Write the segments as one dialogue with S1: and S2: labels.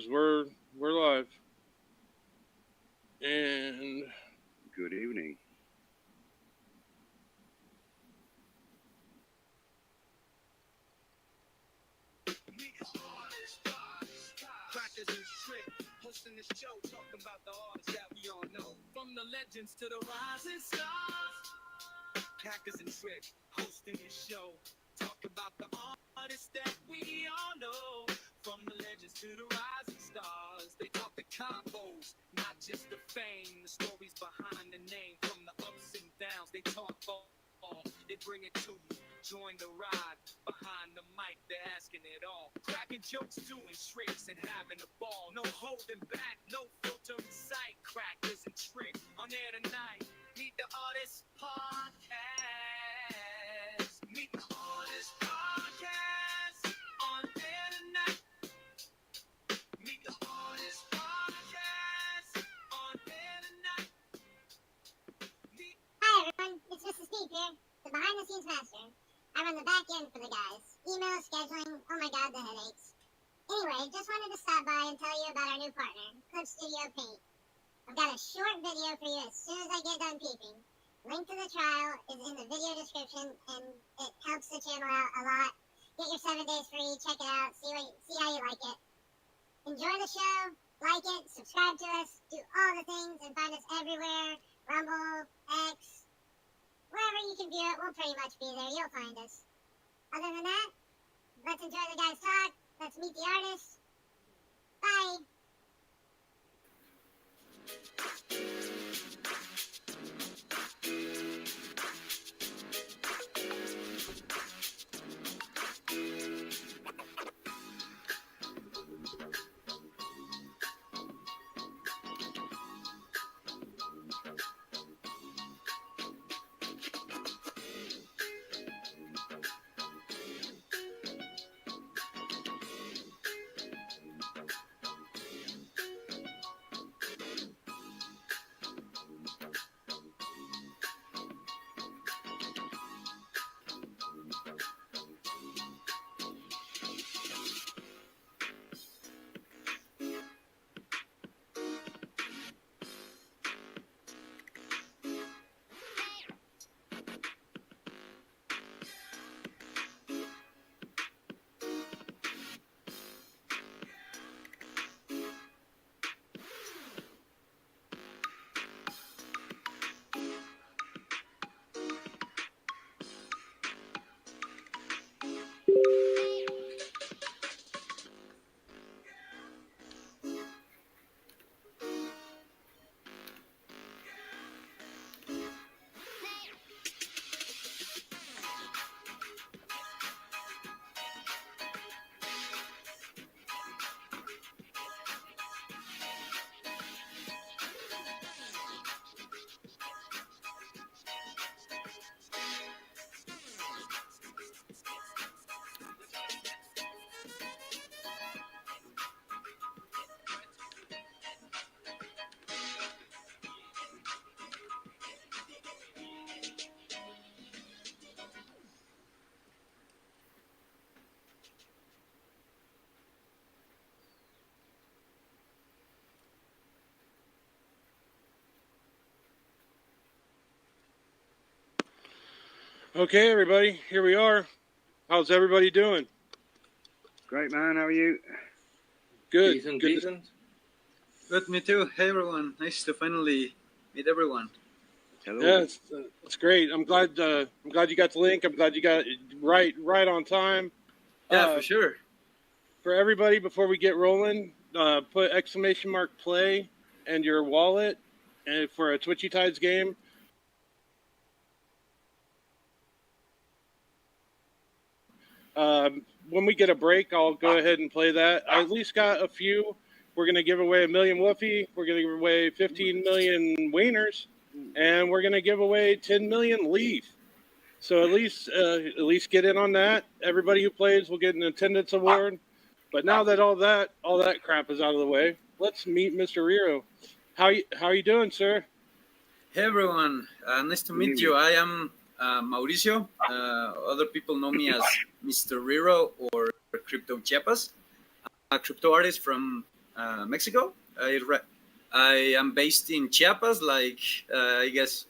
S1: We're live. And
S2: good evening.
S3: Crackers and Trick hosting the show, talking about the artists that we all know, from the legends to the rising stars. Crackers and Trick hosting the show, talk about the artists that we all know, from the legends to the rising stars. They talk the combos, not just the fame, the stories behind the name, from the ups and downs. They talk all, they bring it to you. Join the ride behind the mic, they're asking it all. Cracking jokes, doing tricks, and having a ball. No holding back, no filter in sight. Crackers and Trick on air tonight. Meet the Artist Podcast. Meet the Artist Podcast on air tonight. Meet the Artist Podcast on air tonight.
S4: Hi everyone, it's Mrs. Steve here, the behind-the-scenes master. I run the back end for the guys. Email, scheduling, oh my god, the headaches. Anyway, just wanted to stop by and tell you about our new partner, Clip Studio Paint. I've got a short video for you as soon as I get done peeping. Link to the trial is in the video description, and it helps the channel out a lot. Get your 7 days free, check it out, see how you like it. Enjoy the show, like it, subscribe to us, do all the things, and find us everywhere. Rumble, X, wherever you can view it, we'll pretty much be there. You'll find us. Other than that, let's enjoy the guys' talk. Let's meet the artists. Bye.
S1: okay, everybody, here we are. How's everybody doing?
S2: Great, man. How are you?
S1: Good.
S5: Decent.
S6: Good, me too. Hey, everyone. Nice to finally meet everyone.
S2: Hello.
S1: Yeah, it's great. I'm glad you got the link. I'm glad you got it right on time.
S6: Yeah, for sure.
S1: For everybody, before we get rolling, put !play and your wallet and for a Twitchy Tides game. When we get a break, I'll go ahead and play that. I at least got a few. We're going to give away 1 million Woofy. We're going to give away 15 million Wieners. And we're going to give away 10 million Leaf. So at least get in on that. Everybody who plays will get an attendance award. But now that all that crap is out of the way, let's meet Mr. Riro. How you doing, sir?
S6: Hey, everyone. Nice to meet you. I am Mauricio. Other people know me as Mr. Riro or Crypto Chiapas, a crypto artist from Mexico. I am based in Chiapas. Like I guess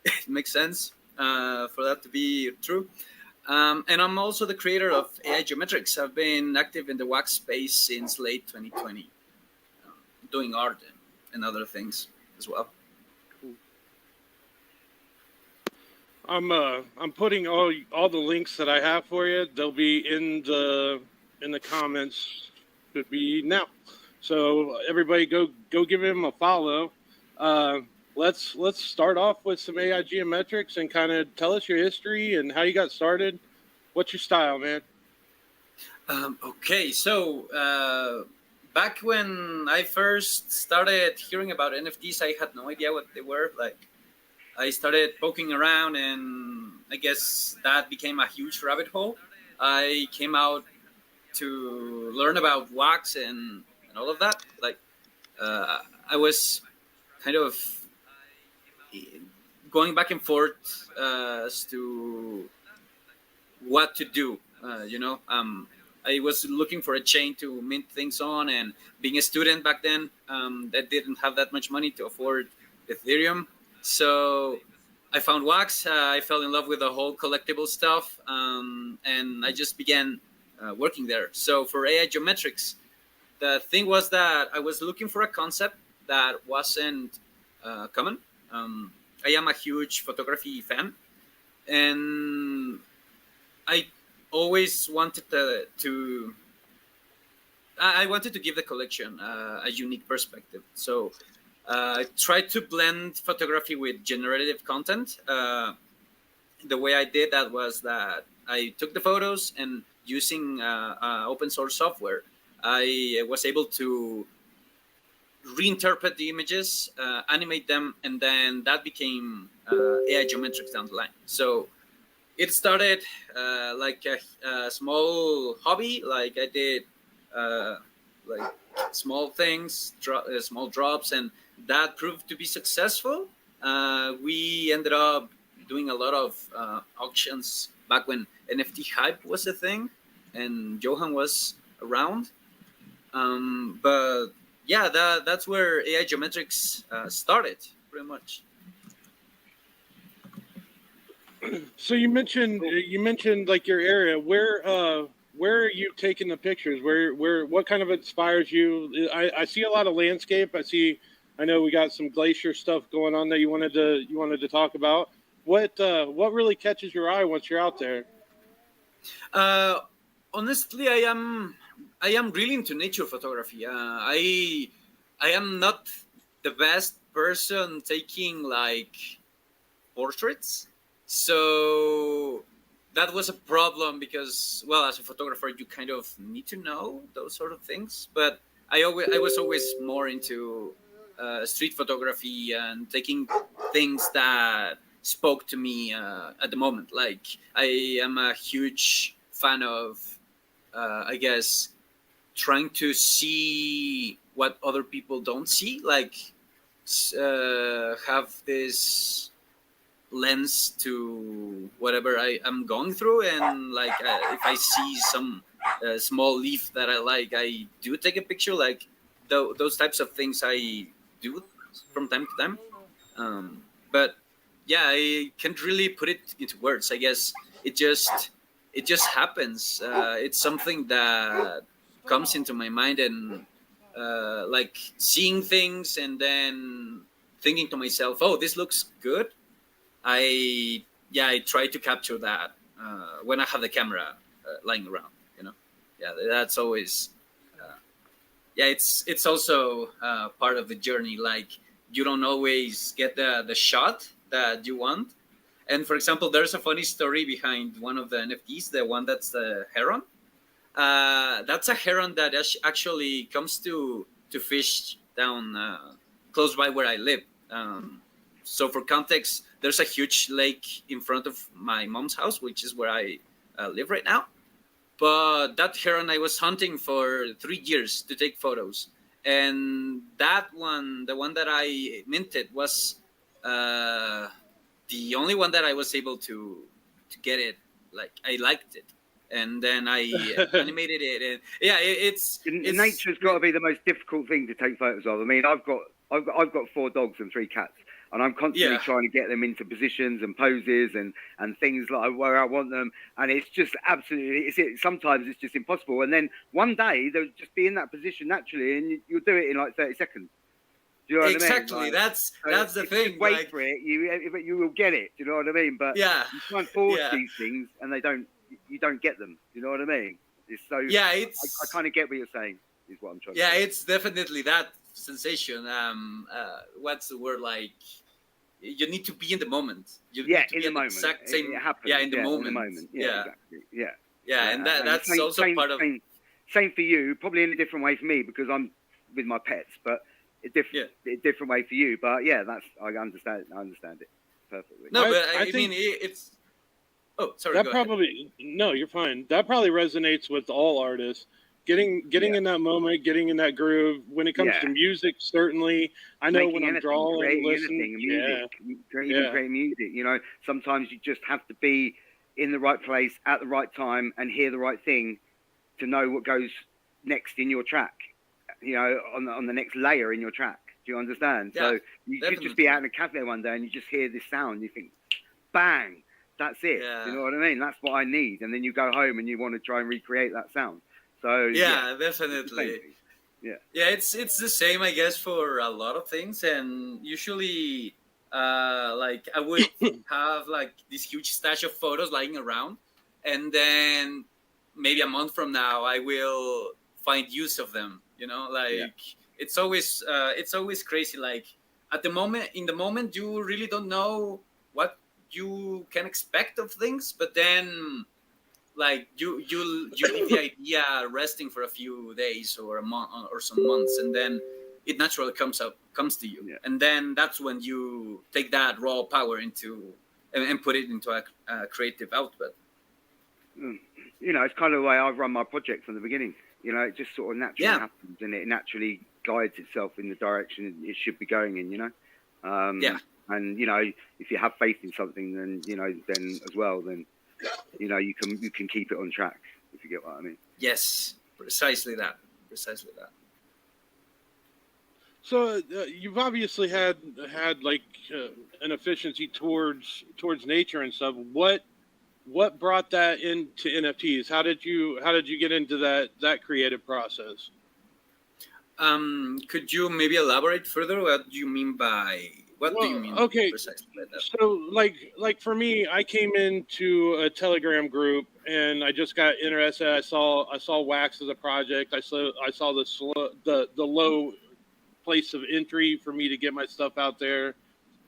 S6: it makes sense for that to be true. And I'm also the creator of AI Geometrics. I've been active in the wax space since late 2020, doing art and other things as well.
S1: I'm putting all the links that I have for you. They'll be in the comments. Should be now. So everybody go give him a follow. Let's start off with some AI geometrics and kind of tell us your history and how you got started. What's your style, man?
S6: Okay, so back when I first started hearing about NFTs, I had no idea what they were. Like, I started poking around, and I guess that became a huge rabbit hole. I came out to learn about wax and all of that. Like, I was kind of going back and forth as to what to do. I was looking for a chain to mint things on, and being a student back then, that didn't have that much money to afford Ethereum. So I found Wax. I fell in love with the whole collectible stuff, and I just began working there. So for AI Geometrics, the thing was that I was looking for a concept that wasn't common. I am a huge photography fan, and I always wanted I wanted to give the collection a unique perspective. So I tried to blend photography with generative content. The way I did that was that I took the photos, and using open source software, I was able to reinterpret the images, animate them, and then that became AI Geometrics down the line. So it started like a small hobby. Like I did like small things, small drops, and that proved to be successful. We ended up doing a lot of auctions back when NFT hype was a thing, and Johan was around. But yeah, that's where AI Geometrics started, pretty much.
S1: So you mentioned like your area. Where are you taking the pictures? What kind of inspires you? I see a lot of landscape. I know we got some glacier stuff going on that you wanted to talk about. What really catches your eye once you're out there?
S6: Honestly, I am really into nature photography. I am not the best person taking like portraits, so that was a problem because, well, as a photographer, you kind of need to know those sort of things. But I was always more into street photography and taking things that spoke to me at the moment. Like I am a huge fan of, I guess, trying to see what other people don't see. Like have this lens to whatever I am going through, and like if I see some small leaf that I like, I do take a picture. Like those types of things I do from time to time. But yeah, I can't really put it into words. I guess it just happens. It's something that comes into my mind, and like seeing things and then thinking to myself, "Oh, this looks good." I try to capture that when I have the camera lying around. Yeah, that's always. It's also part of the journey. Like you don't always get the shot that you want. And for example, there's a funny story behind one of the NFTs, the one that's the heron. That's a heron that actually comes to fish down close by where I live. So for context, there's a huge lake in front of my mom's house, which is where I live right now. But that heron I was hunting for 3 years to take photos. And that one, the one that I minted, was the only one that I was able to get it. Like I liked it. and then I animated it, and yeah, it's
S2: Nature's got to be the most difficult thing to take photos of. I mean, I've got 4 dogs and 3 cats, and I'm constantly
S6: Yeah.
S2: trying to get them into positions and poses and things like where I want them, and it's just absolutely sometimes it's just impossible. And then one day they'll just be in that position naturally, and you'll do it in like 30 seconds. Do you know what
S6: exactly
S2: I mean?
S6: that's the
S2: if
S6: thing.
S2: you wait
S6: Like,
S2: for it, you will get it. Do you know what I mean? But
S6: yeah,
S2: you try and force
S6: yeah,
S2: these things, and you don't get them. Do you know what I mean? It's so
S6: yeah.
S2: I
S6: It's
S2: kind of get what you're saying. Is what I'm trying to
S6: yeah,
S2: say.
S6: it's definitely that sensation. What's the word? Like, you need to be in the moment. You need to
S2: In
S6: be
S2: the
S6: at
S2: moment,
S6: exact same.
S2: it happens.
S6: Yeah, in the
S2: In the
S6: moment.
S2: moment.
S6: Yeah,
S2: Exactly. Yeah.
S6: yeah, and that's also part of.
S2: Same for you. Probably in a different way for me because I'm with my pets, but a different way for you. But yeah, I understand it perfectly.
S6: No, but
S1: I
S6: I
S1: think-
S6: mean, it's. Oh, sorry.
S1: That
S6: Go ahead.
S1: probably no, you're fine. That probably resonates with all artists. Getting in that moment, getting in that groove. When it comes to music, certainly. I know
S2: Making
S1: when I'm
S2: anything,
S1: drawing,
S2: creating
S1: listening.
S2: anything, music,
S1: Yeah.
S2: creating music. You know, sometimes you just have to be in the right place at the right time and hear the right thing to know what goes next in your track. You know, on the next layer in your track. Do you understand?
S6: Yeah,
S2: so you could just be
S6: definitely.
S2: out in a cafe one day and you just hear this sound. And you think, bang, that's it.
S6: Yeah.
S2: You know what I mean? That's what I need. And then you go home and you want to try and recreate that sound. So
S6: Yeah,
S2: it's the same
S6: definitely.
S2: thing. Yeah.
S6: Yeah, it's the same, I guess, for a lot of things, and usually, like I would have like this huge stash of photos lying around, and then maybe a month from now, I will find use of them. You know, like it's always crazy. Like at the moment, in the moment, you really don't know what you can expect of things, but then like you leave the idea resting for a few days or a month or some months, and then it naturally comes to you, and then that's when you take that raw power into and put it into a creative output.
S2: You know, it's kind of the way I've run my project from the beginning. You know, it just sort of naturally happens, and it naturally guides itself in the direction it should be going in. You know, and you know, if you have faith in something, then you know, then as well, then you know, you can keep it on track, if you get what I mean.
S6: Yes, precisely that.
S1: So you've obviously had like an efficiency towards nature and stuff. What brought that into NFTs? How did you get into that creative process?
S6: Could you maybe elaborate further? What do you mean by do you mean precisely by that?
S1: So like for me, I came into a Telegram group and I just got interested. I saw Wax as a project. I saw the low place of entry for me to get my stuff out there,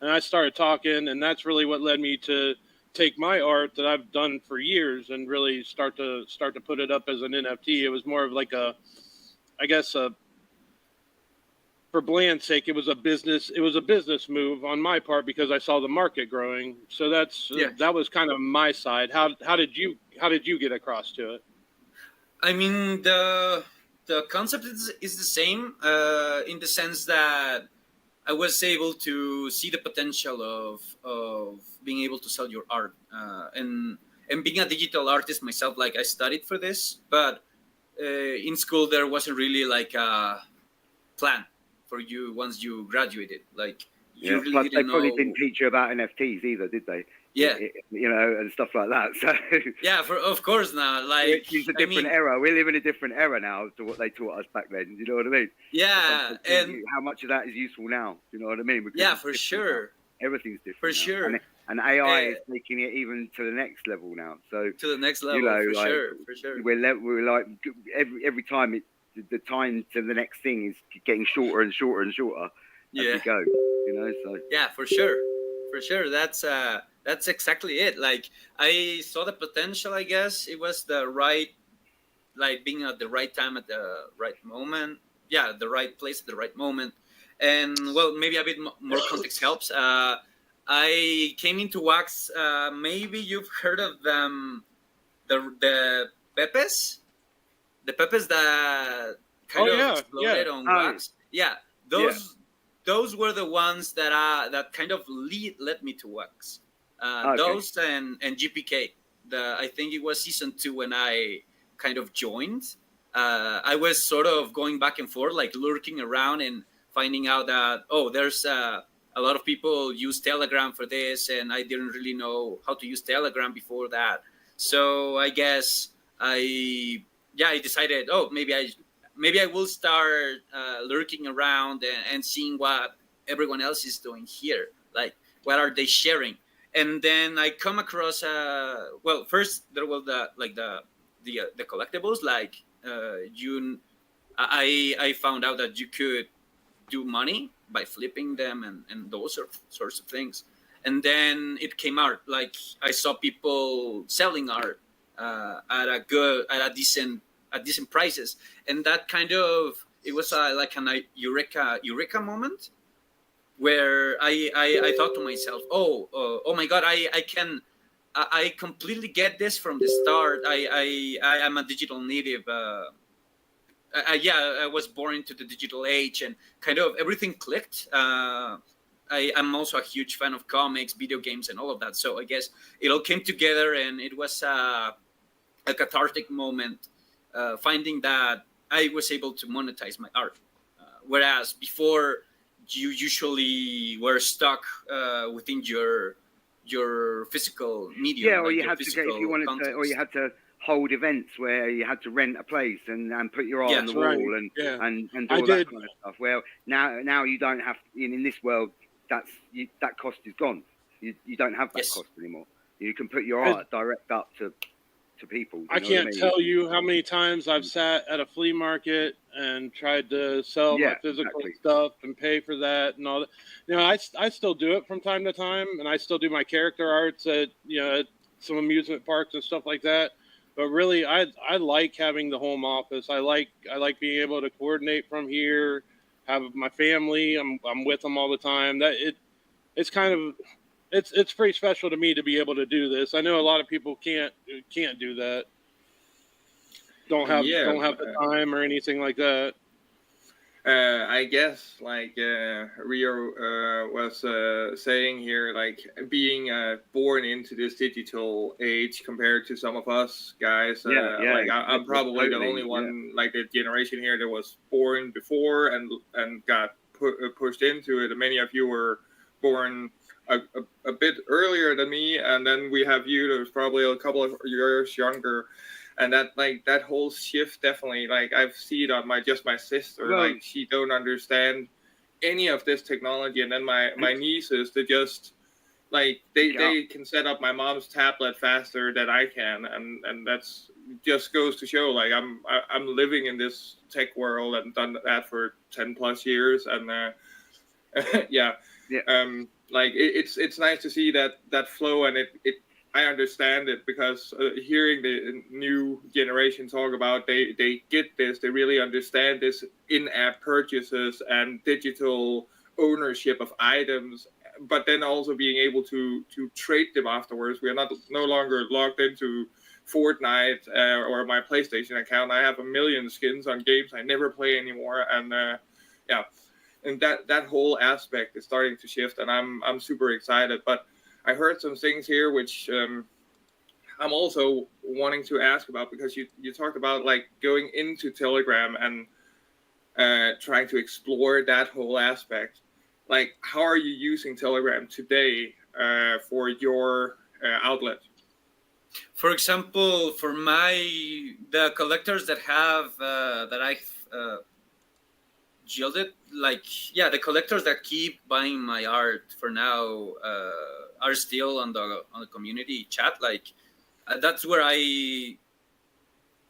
S1: and I started talking, and that's really what led me to take my art that I've done for years and really start to put it up as an NFT. It was more of like for Bland's sake, it was a business move on my part because I saw the market growing. So that was kind of my side. How did you get across to it?
S6: I mean, the concept is the same in the sense that I was able to see the potential of being able to sell your art, and being a digital artist myself. Like I studied for this, but in school there wasn't really like a plan for you once you graduated. Like you really
S2: plus
S6: didn't
S2: they probably
S6: know.
S2: didn't teach you about NFTs either, did they?
S6: Yeah.
S2: You know, and stuff like that. So
S6: yeah, of course not. Like
S2: it's a different era. We live in a different era now to what they taught us back then. You know what I mean?
S6: Yeah, and
S2: how much of that is useful now? You know what I mean? Because
S6: yeah, for sure.
S2: Now. Everything's different.
S6: For
S2: now.
S6: sure.
S2: And AI is taking it even to the next level now. So
S6: to the next level,
S2: you know,
S6: for sure.
S2: We're like every time the time to the next thing is getting shorter and shorter and shorter as we go. You know, so
S6: yeah, for sure. That's exactly it. Like I saw the potential. I guess it was the right, like being at the right time at the right moment. Yeah, the right place at the right moment. And well, maybe a bit more context helps. I came into Wax. Maybe you've heard of them, the Pepes, that kind of exploded on Wax. Yeah, those were the ones that kind of led me to Wax. Those and GPK. I think it was season 2 when I kind of joined. I was sort of going back and forth, like lurking around and finding out that, there's a lot of people use Telegram for this, and I didn't really know how to use Telegram before that. So I guess I decided, maybe I will start lurking around and seeing what everyone else is doing here, like what are they sharing. And then I come across first there was the collectibles, like I found out that you could do money by flipping them and those sorts of things. And then it came out, like I saw people selling art at decent prices, and that kind of, it was like an eureka moment where I thought to myself, oh my god, I completely get this from the start. I am a digital native. I was born into the digital age, and kind of everything clicked. I'm also a huge fan of comics, video games, and all of that. So I guess it all came together, and it was a cathartic moment, finding that I was able to monetize my art. Whereas before, you usually were stuck within your physical medium.
S2: Yeah, or
S6: like
S2: you
S6: your
S2: had to get,
S6: physical
S2: if you wanted
S6: context.
S2: to, or you had to hold events where you had to rent a place and put your art on the wall and do all that kind of stuff. Well, now you don't have, in this world, that cost is gone. You don't have that cost anymore. You can put your art direct up to people.
S1: I can't tell you how many times I've sat at a flea market and tried to sell my physical stuff and pay for that and all that. You know, I still do it from time to time, and I still do my character arts at at some amusement parks and stuff like that. But really, I like having the home office. I like being able to coordinate from here, have my family. I'm with them all the time. It's kind of it's pretty special to me to be able to do this. I know a lot of people can't do that. Don't have the time or anything like that.
S5: I guess, like Rio was saying here, like being born into this digital age compared to some of us guys. Like I'm probably the only one, like the generation here that was born before and got pushed into it. Many of you were born a bit earlier than me, and then we have you that was probably a couple of years younger. And that whole shift, definitely, like I've seen on my sister, like she don't understand any of this technology, and then my nieces, they just like they can set up my mom's tablet faster than I can, and that's just goes to show, like I'm living in this tech world and done that for 10 plus years, and like it's nice to see that flow, and it I understand it, because hearing the new generation talk about, they get this, they really understand this in-app purchases and digital ownership of items, but then also being able to trade them afterwards. We are no longer logged into Fortnite or my PlayStation account. I have a million skins on games I never play anymore, and and that whole aspect is starting to shift, and I'm super excited. But I heard some things here which I'm also wanting to ask about, because you talked about like going into Telegram and trying to explore that whole aspect. Like, how are you using Telegram today for your outlet?
S6: For example, for the collectors that have that I've yielded, the collectors that keep buying my art for now are still on the community chat. Like that's where I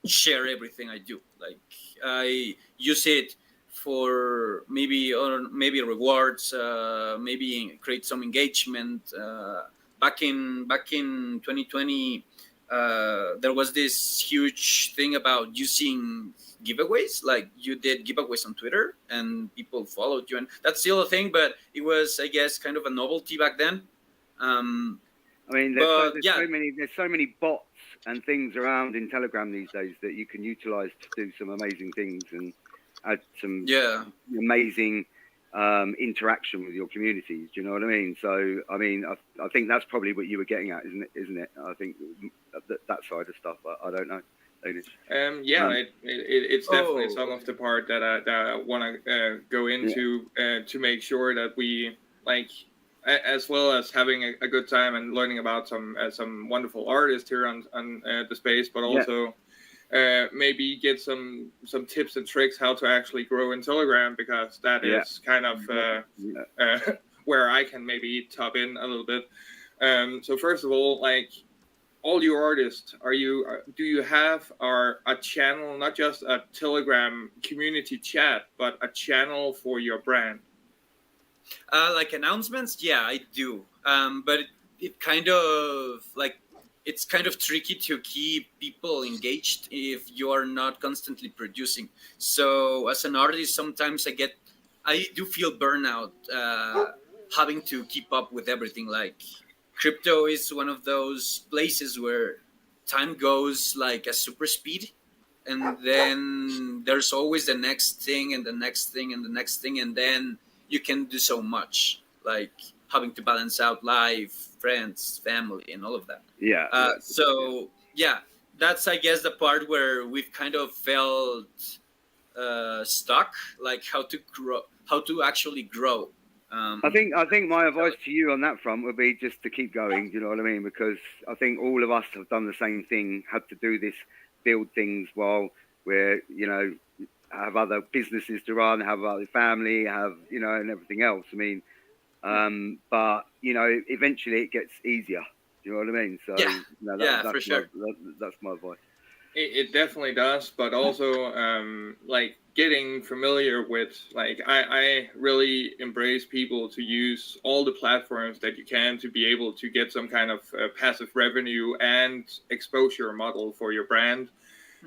S6: share everything I do. Like I use it for maybe rewards, maybe create some engagement. Back in 2020, there was this huge thing about using giveaways. Like you did giveaways on Twitter and people followed you, and that's still a thing, but it was, I guess, kind of a novelty back then.
S2: I mean, there's so many bots and things around in Telegram these days that you can utilize to do some amazing things and add some amazing interaction with your communities. Do you know what I mean? So, I mean, I think that's probably what you were getting at, isn't it? I think that side of stuff. I don't know.
S5: It's definitely some of the part that I want to go into to make sure that we like, as well as having a good time and learning about some wonderful artists here on the space, but also maybe get some tips and tricks how to actually grow in Telegram, because that is kind of where I can maybe top in a little bit. So first of all, like, all your artists, do you have a channel, not just a Telegram community chat, but a channel for your brand?
S6: Like announcements, yeah, I do. But it kind of like, it's kind of tricky to keep people engaged if you are not constantly producing. So as an artist, sometimes I do feel burnout having to keep up with everything. Like, crypto is one of those places where time goes like a super speed, and then there's always the next thing and the next thing and the next thing, and then you can do so much, like having to balance out life, friends, family, and all of that. So that's, I guess, the part where we've kind of felt stuck, like how to actually grow.
S2: I think my advice to you on that front would be just to keep going. You know what I mean? Because I think all of us have done the same thing, had to do this, build things while we're, have other businesses to run, have other family, have, and everything else. I mean, but, eventually it gets easier. Do you know what I mean? So, that's
S6: for sure.
S2: That's my advice.
S5: It definitely does, but also like getting familiar with, like, I really embrace people to use all the platforms that you can to be able to get some kind of passive revenue and exposure model for your brand.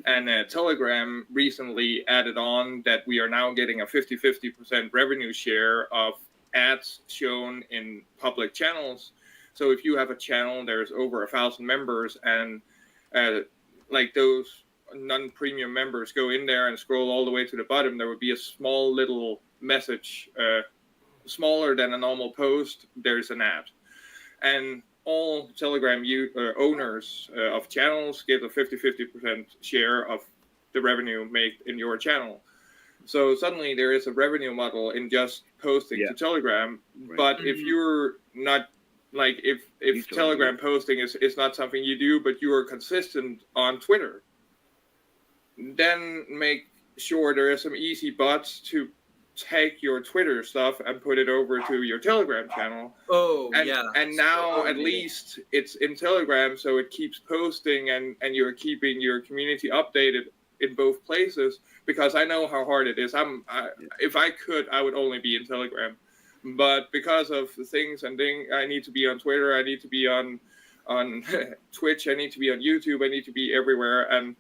S5: And Telegram recently added on that we are now getting a 50% revenue share of ads shown in public channels. So if you have a channel, there's over 1,000 members, and like those non-premium members go in there and scroll all the way to the bottom, there would be a small little message, smaller than a normal post. There's an ad, and all Telegram owners of channels get a 50% share of the revenue made in your channel. So suddenly there is a revenue model in just posting to Telegram. Right. But if you're not, like, if Telegram posting is not something you do, but you are consistent on Twitter, then make sure there are some easy bots to take your Twitter stuff and put it over to your Telegram channel. And now at least it's in Telegram, so it keeps posting, and you're keeping your community updated in both places, because I know how hard it is. If I could, I would only be in Telegram. But because of the things I need to be on Twitter, I need to be on Twitch, I need to be on YouTube, I need to be everywhere, and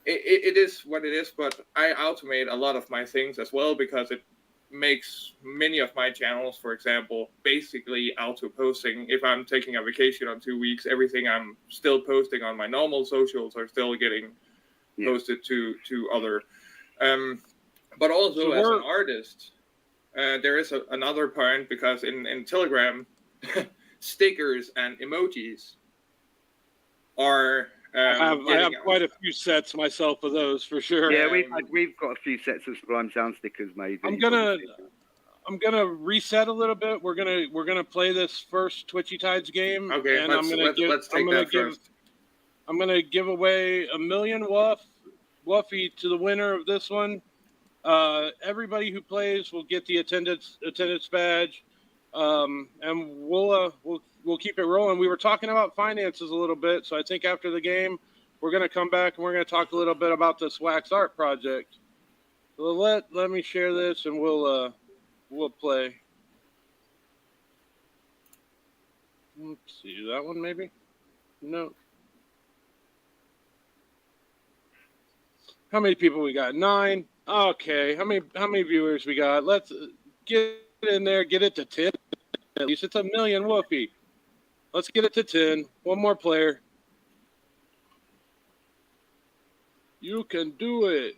S5: it is what it is. But I automate a lot of my things as well, because it makes many of my channels, for example, basically auto posting. If I'm taking a vacation on 2 weeks, everything I'm still posting on my normal socials are still getting posted to other. But also, as an artist, there is another point, because in Telegram, stickers and emojis are.
S1: I have quite a few sets myself of those, for sure.
S2: Yeah, we've got a few sets of Sublime Sound stickers made.
S1: I'm gonna reset a little bit. We're gonna play this first Twitchy Tides game.
S5: Okay,
S1: and
S5: let's take that first.
S1: I'm gonna give away 1 million Wuffy to the winner of this one. Everybody who plays will get the attendance badge, and we'll keep it rolling. We were talking about finances a little bit, so I think after the game, we're going to come back and we're going to talk a little bit about this wax art project. So let me share this, and we'll play. Let's see, that one maybe? No. How many people we got? 9. Okay. How many viewers we got? Let's get in there. Get it to 10. At least it's 1 million Wuffy. Let's get it to 10. One more player. You can do it.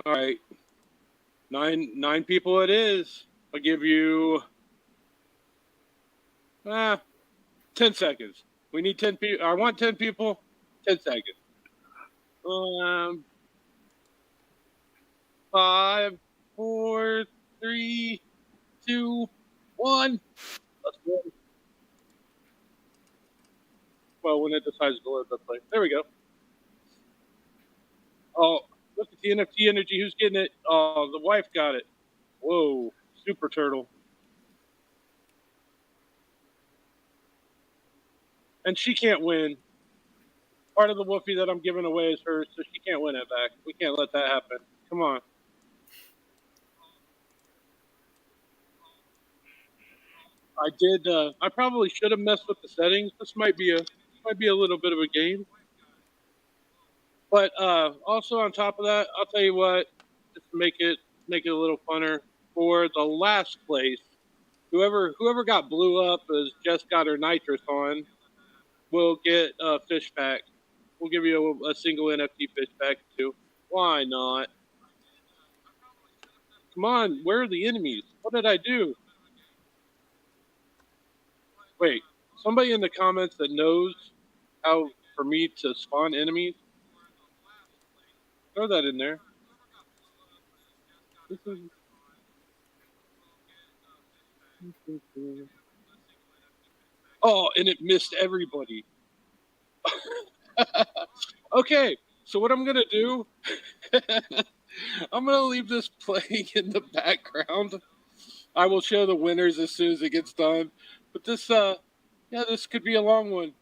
S1: All right. Nine people it is. I'll give you 10 seconds. We need 10 people. I want 10 people. 10 seconds. 5, 4, 3, 2, 1. Let's go. Well, when it decides to load, let's play. There we go. Oh, look at the NFT energy. Who's getting it? Oh, the wife got it. Whoa, super turtle. And she can't win. Part of the woofie that I'm giving away is hers, so she can't win it back. We can't let that happen. Come on. I did. I probably should have messed with the settings. This might be a little bit of a game. But also on top of that, I'll tell you what, just to make it a little funner, for the last place, whoever got blew up has just got her nitrous on, will get a fish pack. We'll give you a single NFT fish pack too. Why not? Come on, where are the enemies? What did I do? Wait, somebody in the comments that knows how for me to spawn enemies, throw that in there. Oh, and it missed everybody. Okay, so what I'm gonna do, I'm gonna leave this playing in the background. I will show the winners as soon as it gets done. But this, this could be a long one.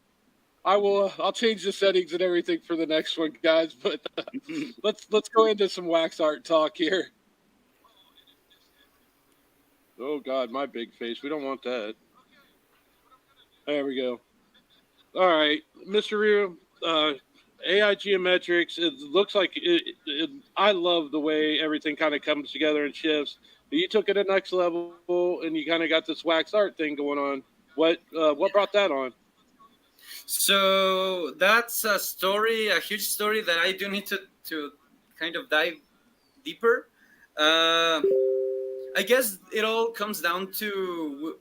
S1: I'll change the settings and everything for the next one, guys. But let's go into some wax art talk here. Oh God, my big face. We don't want that. There we go. All right, Mr. Ryu, AI geometrics. It looks like I love the way everything kind of comes together and shifts. You took it to the next level, and you kind of got this wax art thing going on. What brought that on?
S6: So that's a story, a huge story that I do need to kind of dive deeper. I guess it all comes down to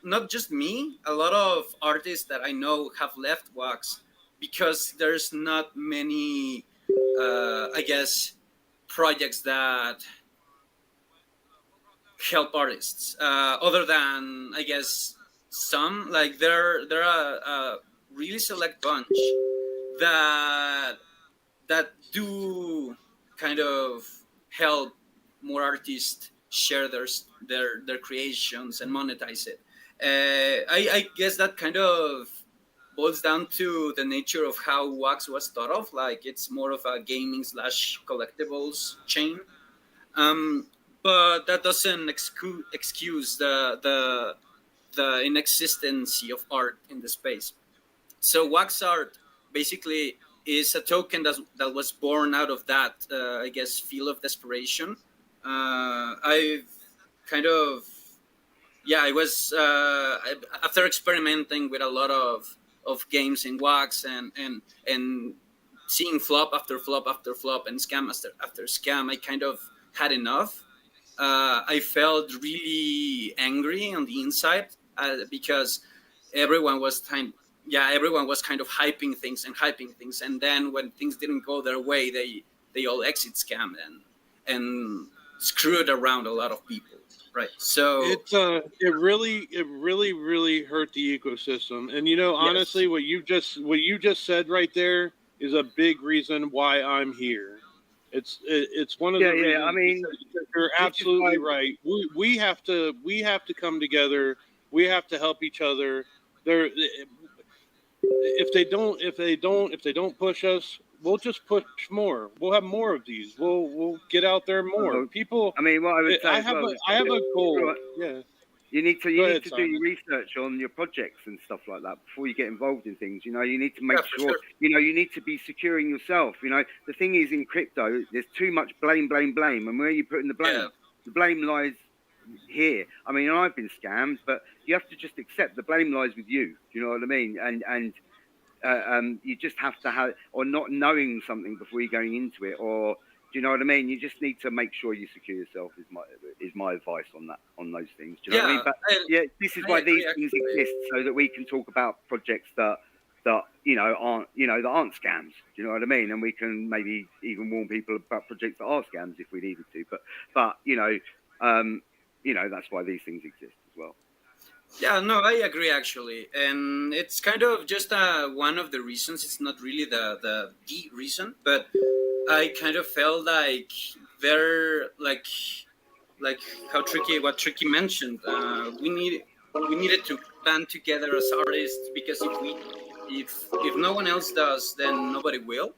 S6: not just me. A lot of artists that I know have left wax because there's not many, I guess, projects that help artists other than, I guess, some. Like there are a really select bunch that do kind of help more artists share their creations and monetize it. I guess that kind of boils down to the nature of how wax was thought of. Like it's more of a gaming / collectibles chain. But that doesn't excuse the inexistence of art in the space. So wax art basically is a token that was born out of that, I guess, feel of desperation. I've kind of, I was after experimenting with a lot of games in wax and seeing flop after flop after flop and scam after scam, I kind of had enough. I felt really angry on the inside because everyone was everyone was kind of hyping things, and then when things didn't go their way, they all exit scammed and screwed around a lot of people, right? So
S1: it really hurt the ecosystem. And honestly, what you just said right there is a big reason why I'm here. It's one of the reasons.
S2: I mean,
S1: you're absolutely right. We have to come together. We have to help each other. If they don't push us, we'll just push more. We'll have more of these. We'll get out there more. People.
S2: I mean, what I would say
S1: I have a goal. Yeah.
S2: You need to do your research on your projects and stuff like that before you get involved in things. You need to make sure. You need to be securing yourself. The thing is in crypto, there's too much blame, and where are you putting the blame? Yeah. The blame lies here. I mean, I've been scammed, but you have to just accept the blame lies with you. Do you know what I mean? And you just have to have, or not knowing something before you're going into it, or you know what I mean? You just need to make sure you secure yourself. Is my advice on that, on those things. Do you know what I mean? But this is why these things exist, so that we can talk about projects that aren't scams. Do you know what I mean? And we can maybe even warn people about projects that are scams if we needed to. But that's why these things exist as well.
S6: Yeah, no, I agree actually, and it's kind of just one of the reasons. It's not really the reason, but I kind of felt like they're like what Tricky mentioned. We needed to band together as artists, because if no one else does, then nobody will.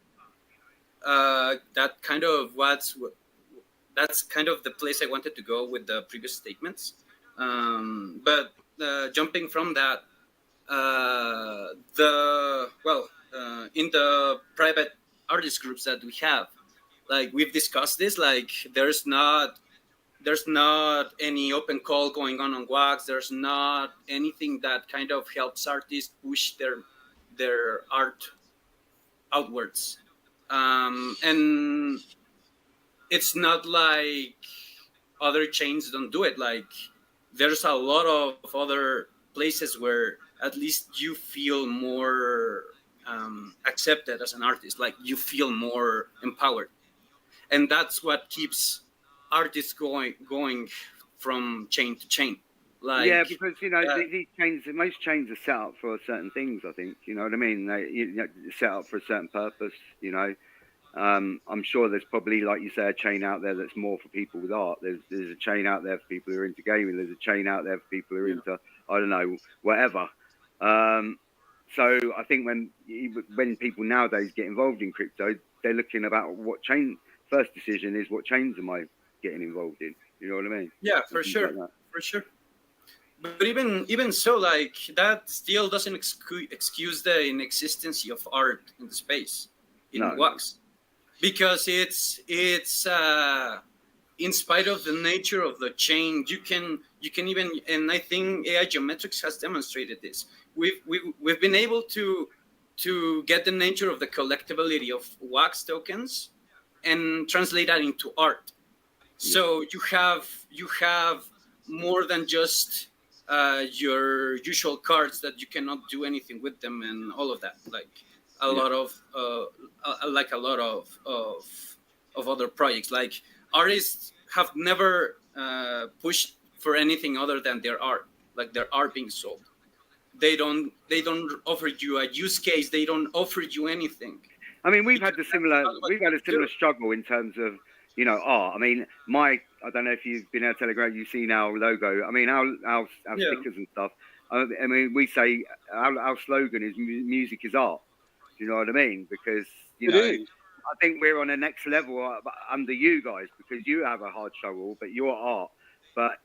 S6: That's kind of the place I wanted to go with the previous statements. But jumping from that, in the private artist groups that we have, like we've discussed this, like there's not any open call going on Wax. There's not anything that kind of helps artists push their art outwards, and it's not like other chains don't do it. Like there's a lot of other places where at least you feel more accepted as an artist, like you feel more empowered, and that's what keeps artists going from chain to chain. Like,
S2: yeah, because these chains, most chains are set up for certain things. I think, you know what I mean. They're set up for a certain purpose. I'm sure there's probably, like you say, a chain out there that's more for people with art. There's a chain out there for people who are into gaming. There's a chain out there for people who are into, I don't know, whatever. So I think when people nowadays get involved in crypto, they're looking about what chain. First decision is, what chains am I getting involved in? You know what I mean?
S6: Yeah, for sure, for sure. But even so, like that still doesn't excuse the inexistence of art in the space in Wax. Because it's in spite of the nature of the chain, you can even, and I think AI Geometrics has demonstrated this. We've been able to get the nature of the collectability of Wax tokens and translate that into art. So you have more than just your usual cards that you cannot do anything with them and all of that. Like a lot of other projects. Like artists have never pushed for anything other than their art, like their art being sold. They don't offer you a use case. They don't offer you anything.
S2: I mean, we've had a similar struggle in terms of art. I mean, I don't know if you've been at Telegram, you've seen our logo. I mean, our stickers and stuff. I mean, we say our slogan is music is art. Do you know what I mean? Because I think we're on the next level under you guys, because you have a hard struggle, but your art. But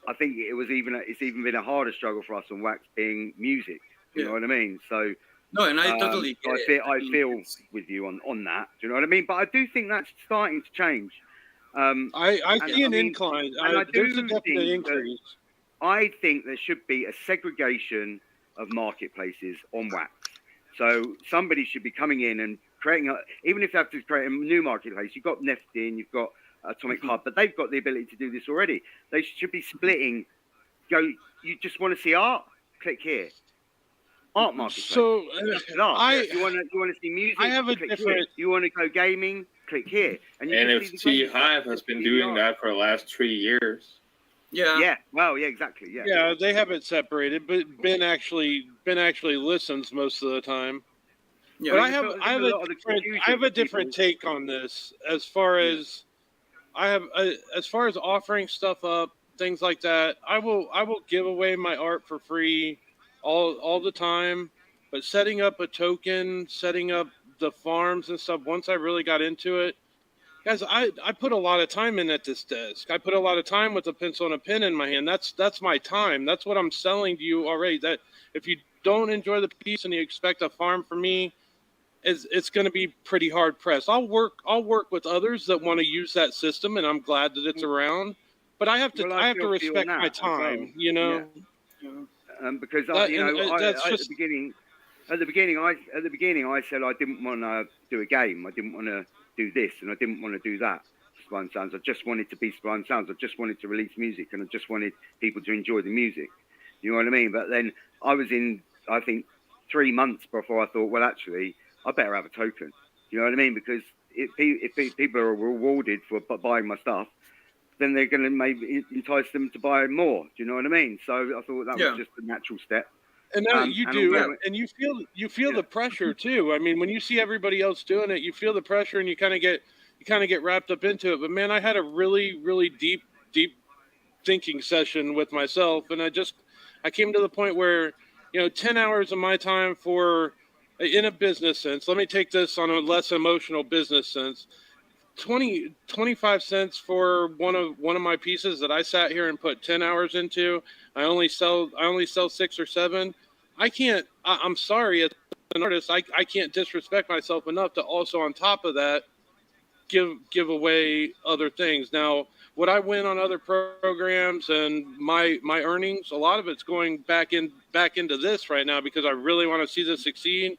S2: I think it's even been a harder struggle for us on Wax being music. You know what I mean? So
S6: no, and I totally get it.
S2: I feel with you on that. Do you know what I mean? But I do think that's starting to change.
S1: I see an incline. There's a definite increase.
S2: I think there should be a segregation of marketplaces on Wax. So somebody should be coming in and creating even if they have to create a new marketplace. You've got Neftin, you've got Atomic Hub, but they've got the ability to do this already. They should be splitting. You just want to see art? Click here. Art marketplace.
S1: So
S2: you want to see music?
S1: I have a
S2: click
S1: different.
S2: Here. You want to go gaming? Click here.
S5: And NFT Hive has been doing that for the last 3 years.
S6: Yeah.
S2: Yeah. Well, yeah, exactly. Yeah.
S1: Yeah, they have it separated, but Ben actually listens most of the time. Yeah, but I have a different take on this as far as as far as offering stuff up, things like that. I will give away my art for free all the time, but setting up a token, setting up the farms and stuff, once I really got into it, guys, I put a lot of time in at this desk. I put a lot of time with a pencil and a pen in my hand. That's my time. That's what I'm selling to you already. That if you don't enjoy the piece and you expect a farm from me, it's going to be pretty hard pressed. I'll work with others that want to use that system, and I'm glad that it's around. But I have to respect my time, you know.
S2: Yeah. Because at the beginning, I said I didn't want to do a game. I didn't want to do this and I didn't want to do that. Spine Sounds. I just wanted to be Spine Sounds. I just wanted to release music, and I just wanted people to enjoy the music. You know what I mean? But then I was in, I think, 3 months before I thought, well, actually, I better have a token. You know what I mean? Because if people are rewarded for buying my stuff, then they're going to maybe entice them to buy more. Do you know what I mean? So I thought that was just a natural step.
S1: And you do, and you feel the pressure too. I mean, when you see everybody else doing it, you feel the pressure, and you kind of get wrapped up into it. But man, I had a really, really deep thinking session with myself, and I came to the point where 10 hours of my time for, in a business sense. Let me take this on a less emotional business sense. 25 cents for one of my pieces that I sat here and put 10 hours into. I only sell 6 or 7. I'm sorry, as an artist, I can't disrespect myself enough to also, on top of that, give away other things. Now, would I win on other programs and my earnings? A lot of it's going back into this right now because I really want to see this succeed.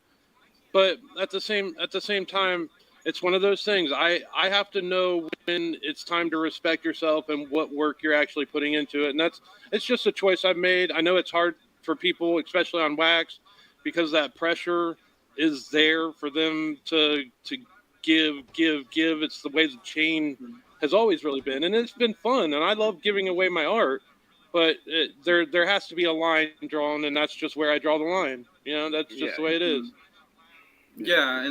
S1: But at the same time, it's one of those things. I have to know when it's time to respect yourself and what work you're actually putting into it. And it's just a choice I've made. I know it's hard for people, especially on wax, because that pressure is there for them to give. It's the way the chain has always really been. And it's been fun. And I love giving away my art. But there has to be a line drawn, and that's just where I draw the line. That's just the way it is.
S6: Yeah,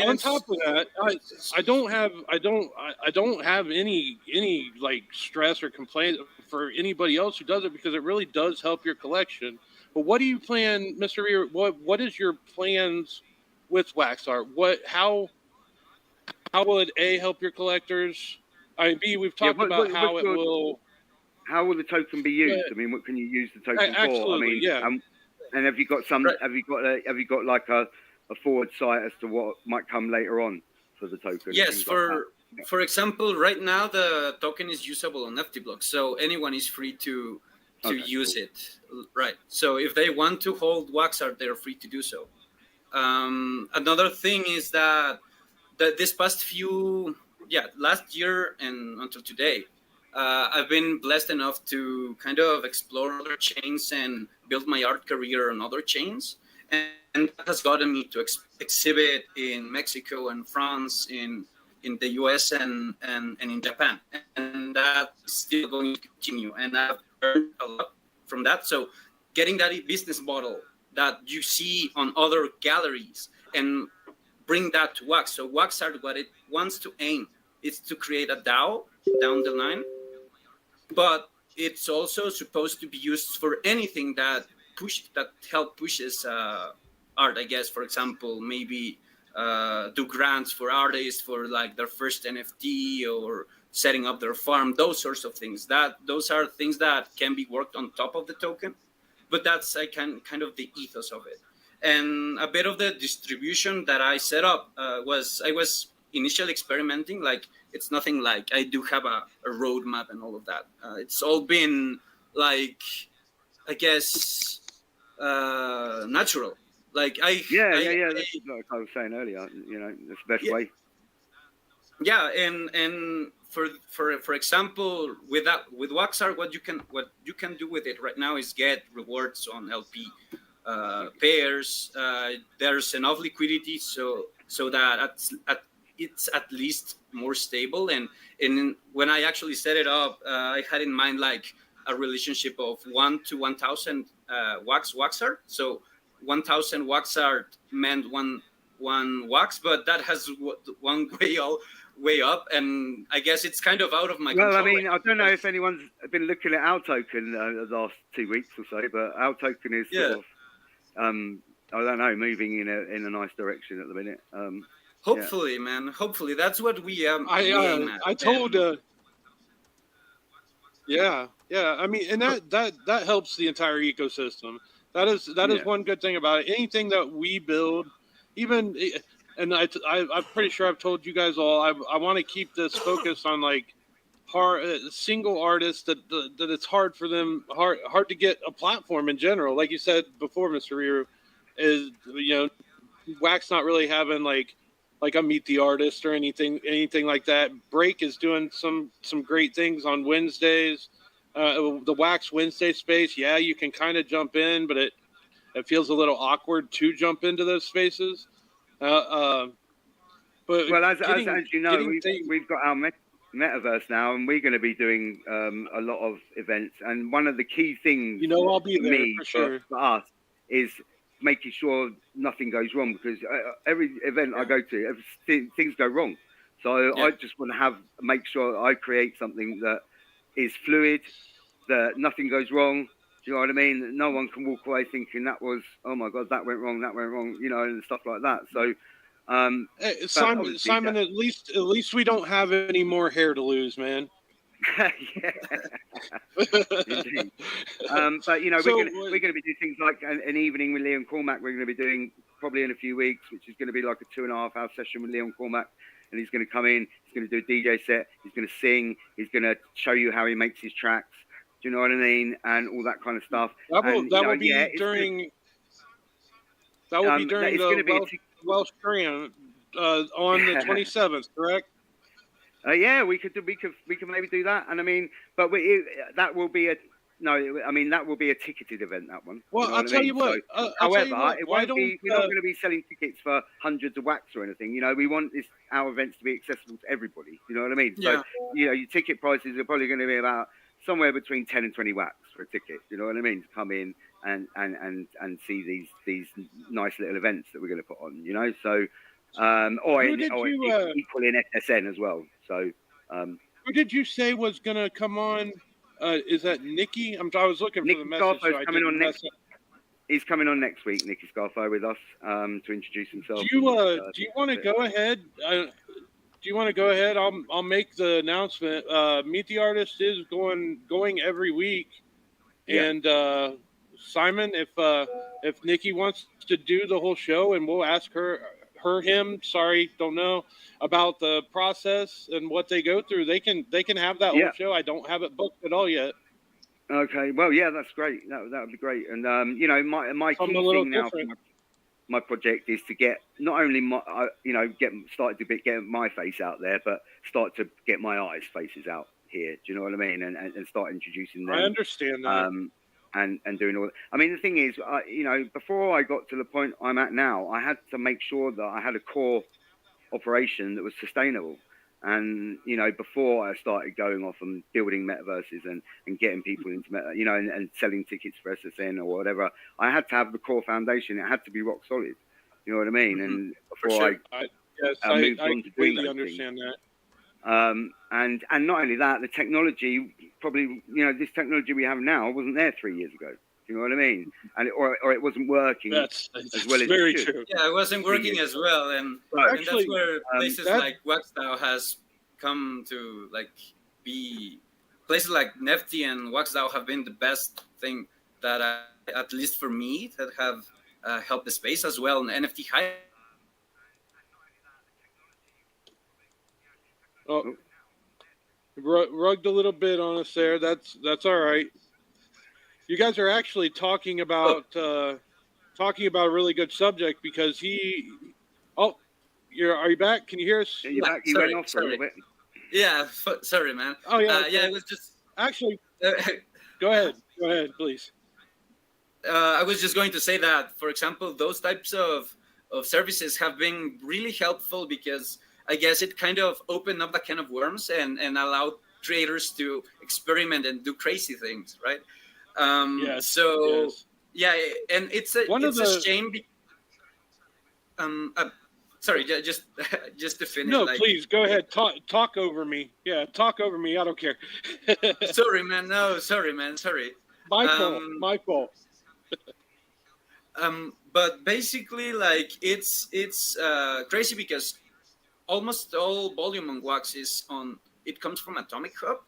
S1: on top of that, I don't have any like stress or complaint for anybody else who does it, because it really does help your collection. But what do you plan, Mr. Rear? What is your plans with wax art? How will it help your collectors? B, we've talked about how it will.
S2: How will the token be used? I mean, what can you use the token for?
S1: Absolutely,
S2: and have you got some? Right. Have you got like a forward sight as to what might come later on for the token?
S6: Yes, for example, right now the token is usable on FT blocks, so anyone is free to use it. Right. So if they want to hold wax art, they're free to do so. Another thing is that this past last year and until today, I've been blessed enough to kind of explore other chains and build my art career on other chains. And that has gotten me to exhibit in Mexico and France, in the US and in Japan. And that's still going to continue. And I've learned a lot from that. So getting that business model that you see on other galleries and bring that to wax. So wax art, what it wants to aim is to create a DAO down the line. But it's also supposed to be used for anything that pushes art, I guess. For example, maybe do grants for artists for like their first NFT or setting up their farm, those sorts of things. Those are things that can be worked on top of the token, but that's kind of the ethos of it. And a bit of the distribution that I set up I was initially experimenting. Like, it's nothing like I do have a roadmap and all of that. It's all been like, I guess, natural. Like
S2: that's what I was saying earlier. That's the best way.
S6: Yeah, and for example, with wax art, what you can do with it right now is get rewards on LP pairs. There's enough liquidity so that it's at least more stable. And when I actually set it up, I had in mind like a relationship of 1 to 1,000 wax art. So 1,000 wax art meant one wax, but that has one way up, and I guess it's kind of out of my control.
S2: Well, I mean, I don't know if anyone's been looking at our token the last 2 weeks or so, but our token is sort of, I don't know, moving in a nice direction at the minute.
S6: Hopefully, man. Hopefully, that's what we
S1: I told. I mean, and that helps the entire ecosystem. That is one good thing about it. Anything that we build, even, and I'm pretty sure I've told you guys all, I want to keep this focused on like single artists that it's hard for them, hard to get a platform in general. Like you said before, Mr. Riru, is wax not really having like like a Meet the Artist or anything like that. Break is doing some great things on Wednesdays. The Wax Wednesday space, yeah, you can kind of jump in, but it feels a little awkward to jump into those spaces. But
S2: well, as you know,
S1: getting
S2: we've got our metaverse now, and we're going to be doing a lot of events. And one of the key things,
S1: I'll be there
S2: me,
S1: for sure.
S2: for us, is making sure nothing goes wrong, because every event I go to, things go wrong. So I just want to make sure I create something that is fluid, that nothing goes wrong. Do you know what I mean? No one can walk away thinking that was, oh my God, that went wrong, and stuff like that. So,
S1: Simon, at least we don't have any more hair to lose, man.
S2: Yeah. Indeed. But
S1: So,
S2: we're gonna be doing things like an evening with Leon Cormack. We're gonna be doing probably in a few weeks, which is gonna be like a 2.5-hour session with Leon Cormack. And he's gonna come in. He's gonna do a DJ set. He's gonna sing. He's gonna show you how he makes his tracks. Do you know what I mean? And all that kind of stuff. That will be during
S1: the Welsh Grand on the 27th, correct?
S2: Yeah, we could maybe do that. And I mean, but that will be a ticketed event. That one.
S1: Well, I'll tell you what.
S2: However, we're not going to be selling tickets for hundreds of wax or anything. We want our events to be accessible to everybody. You know what I mean?
S6: Yeah.
S2: So your ticket prices are probably going to be about somewhere between 10 and 20 wax for a ticket. You know what I mean? To come in and see these nice little events that we're going to put on. So. Or equally in SSN as well. So,
S1: who did you say was gonna come on? Is that Nikki? I was looking for the message.
S2: He's coming on next week. Nicky Scarfo with us to introduce himself.
S1: Do you want to go ahead? Do you want to go ahead? I'll make the announcement. Meet the Artist is going every week, and Simon, if Nikki wants to do the whole show, and we'll ask him, don't know about the process and what they go through. They can have that whole show. I don't have it booked at all yet.
S2: Okay, well, yeah, that's great. That would be great. And my key thing now for my project is to get not only get my face out there, but start to get my eyes' faces out here. Do you know what I mean? And start introducing them.
S1: I understand that.
S2: And doing all that. I mean, the thing is, before I got to the point I'm at now, I had to make sure that I had a core operation that was sustainable. And, before I started going off and building metaverses and getting people into and selling tickets for SSN or whatever, I had to have the core foundation. It had to be rock solid. You know what I mean?
S1: Mm-hmm.
S2: And before I moved on to doing
S1: completely understand that.
S2: And not only that, the technology probably, this technology we have now wasn't there 3 years ago. Do you know what I mean? And or it wasn't working
S1: that's
S2: as well as
S1: very
S2: it should.
S6: True. Yeah, it wasn't working as well, and that's where places like WaxDAO has come to be. Places like Nefty and WaxDAO have been the best thing that, at least for me, that have helped the space as well. And NFT High.
S1: Oh, rugged a little bit on us there. That's all right. You guys are actually talking about a really good subject because are you back? Can you hear us?
S2: Yeah, you're back. You went off for a little bit.
S6: Yeah, sorry, man.
S1: Oh yeah,
S6: it was just
S1: actually. Go ahead, please.
S6: I was just going to say that, for example, those types of services have been really helpful because I guess it kind of opened up a can of worms and allowed creators to experiment and do crazy things, right?
S1: Yes.
S6: So yeah, and it's a shame. Sorry, just to finish.
S1: No, please go ahead. Talk over me. Yeah, talk over me. I don't care.
S6: Sorry, man. No, sorry, man. Sorry.
S1: My fault.
S6: But basically, it's crazy because almost all volume on Wax it comes from Atomic Hub,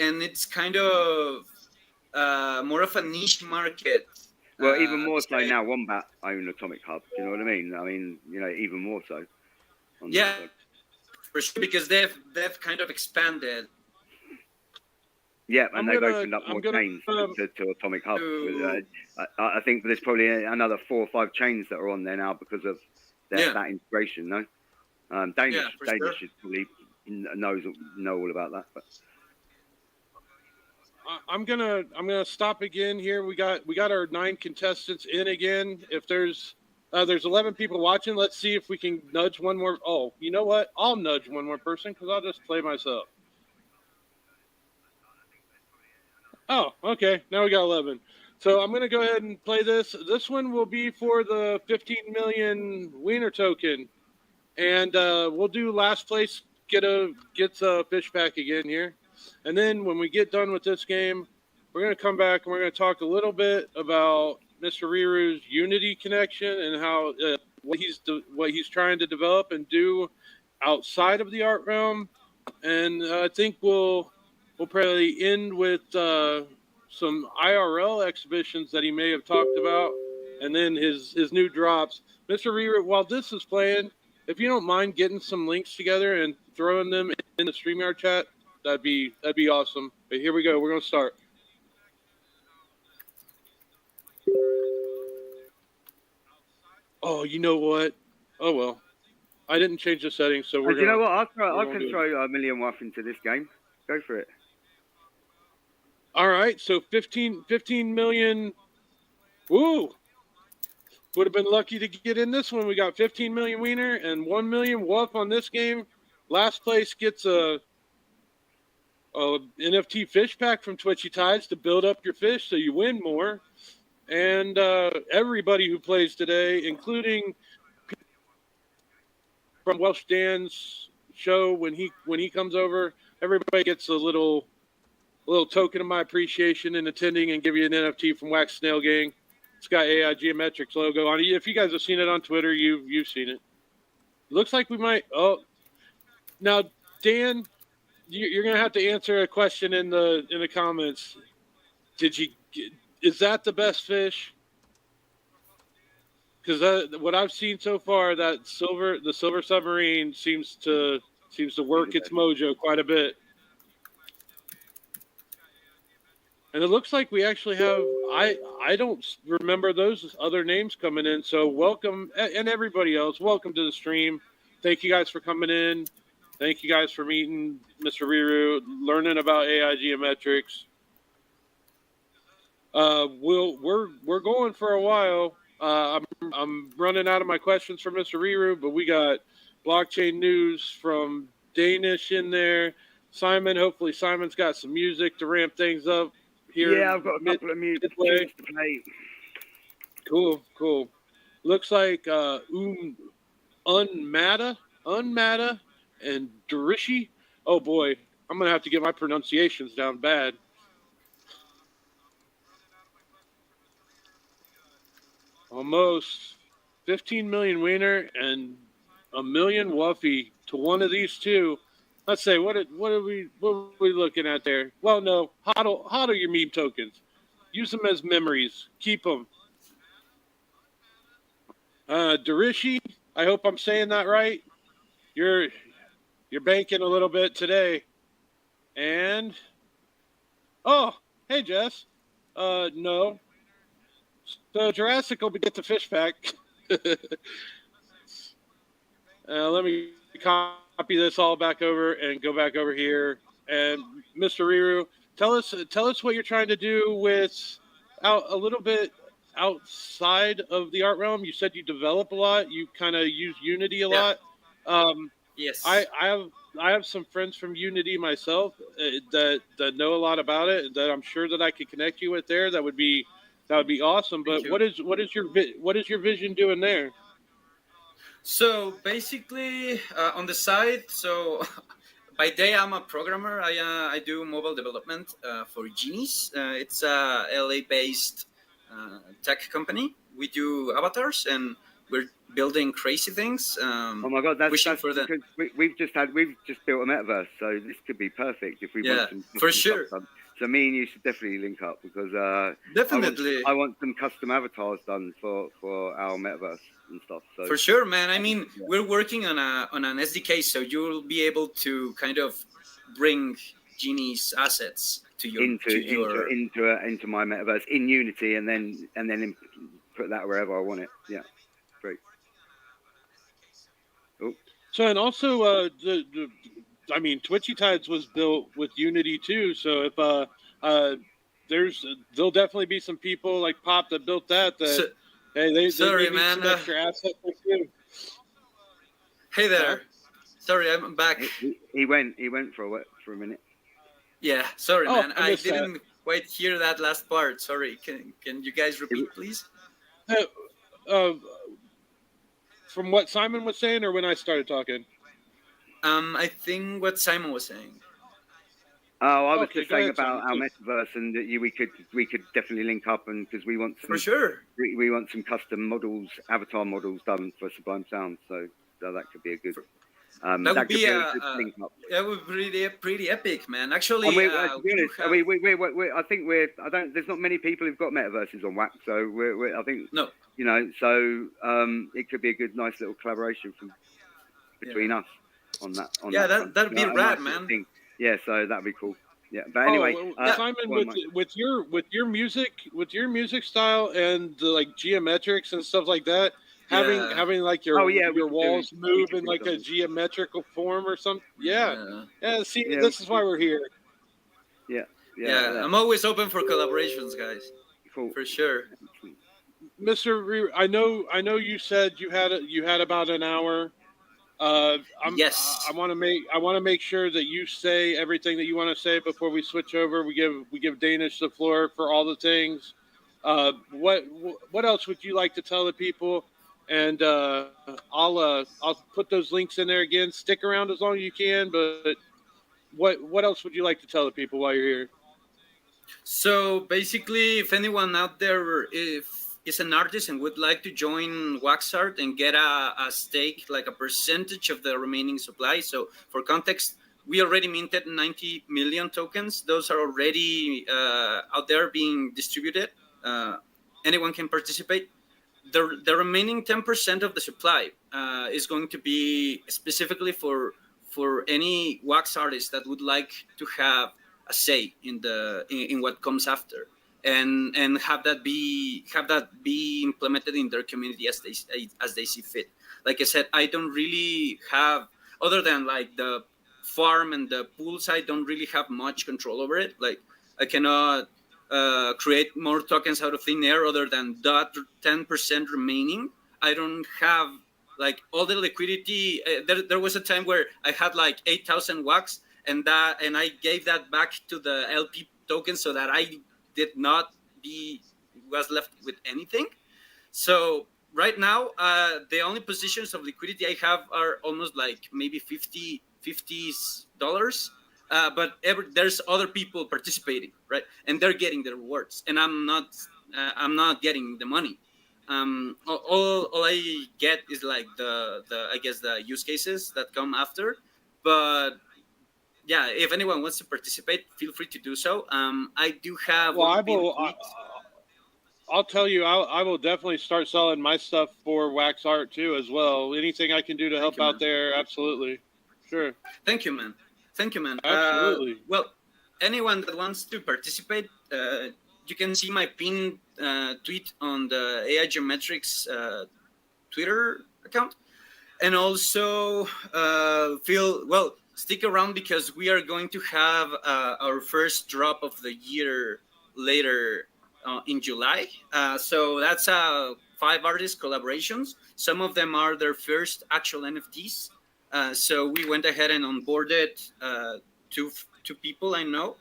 S6: and it's kind of more of a niche market.
S2: Well, even more so now, Wombat own Atomic Hub. Do you know what I mean? I mean, even more so.
S6: Yeah, for sure, because they've kind of expanded.
S2: Yeah, and they've opened up more chains to Atomic Hub. I think there's probably another 4 or 5 chains that are on there now because of that integration, no? Danish
S6: for
S2: Danish
S6: sure.
S2: should probably know all about that. But
S1: I'm gonna stop again here. We got our 9 contestants in again. If there's 11 people watching, let's see if we can nudge one more. Oh, you know what? I'll nudge one more person because I'll just play myself. Oh, okay. Now we got 11. So I'm gonna go ahead and play this. This one will be for the 15 million wiener token, and we'll do last place gets a fish pack again here, and then when we get done with this game, we're gonna come back and we're gonna talk a little bit about Mr. Riru's Unity connection and how what he's trying to develop and do outside of the art realm, and I think we'll probably end with some IRL exhibitions that he may have talked about, and then his new drops. Mr. Riru, while this is playing, if you don't mind getting some links together and throwing them in the StreamYard chat, that'd be awesome. But here we go. We're gonna start. Oh, you know what? Oh well, I didn't change the settings, so we're
S2: and you know
S1: gonna.
S2: what? I can throw a million watt into this game. Go for it.
S1: All right, so 15 million. Woo! Would have been lucky to get in this one. We got 15 million wiener and 1 million woof on this game. Last place gets a NFT fish pack from Twitchy Tides to build up your fish so you win more. And everybody who plays today, including from Welsh Dan's show when he comes over, everybody gets a little token of my appreciation in attending and give you an NFT from Wax Snail Gang. It's got AI Geometics logo on it. If you guys have seen it on Twitter, you've seen it. Looks like we might. Oh, now Dan, you're gonna have to answer a question in the comments. Is that the best fish? Because what I've seen so far, the silver submarine seems to work its mojo quite a bit. And it looks like we actually have, I don't remember those other names coming in. So welcome, and everybody else, welcome to the stream. Thank you guys for coming in. Thank you guys for meeting Mr. Riru, learning about AI geometrics. We're going for a while. I'm running out of my questions for Mr. Riru, but we got blockchain news from Danish in there. Simon, hopefully Simon's got some music to ramp things up. Here
S2: yeah, I've got a couple of music to play.
S1: Cool. Looks like Unmata, and Durishi. Oh boy, I'm gonna have to get my pronunciations down bad. Almost 15 million wiener and a million wuffy to one of these two. Let's say what are we looking at there? Well, no, hodl your meme tokens. Use them as memories. Keep them. Darishi, I hope I'm saying that right. You're banking a little bit today. And oh, hey Jess. No. So Jurassic will get the fish pack. Let me copy this all back over and go back over here. And Mr. Riru, tell us what you're trying to do with a little bit outside of the art realm. You said you develop a lot. You kind of use Unity a lot.
S6: Yes.
S1: I have some friends from Unity myself that know a lot about it. That I'm sure that I could connect you with there. That would be awesome. But what is your vision doing there?
S6: So basically, on the side, so by day I'm a programmer. I do mobile development for Genies. It's a LA-based tech company. We do avatars and we're building crazy things.
S2: Oh my god, that's we've just built a metaverse, so this could be perfect if we want some
S6: for sure.
S2: Done. So me and you should definitely link up because
S6: definitely
S2: I want some custom avatars done for our metaverse and stuff. So
S6: for sure, man. I mean, we're working on an SDK, so you'll be able to kind of bring Genie's assets to your
S2: into my metaverse in Unity, and then put that wherever I want it. Yeah, great. Oh.
S1: So and also I mean, Twitchy Tides was built with Unity too. So if there'll definitely be some people like Pop that built that hey they may
S6: sorry,
S1: need
S6: man.
S1: some extra assets too.
S6: Hey there. Sorry, I'm back.
S2: He went for a minute.
S6: Yeah, sorry, man.
S1: I
S6: I
S1: missed
S6: didn't quite hear that last part. Sorry. Can you guys repeat, please?
S1: that. Uh, from what Simon was saying, or when I started talking.
S6: I think what Simon was saying.
S2: Oh, I was
S1: Okay,
S2: just
S1: go
S2: saying
S1: ahead,
S2: about
S1: Simon.
S2: our metaverse, and that we could definitely link up, and because we want some,
S6: For sure.
S2: we want some custom models, avatar models done for Sublime Sound, so that could be a good.
S6: That would be
S2: a good link up.
S6: that would be pretty epic, man.
S2: And
S6: Actually,
S2: to be honest, I think there's not many people who've got metaverses on Wax, so I think
S6: no,
S2: you know, so it could be a good, nice little collaboration between us on that.
S6: that'd be rad,
S2: nice
S6: man.
S2: thing. Yeah, so that'd be cool. Yeah, but anyway,
S1: Simon, with your music style and the like geometrics and stuff like that, having like your walls move in like a geometrical form or something. Yeah. See, this is why we're here.
S2: Yeah.
S6: I'm always open for collaborations, guys.
S2: Cool.
S6: For sure.
S1: Mr. I know you said you had about an hour.
S6: Yes.
S1: I want to make sure that you say everything that you want to say before we switch over. We give Danish the floor for all the things. What else would you like to tell the people? And I'll put those links in there again. Stick around as long as you can. But what else would you like to tell the people while you're here?
S6: So basically, if anyone out there is an artist and would like to join WaxArt and get a stake, like a percentage of the remaining supply. So for context, we already minted 90 million tokens. Those are already out there being distributed. Anyone can participate. The remaining 10% of the supply is going to be specifically for any wax artist that would like to have a say in what comes after, and have that be implemented in their community as they see fit. Like I said, I don't really have, other than like the farm and the pools, I don't really have much control over it. Like I cannot create more tokens out of thin air other than that 10% remaining. I don't have like all the liquidity. There was a time where I had like 8,000 wax, and I gave that back to the LP token so that I did not was left with anything. So right now, the only positions of liquidity I have are almost like maybe $50. But there's other people participating, right? And they're getting the rewards, and I'm not getting the money. All I get is like the I guess the use cases that come after. But yeah, if anyone wants to participate, feel free to do so. I do have.
S1: Well, I'll tell you, I will definitely start selling my stuff for Wax Art too, as well. Anything I can do to help out there, absolutely, sure.
S6: Thank you, man.
S1: Absolutely.
S6: Well, anyone that wants to participate, you can see my pinned tweet on the AI Geometrics Twitter account, and also stick around because we are going to have our first drop of the year later in July. So that's 5 artist collaborations. Some of them are their first actual NFTs. So we went ahead and onboarded two people I know,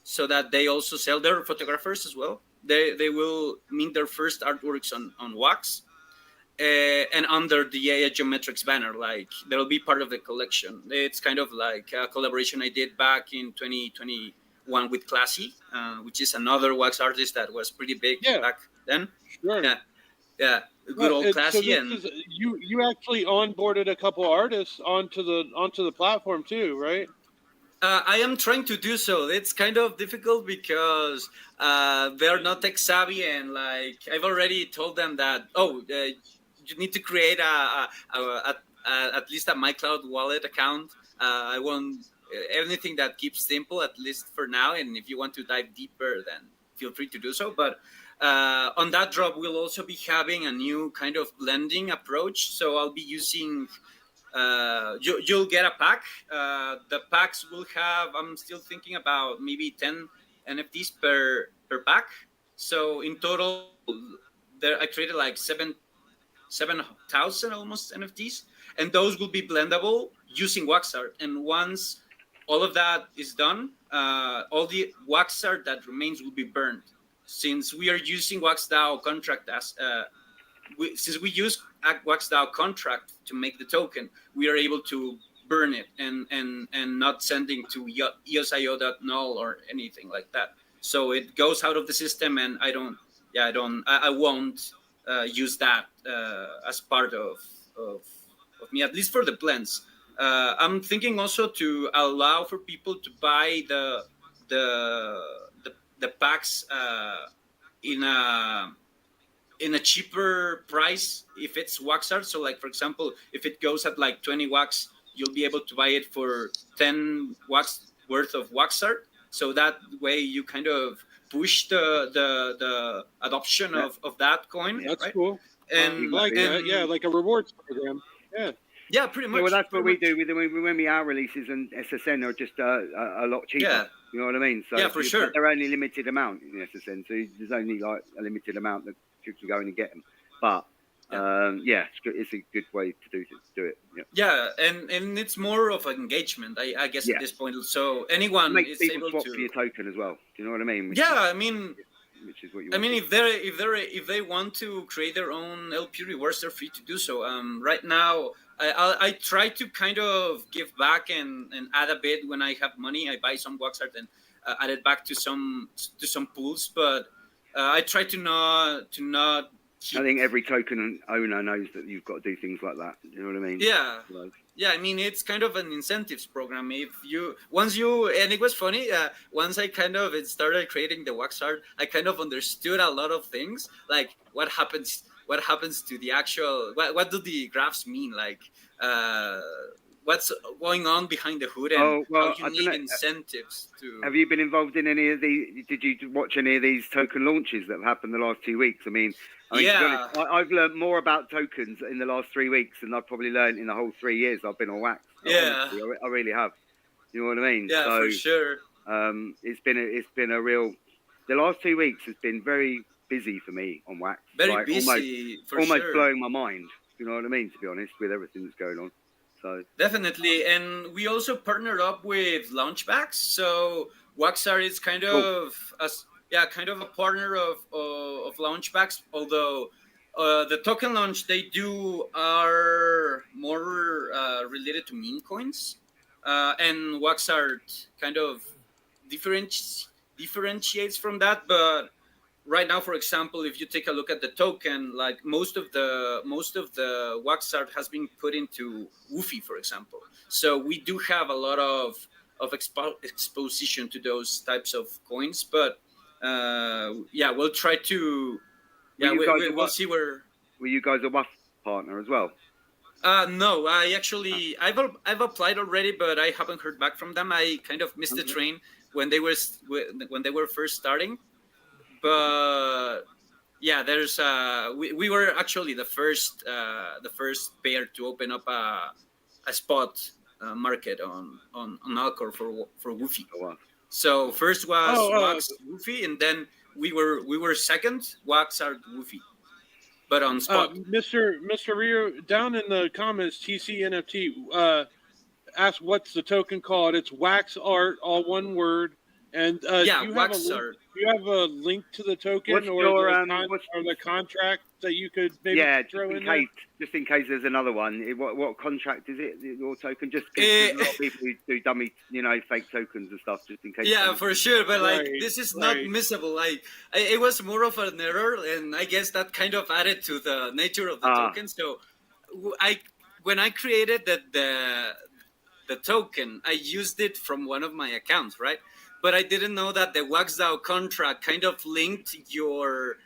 S6: so that they also sell. Their photographers as well. They will mint their first artworks on Wax. And under the AI Geometrics banner, like they'll be part of the collection. It's kind of like a collaboration I did back in 2021 with Classy, which is another wax artist that was pretty big back then.
S1: Sure.
S6: Yeah. Good old Classy.
S1: So you actually onboarded a couple artists onto the platform too, right?
S6: I am trying to do so. It's kind of difficult because they're not tech savvy, and like I've already told them that you need to create at least a MyCloud wallet account. I want anything that keeps simple, at least for now. And if you want to dive deeper, then feel free to do so. But on that drop, we'll also be having a new kind of blending approach. So I'll be using you'll get a pack. The packs will have, I'm still thinking about maybe 10 NFTs per pack. So in total, there I created like 7,000 almost NFTs, and those will be blendable using wax art. And once all of that is done, all the wax art that remains will be burned. Since we are using WaxDAO contract as since we use WaxDAO contract to make the token, we are able to burn it and not sending to EOSIO.null or anything like that. So it goes out of the system, and I won't use that as part of me, at least for the blends. I'm thinking also to allow for people to buy the packs in a cheaper price if it's wax art. So like, for example, if it goes at like 20 wax, you'll be able to buy it for 10 wax worth of wax art. So that way you kind of push the adoption of that coin.
S1: That's
S6: right?
S1: cool.
S6: And
S1: like that, yeah, like a rewards program.
S6: Yeah, pretty much.
S2: Yeah, well, that's what we
S6: much.
S2: do when we our releases, and SSN are just a lot cheaper.
S6: Yeah.
S2: You know what I mean? So
S6: yeah, for sure.
S2: They're only limited amount in SSN, so there's only like a limited amount that you can go in and get them. But it's a good way to do it.
S6: Yeah, and it's more of an engagement, I guess, at this point. So anyone
S2: make
S6: is
S2: people
S6: able
S2: swap
S6: to
S2: for your token as well. Do you know what I mean? Which is what you want.
S6: I mean, if they want to create their own LP rewards, they're free to do so. Right now, I try to kind of give back and add a bit when I have money. I buy some wax art and add it back to some pools, but I try to not.
S2: I think every token owner knows that you've got to do things like that. You know what I mean?
S6: Yeah.
S2: Like,
S6: yeah, I mean, it's kind of an incentives program. And it was funny, once I kind of started creating the wax art, I kind of understood a lot of things, like what happens to the actual, what do the graphs mean? Like, what's going on behind the hood, and how you need incentives to...
S2: Have you been involved in any of did you watch any of these token launches that have happened the last 2 weeks? I mean, to be honest, I've learned more about tokens in the last 3 weeks than I've probably learned in the whole 3 years I've been on Wax.
S6: Yeah.
S2: Honestly, I really have. You know what I mean?
S6: Yeah, for sure.
S2: It's been a real... The last 2 weeks has been very busy for me on Wax.
S6: Very busy,
S2: almost blowing my mind. You know what I mean, to be honest, with everything that's going on. So
S6: definitely, and we also partnered up with Launchbacks. So Waxart is kind of a partner of Launchbacks. Although the token launch they do are more related to meme coins, and Waxart kind of differentiates from that, but. Right now, for example, if you take a look at the token, like most of the wax art has been put into Woofy, for example. So we do have a lot of exposition to those types of coins. But we'll try to. Yeah, we'll see where.
S2: Were you guys a WAF partner as well?
S6: No, I've applied already, but I haven't heard back from them. I kind of missed the train when they were first starting. But yeah, there's we were actually the first pair to open up a spot market on Alcor for Woofy.
S2: Oh, wow.
S6: So first was Wax Woofy, and then we were second Wax Art Woofy, but on spot.
S1: Mr. Rio, down in the comments, TC NFT asked what's the token called. It's Wax Art, all one word. And
S6: Wax Art.
S1: Do you have a link to the token or the contract that you could maybe throw in there?
S2: Just in case there's another one. What contract is it? Your token? Just because a lot of people who do dummy, fake tokens and stuff. Just in case.
S6: Yeah, for sure. But this is not missable. It was more of an error, and I guess that kind of added to the nature of the token. So, when I created the token, I used it from one of my accounts, right? But I didn't know that the WaxDAO contract kind of linked your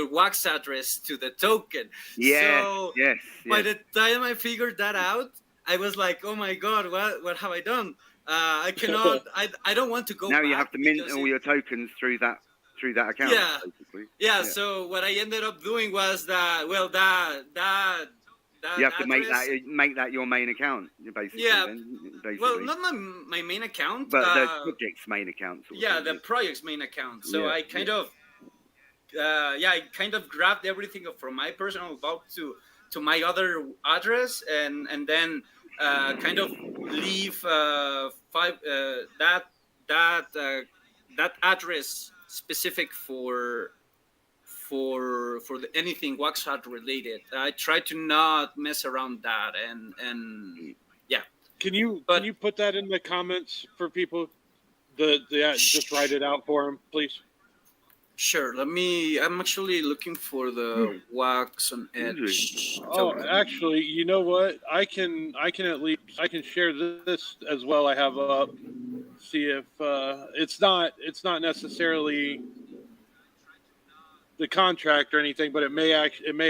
S6: wax address to the token.
S2: Yeah.
S6: So
S2: yes.
S6: By the time I figured that out, I was like, "Oh my god, what have I done? I cannot. I don't want to go."
S2: Now
S6: back
S2: you have to mint all your tokens through that account.
S6: Yeah. Basically. Yeah. So what I ended up doing was that
S2: You have to make that your main account, basically.
S6: Yeah.
S2: Basically.
S6: Well, not my main account,
S2: but the project's main account.
S6: The project's main account. So I kind of I kind of grabbed everything from my personal blog to my other address, and then kind of leave that address specific for anything wax art related. I try to not mess around that, and yeah.
S1: Can you put that in the comments for people? Just write it out for them, please.
S6: Sure. I'm actually looking for the wax on edge.
S1: Actually, you know what? I can share this as well. I have up. See if it's not necessarily the contract or anything, but it may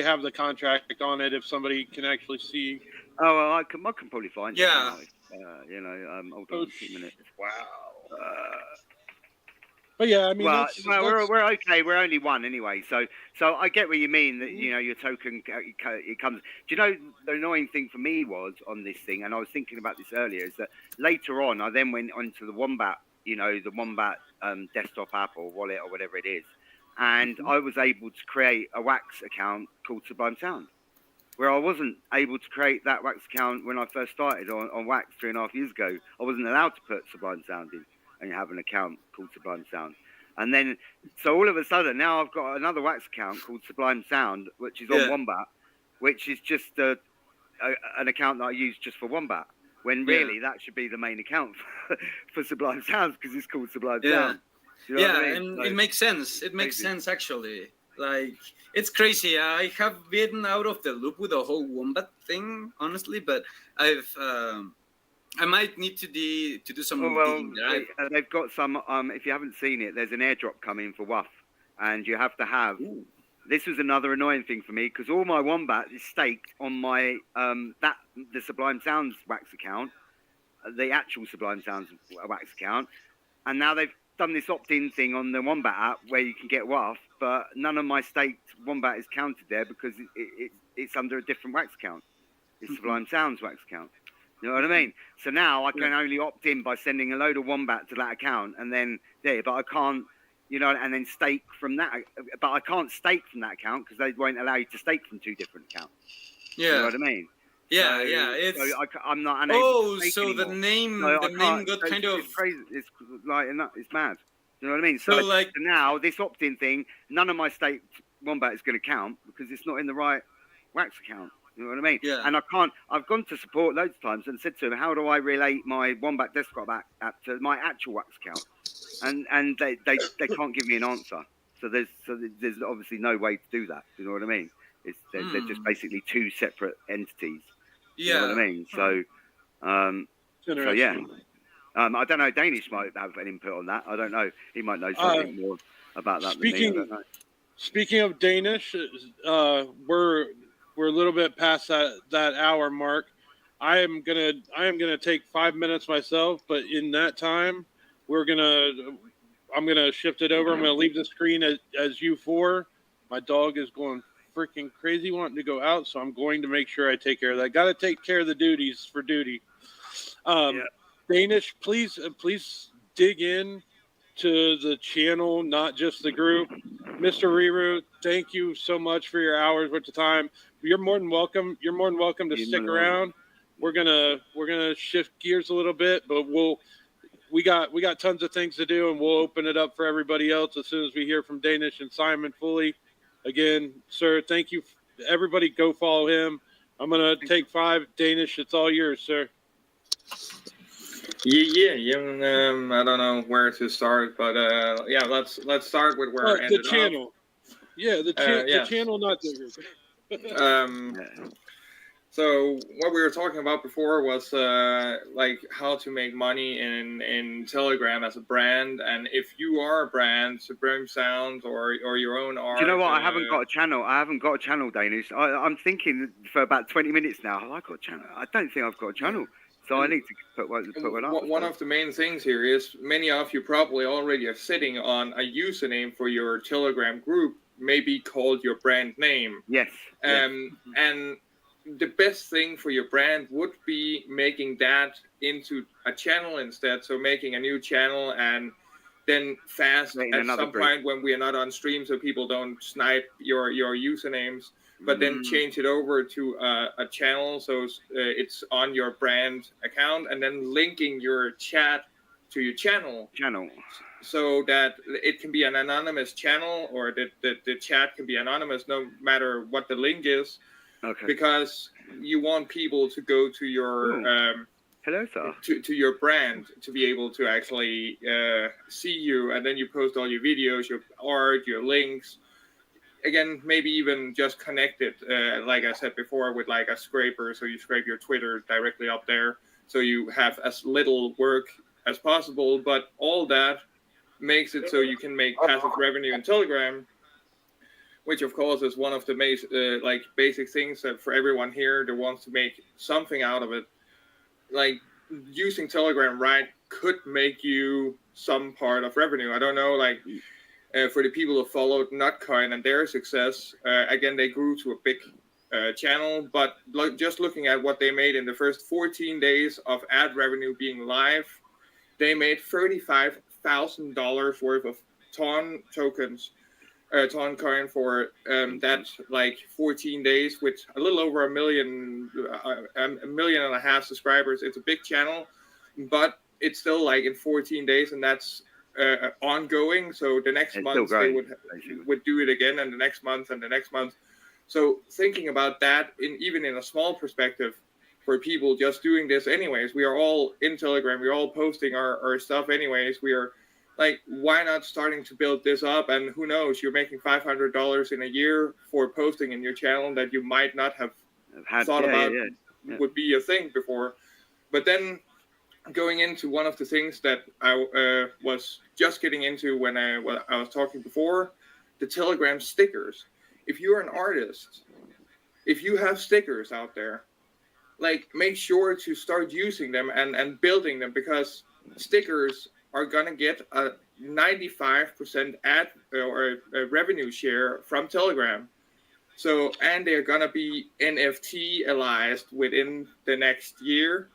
S1: have the contract on it if somebody can actually see.
S2: Oh, well, I can probably find it.
S6: Yeah.
S2: Hold on 2 minutes.
S1: Wow. But yeah, I mean,
S2: we're okay. We're only one anyway, so I get what you mean. That your token it comes. Do you know the annoying thing for me was on this thing, and I was thinking about this earlier, is that later on I then went onto the Wombat, the Wombat desktop app or wallet or whatever it is, and I was able to create a Wax account called Sublime Sound, where I wasn't able to create that Wax account when I first started on Wax 3.5 years ago. I wasn't allowed to put Sublime Sound in and have an account called Sublime Sound. And then, so all of a sudden, now I've got another Wax account called Sublime Sound, which is on Wombat, which is just an account that I use just for Wombat, when really that should be the main account for Sublime Sounds, because it's called Sublime Sound. You know what I mean?
S6: And it makes sense. It makes sense, actually. Like, it's crazy. I have been out of the loop with the whole Wombat thing, honestly, but I might need to do some digging there.
S2: They've got some. If you haven't seen it, there's an airdrop coming for WUF, and you have to have. Ooh. This was another annoying thing for me because all my Wombat is staked on my the Sublime Sounds Wax account, the actual Sublime Sounds Wax account, and now they've done this opt-in thing on the Wombat app where you can get WUF, but none of my staked Wombat is counted there because it's under a different Wax account. It's Sublime Sounds Wax account. You know what I mean? So now I can only opt in by sending a load of Wombat to that account, and then but I can't, and then stake from that. But I can't stake from that account because they won't allow you to stake from two different accounts.
S6: Yeah.
S2: You know what I mean?
S6: Yeah,
S2: I'm not unable to stake
S6: so
S2: anymore.
S6: the name got kind of
S2: crazy. It's like it's mad. You know what I mean?
S6: So
S2: now this opt-in thing, none of my staked Wombat is going to count because it's not in the right Wax account. You know what I mean?
S6: Yeah.
S2: And I've gone to support loads of times and said to them, how do I relate my Wombat desktop app to my actual Wax account? And they can't give me an answer. So there's obviously no way to do that. You know what I mean? They're just basically two separate entities.
S6: Yeah.
S2: You know what I mean? So, yeah. I don't know. Danish might have an input on that. I don't know. He might know something more about that than me. I don't know.
S1: Speaking of Danish, we're a little bit past that hour mark. I am gonna take 5 minutes myself, but in that time, I'm gonna shift it over. I'm gonna leave the screen as U4. My dog is going freaking crazy, wanting to go out, so I'm going to make sure I take care of that. Got to take care of the duties for duty. Danish, please dig in to the channel, not just the group. Mr. Riru, thank you so much for your hours worth of time. You're more than welcome. You're more than welcome to stick around. We're gonna shift gears a little bit, but we got tons of things to do, and we'll open it up for everybody else as soon as we hear from Danish and Simon fully. Again, sir, thank you. Everybody, go follow him. I'm gonna take 5. Danish, it's all yours, sir.
S5: Yeah. I don't know where to start, but let's start with where I ended
S1: the channel. Up. Yeah, the channel, not the group.
S5: So what we were talking about before was like how to make money in Telegram as a brand, and if you are a brand, Supreme Sounds or your own art.
S2: Do you know what? I haven't got a channel. Danish. I'm thinking for about 20 minutes now. Have I got a channel? I don't think I've got a channel. So I need to put one up.
S5: One of the main things here is many of you probably already are sitting on a username for your Telegram group, maybe called your brand name.
S2: Yes.
S5: And the best thing for your brand would be making that into a channel instead. So making a new channel and then fast at some point when we are not on stream, so people don't snipe your usernames, but then change it over to a channel, so it's on your brand account, and then linking your chat to your channel, so that it can be an anonymous channel, or the chat can be anonymous no matter what the link is. Okay. Because you want people to go to your hello, sir. To your brand to be able to actually see you, and then you post all your videos, your art, your links. Again, maybe even just connect it, like I said before, with like a scraper, so you scrape your Twitter directly up there, so you have as little work as possible. But all that makes it so you can make passive revenue in Telegram, which of course is one of the like basic things that for everyone here that wants to make something out of it. Like using Telegram right could make you some part of revenue. I don't know, like for the people who followed Nutcoin and their success, again, they grew to a big channel, but just looking at what they made in the first 14 days of ad revenue being live, they made $35,000 worth of TON tokens, TON coin for that like 14 days with a little over a million and a half subscribers. It's a big channel, but it's still like in 14 days, and that's ongoing. So the next month they would do it again, and the next month and the next month. So thinking about that even in a small perspective for people just doing this anyways, we are all in Telegram, we're all posting our stuff anyways. We are like, why not starting to build this up? And who knows, you're making $500 in a year for posting in your channel that you might not have thought about would be a thing before. But then going into one of the things that I was just getting into when I was talking before, the Telegram stickers. If you're an artist, if you have stickers out there, like make sure to start using them and building them, because stickers are gonna get a 95% ad or a revenue share from Telegram. So, and they're gonna be NFT-alized within the next year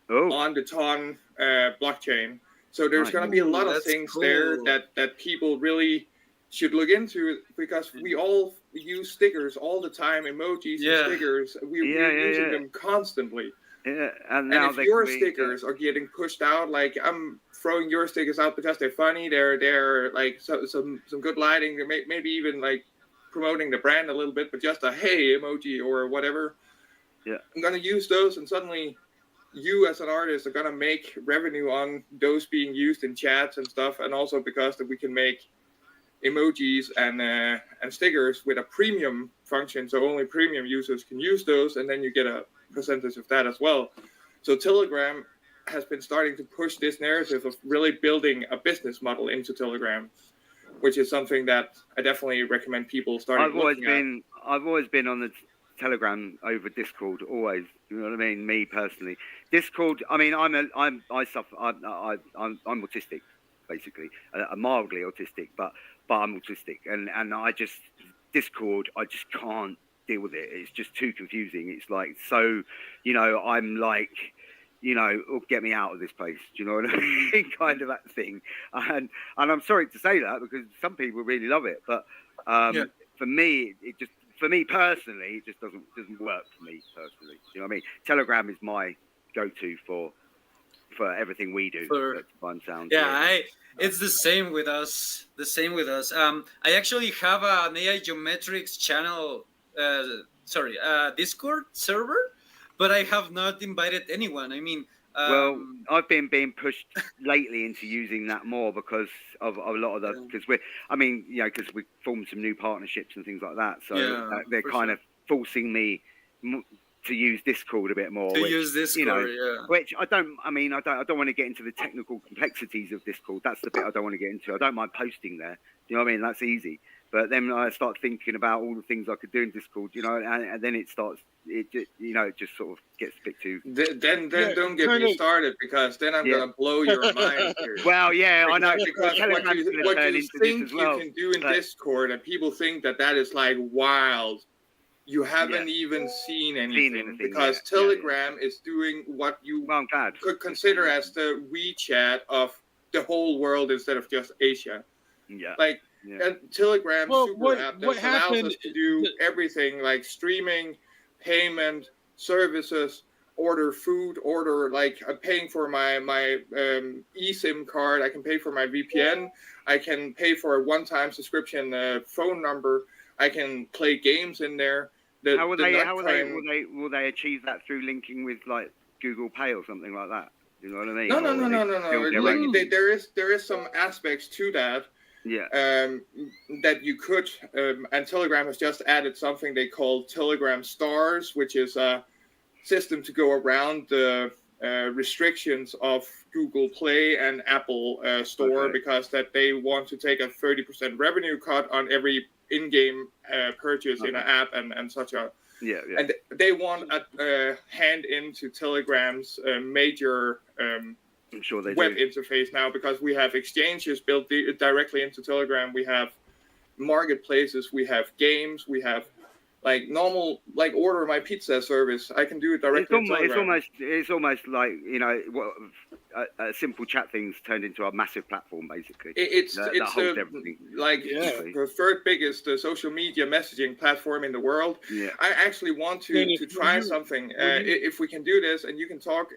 S5: on the TON blockchain. So there's gonna be a lot of things there that people really should look into, because we all use stickers all the time, emojis and stickers. We're using them constantly. Yeah, and if your stickers are getting pushed out, like I'm throwing your stickers out because they're funny, they're like some good lighting, maybe even like promoting the brand a little bit, but just a hey emoji or whatever. Yeah, I'm gonna use those, and suddenly you as an artist are gonna make revenue on those being used in chats and stuff, and also because that we can make emojis and stickers with a premium function, so only premium users can use those, and then you get a percentage of that as well. So Telegram has been starting to push this narrative of really building a business model into Telegram, which is something that I definitely recommend people starting looking at. I've always been on the Telegram over Discord, always. You know what I mean? Me personally, Discord. I mean, I'm autistic, basically. I'm mildly autistic, but I'm autistic, and I just Discord. I just can't deal with it. It's just too confusing. It's like, so, you know, I'm like, you know, get me out of this place. Do you know what I mean? Kind of that thing. And I'm sorry to say that, because some people really love it, but for me, for me personally, it just doesn't work for me personally. You know what I mean? Telegram is my go-to for everything we do. That's fun sound.
S6: Yeah, it's the same with us. I actually have an AI Geometrics channel. Discord server, but I have not invited anyone. I mean,
S2: well, I've been being pushed lately into using that more because of a lot of the, because because we formed some new partnerships and things like that. So they're kind of forcing me to use Discord a bit more. Which I don't want to get into the technical complexities of Discord. That's the bit I don't want to get into. I don't mind posting there. You know what I mean? That's easy. But then I start thinking about all the things I could do in Discord, you know, and then it just sort of gets a bit too.
S5: Then don't get me started, because then I'm gonna blow your mind here.
S2: Well, I know,
S5: because what you think you can do in Discord, and people think that is like wild. you haven't even seen anything because
S2: yet.
S5: Telegram is doing what you could consider as the WeChat of the whole world instead of just Asia.
S2: Yeah.
S5: Like a Telegram super app that allows us to do everything like streaming, payment, services, order food, order like paying for my eSIM card. I can pay for my VPN. I can pay for a one-time subscription phone number. I can play games in there.
S2: How will they achieve that through linking with like Google Pay or something like that? You know what I mean?
S5: No. Like, there is some aspects to that.
S2: Yeah.
S5: That you could, and Telegram has just added something they call Telegram Stars, which is a system to go around the restrictions of Google Play and Apple Store because that they want to take a 30% revenue cut on every in-game purchase in an app and such a.
S2: Yeah.
S5: And they want a hand into Telegram's major
S2: I'm sure they
S5: web interface now because we have exchanges built directly into Telegram. We have marketplaces. We have games. We have like normal order my pizza service. I can do it directly.
S2: It's almost like a simple chat thing's turned into a massive platform basically.
S5: It's the third biggest social media messaging platform in the world.
S2: Yeah.
S5: I actually want to try something. If we can do this, and you can talk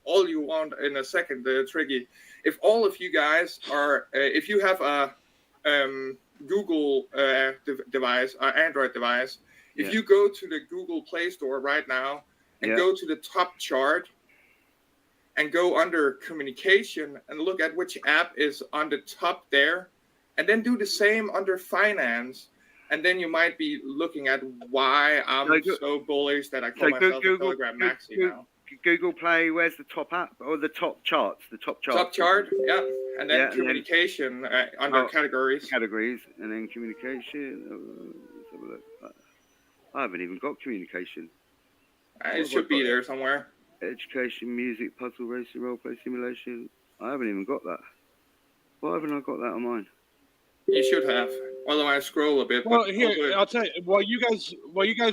S5: all you want in a second, Triggy. If all of you guys are, if you have a Google device, Android device, if you go to the Google Play Store right now and go to the top chart and go under communication and look at which app is on the top there, and then do the same under finance, and then you might be looking at why I'm so bullish that I call myself a Telegram Maxi now.
S2: Google Play, where's the top app or the top charts? The top chart.
S5: Top chart, and then communication under categories.
S2: Categories, and then communication. Let's have a look. I haven't even got communication.
S5: It should be there somewhere.
S2: Education, music, puzzle, racing, roleplay, simulation. I haven't even got that. Why haven't I got that on mine?
S5: You should have. Otherwise, scroll a bit.
S1: Well, here I'll tell you. While you guys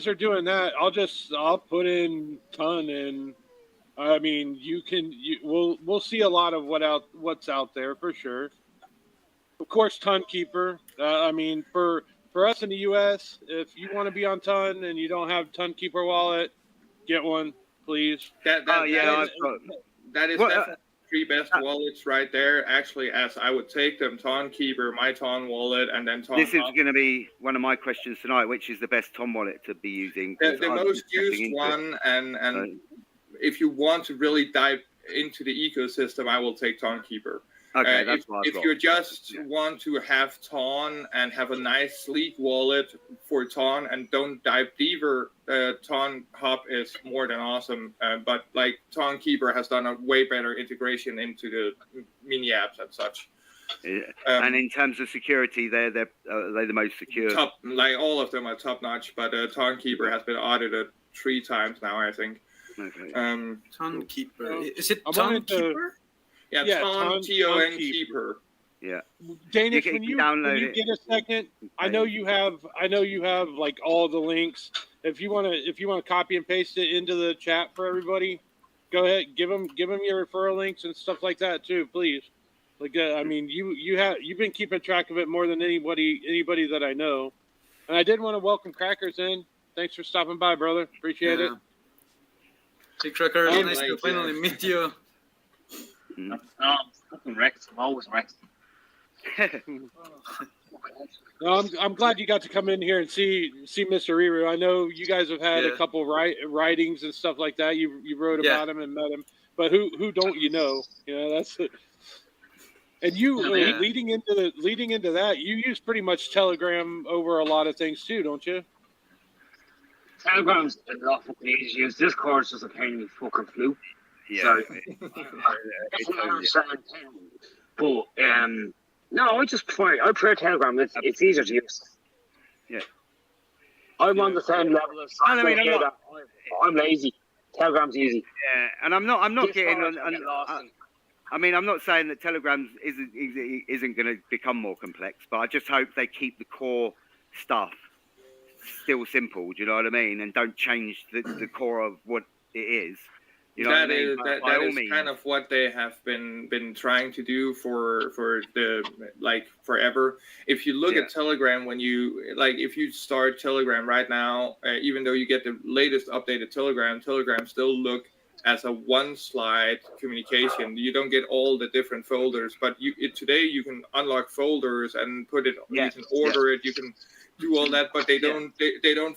S1: are doing that, I'll put in ton, and I mean we'll see a lot of what's out there for sure. Of course, Ton Keeper. I mean for us in the U.S., if you want to be on Ton and you don't have Ton Keeper wallet, get one, please.
S5: That is definitely three best wallets right there. Actually, as I would take them, Ton Keeper, my Ton wallet, and then Ton.
S2: This is going to be one of my questions tonight. Which is the best Ton wallet to be using?
S5: The most used one, and if you want to really dive into the ecosystem, I will take Ton Keeper.
S2: Okay, that's what I've got.
S5: If you just want to have Ton and have a nice sleek wallet for Ton and don't dive deeper, Ton Hub is more than awesome. But like Ton Keeper has done a way better integration into the mini apps and such.
S2: Yeah. And in terms of security, they're the most secure.
S5: Like all of them are top notch, but Ton Keeper has been audited 3 times now, I think.
S2: Okay.
S6: Ton Keeper. Is it Ton Keeper?
S5: Yeah, Ton Ton Keeper.
S2: Yeah.
S1: Danish, when you get a second, I know you have like all the links. If you want to copy and paste it into the chat for everybody, go ahead, give them your referral links and stuff like that too, please. Like I mean, you've been keeping track of it more than anybody that I know. And I did want to welcome Crackers in. Thanks for stopping by, brother. Appreciate it.
S6: Hey, Crackers, nice to finally meet you.
S7: No, I'm fucking wrecked. I'm always wrecked.
S1: No, I'm glad you got to come in here and see Mr. Riru. I know you guys have had a couple writings and stuff like that. You wrote about him and met him, but who don't you know? You know that's it. And leading into that, you use pretty much Telegram over a lot of things too, don't you?
S7: Telegram's a lot fucking easy to use. Discord's just a pain in the fucking flu.
S2: Yeah.
S7: So, but no, I prefer Telegram. It's easier to use.
S2: Yeah.
S7: I'm on the same level as I'm lazy. Telegram's easy.
S2: Yeah, and I'm not getting on. I mean, I'm not saying that Telegram isn't going to become more complex, but I just hope they keep the core stuff still simple. Do you know what I mean? And don't change the core of what it is. You know
S5: that
S2: what I mean?
S5: is that is kind of what they have been trying to do for the like forever. If you look at Telegram, when you if you start Telegram right now, even though you get the latest updated Telegram still look as a one slide communication. You don't get all the different folders, but today you can unlock folders and put it. You can order it. You can do all that, but they don't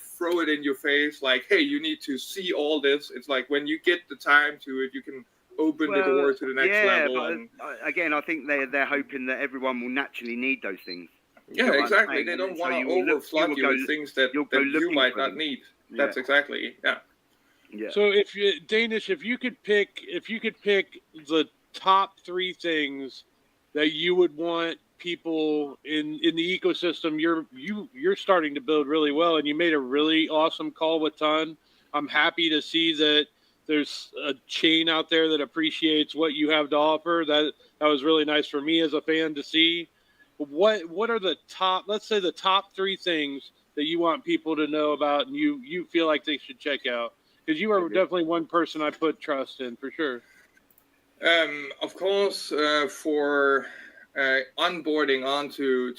S5: throw it in your face like, hey, you need to see all this. It's like when you get the time to it, you can open the door to the next level.
S2: But again, I think they're hoping that everyone will naturally need those things.
S5: Yeah, exactly. They don't want to overflood you with things that you might not need. That's exactly
S1: Yeah. So if you, Danish, if you could pick the top 3 things that you would want people in the ecosystem, you're starting to build really well, and you made a really awesome call with Ton. I'm happy to see that there's a chain out there that appreciates what you have to offer. That was really nice for me as a fan to see. What are the top, let's say the top 3 things that you want people to know about and you feel like they should check out? Because you are definitely one person I put trust in, for sure.
S5: Of course, for onboarding onto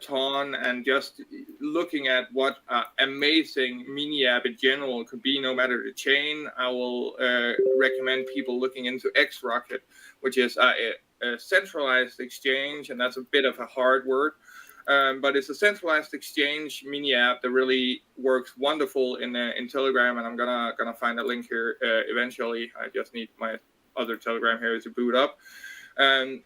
S5: Ton and just looking at what amazing mini app in general could be, no matter the chain, I will recommend people looking into XRocket, which is a centralized exchange, and that's a bit of a hard word. But it's a centralized exchange mini app that really works wonderful in Telegram, and I'm gonna find a link here eventually. I just need my other Telegram here to boot up, and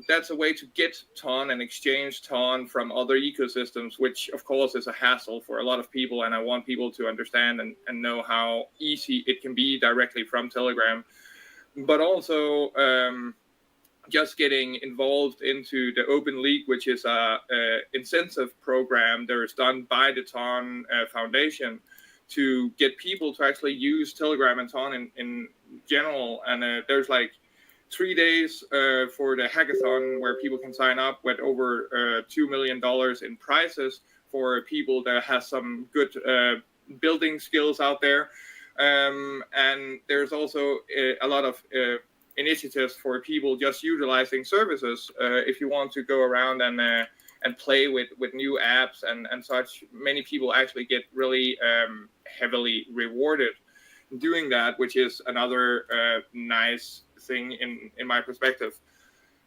S5: that's a way to get Ton and exchange Ton from other ecosystems, which of course is a hassle for a lot of people, and I want people to understand and know how easy it can be directly from Telegram, but also just getting involved into the Open League, which is a incentive program that is done by the Ton Foundation to get people to actually use Telegram and Ton in general. And there's 3 days for the hackathon where people can sign up with over $2 million in prizes for people that has some good building skills out there. And there's also a lot of initiatives for people just utilizing services. If you want to go around and play with new apps and such, many people actually get really heavily rewarded doing that, which is another nice thing in my perspective.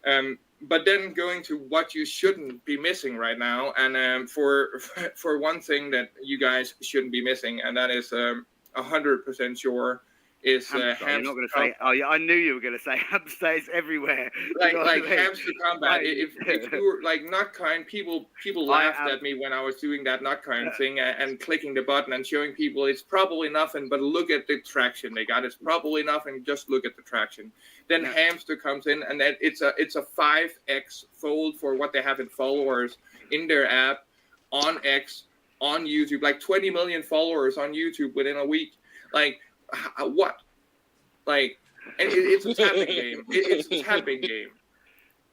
S5: But then going to what you shouldn't be missing right now, and for one thing that you guys shouldn't be missing, and that is 100% sure, is
S2: Hamster. You're not going to say. Oh, yeah, I knew you were going to say hamster is everywhere.
S5: Like hamster combat. If you were not kind, people laughed at me when I was doing that not kind thing and clicking the button and showing people it's probably nothing, but look at the traction they got. It's probably nothing. Just look at the traction. Then hamster comes in, and then it's a 5x fold for what they have in followers in their app on X on YouTube. 20 million followers on YouTube within a week. What? And it's a tapping game. It's a tapping game.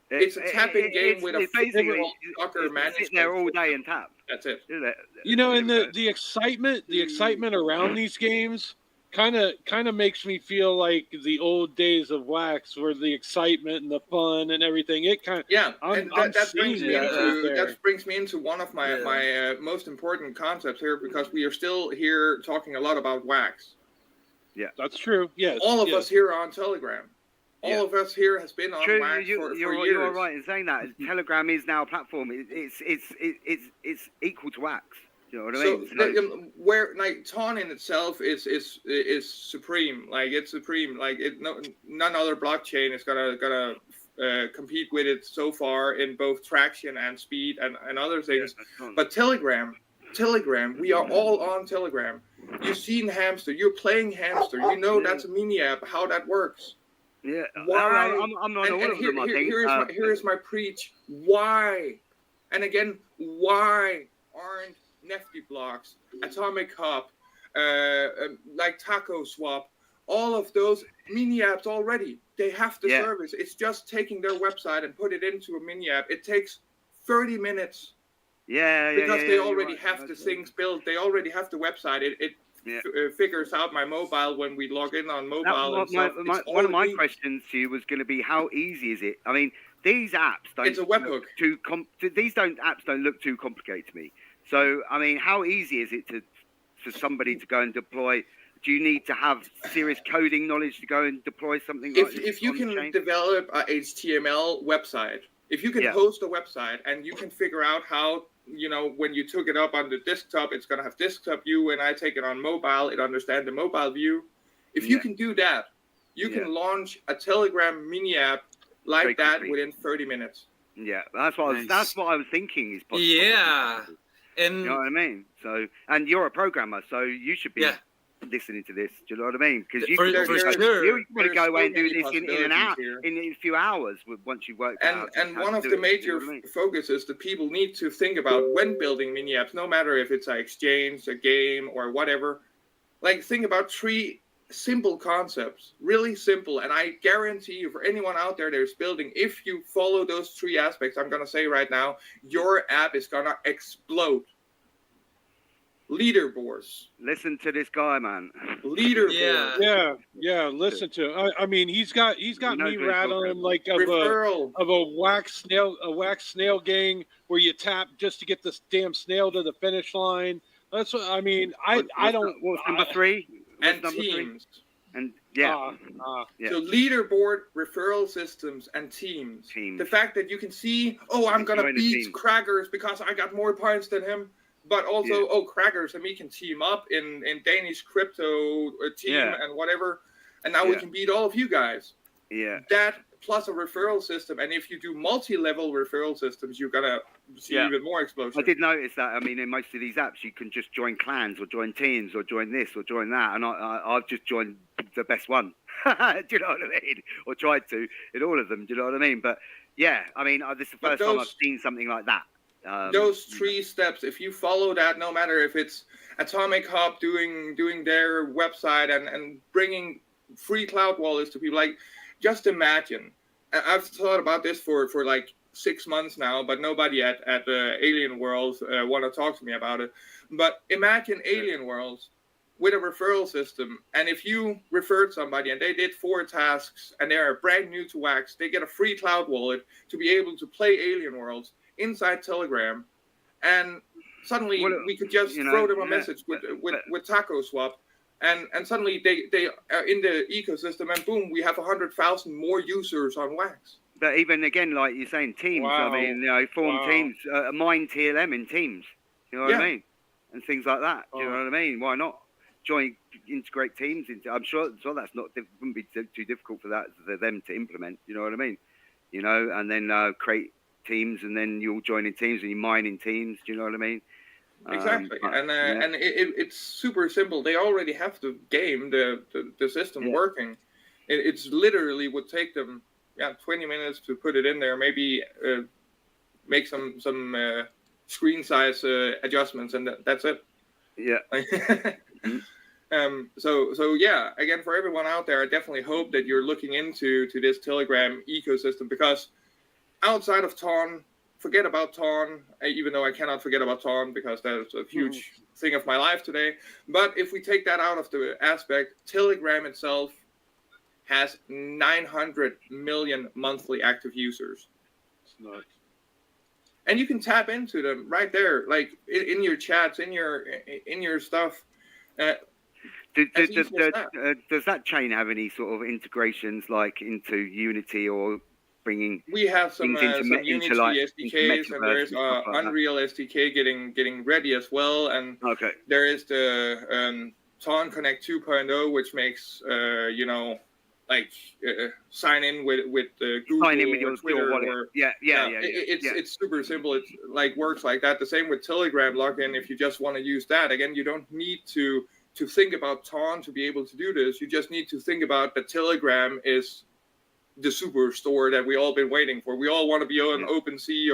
S5: It's a tapping game with a football soccer management.
S2: Sit there all day and tap.
S5: That's it.
S1: You know, and the excitement around these games kind of makes me feel like the old days of Wax, where the excitement and the fun and everything. It kind of
S5: that brings me into one of my most important concepts here, because we are still here talking a lot about Wax.
S1: Yeah, that's true. Yes,
S5: all of us here are on Telegram. All of us here has been on Wax for years.
S2: You're right in saying that. Telegram is now a platform. It's equal to Wax. You know what I mean?
S5: Where Ton in itself is supreme. It's supreme. None other blockchain is gonna compete with it so far in both traction and speed and other things. But Telegram, we are all on Telegram. You've seen Hamster. You're playing Hamster. You know that's a mini app. How that works.
S2: Yeah.
S5: Why?
S2: I'm not aware of them. I think.
S5: Here is my preach. Why? And again, why aren't Nifty Blocks, Atomic Hop, Taco Swap, all of those mini apps already? They have the service. It's just taking their website and put it into a mini app. It takes 30 minutes. Because they already
S2: right.
S5: have the things built. They already have the website. It figures out my mobile when we log in on mobile and stuff.
S2: One of my questions to you was going to be, how easy is it? I mean, these apps don't.
S5: It's a webhook.
S2: Apps don't look too complicated to me. So, I mean, how easy is it for somebody to go and deploy? Do you need to have serious coding knowledge to go and deploy something like this?
S5: If you can develop a HTML website, if you can host a website and you can figure out how, when you took it up on the desktop, it's going to have desktop view. When I take it on mobile, it understands the mobile view. If you can do that, you can launch a Telegram mini app like that within 30 minutes.
S2: Yeah, that's what I was thinking is possible.
S6: Yeah. And
S2: you know what I mean? So, and you're a programmer, so you should be listening to this. Do you know what I mean? Because you can probably go away and do this in an hour, in a few hours once you work out.
S5: And one of the major focuses that people need to think about when building mini apps, no matter if it's an exchange, a game, or whatever, like think about 3 simple concepts, really simple. And I guarantee you, for anyone out there that's building, if you follow those 3 aspects, I'm going to say right now, your app is going to explode. Leaderboards.
S2: Listen to this guy, man.
S5: Leaderboards.
S1: Yeah. Listen to. I mean, he's got me rattling like of a wax snail gang where you tap just to get this damn snail to the finish line. That's what I mean. I don't.
S2: What's number 3?
S5: And teams.
S2: And
S5: So leaderboard, referral systems, and teams. The fact that you can see, I'm gonna beat Craggers because I got more points than him. But also, Craggers and me can team up in Danish crypto team and whatever, and now we can beat all of you guys.
S2: Yeah.
S5: That plus a referral system, and if you do multi-level referral systems, you're gonna see even more explosion.
S2: I did notice that. I mean, in most of these apps, you can just join clans or join teams or join this or join that, and I've just joined the best one. Do you know what I mean? Or tried to in all of them. Do you know what I mean? But yeah, I mean, this is the first time I've seen something like that.
S5: Those 3 steps, if you follow that, no matter if it's Atomic Hub doing their website and bringing free cloud wallets to people, like just imagine. I've thought about this for like 6 months now, but nobody at Alien Worlds want to talk to me about it. But imagine Alien Worlds with a referral system, and if you referred somebody and they did 4 tasks and they're brand new to Wax, they get a free cloud wallet to be able to play Alien Worlds inside Telegram, and suddenly we could just throw them a message with Taco Swap, and suddenly they are in the ecosystem, and boom, we have 100,000 more users on Wax.
S2: But even again, like you're saying, teams. I mean, form teams, mine TLM in teams. You know what I mean? And things like that. Do you know what I mean? Why not integrate teams into? I'm sure that's not wouldn't be too difficult for them to implement. You know what I mean? And then create teams, and then you'll join in teams and you mine in teams. Do you know what I mean?
S5: Exactly. And it's super simple. They already have the game, the system working. It's literally would take them 20 minutes to put it in there, maybe make some screen size adjustments, and that's it. So yeah, again, for everyone out there, I definitely hope that you're looking into this Telegram ecosystem, because outside of Ton, forget about Ton, even though I cannot forget about Ton because that's a huge thing of my life today. But if we take that out of the aspect, Telegram itself has 900 million monthly active users.
S1: It's nuts.
S5: And you can tap into them right there, like in your chats, in your stuff.
S2: Does that chain have any sort of integrations like into Unity or bringing?
S5: We have some Unity SDKs, and there's Unreal SDK getting ready as well, and there is the Ton Connect 2.0, which makes sign in with Google
S2: sign in with your
S5: Twitter
S2: wallet.
S5: It's super simple. It like works like that. The same with Telegram login. If you just want to use that, again, you don't need to think about Ton to be able to do this. You just need to think about that Telegram is the super store that we all been waiting for. We all want to be on OpenSea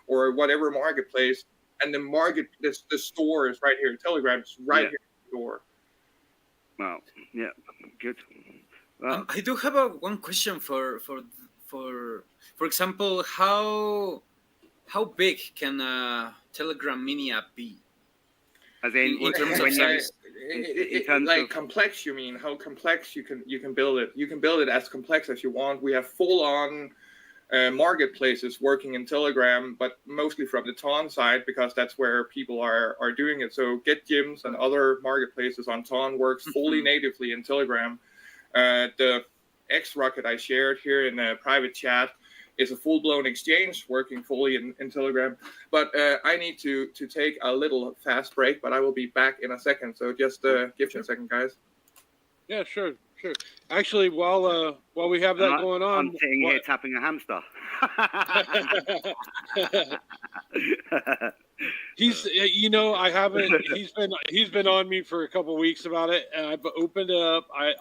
S5: or whatever marketplace, and the store is right here. Telegram is right here at the door.
S2: Wow. Yeah. Good.
S6: I do have one question for example, how big can Telegram Mini App be?
S2: As in
S6: terms of size?
S2: In terms
S5: like
S2: of
S5: complex, you mean? How complex you can build it? You can build it as complex as you want. We have full-on marketplaces working in Telegram, but mostly from the Ton side because that's where people are doing it. So Get Gyms and other marketplaces on Ton works fully natively in Telegram. The X Rocket I shared here in a private chat is a full-blown exchange working fully in Telegram. But I need to take a little fast break, but I will be back in a second. So just give me a second, guys.
S1: Yeah, sure. Actually, while we have that going on,
S2: I'm sitting here tapping a hamster.
S1: He's, I haven't. He's been on me for a couple weeks about it, and I've opened it up. I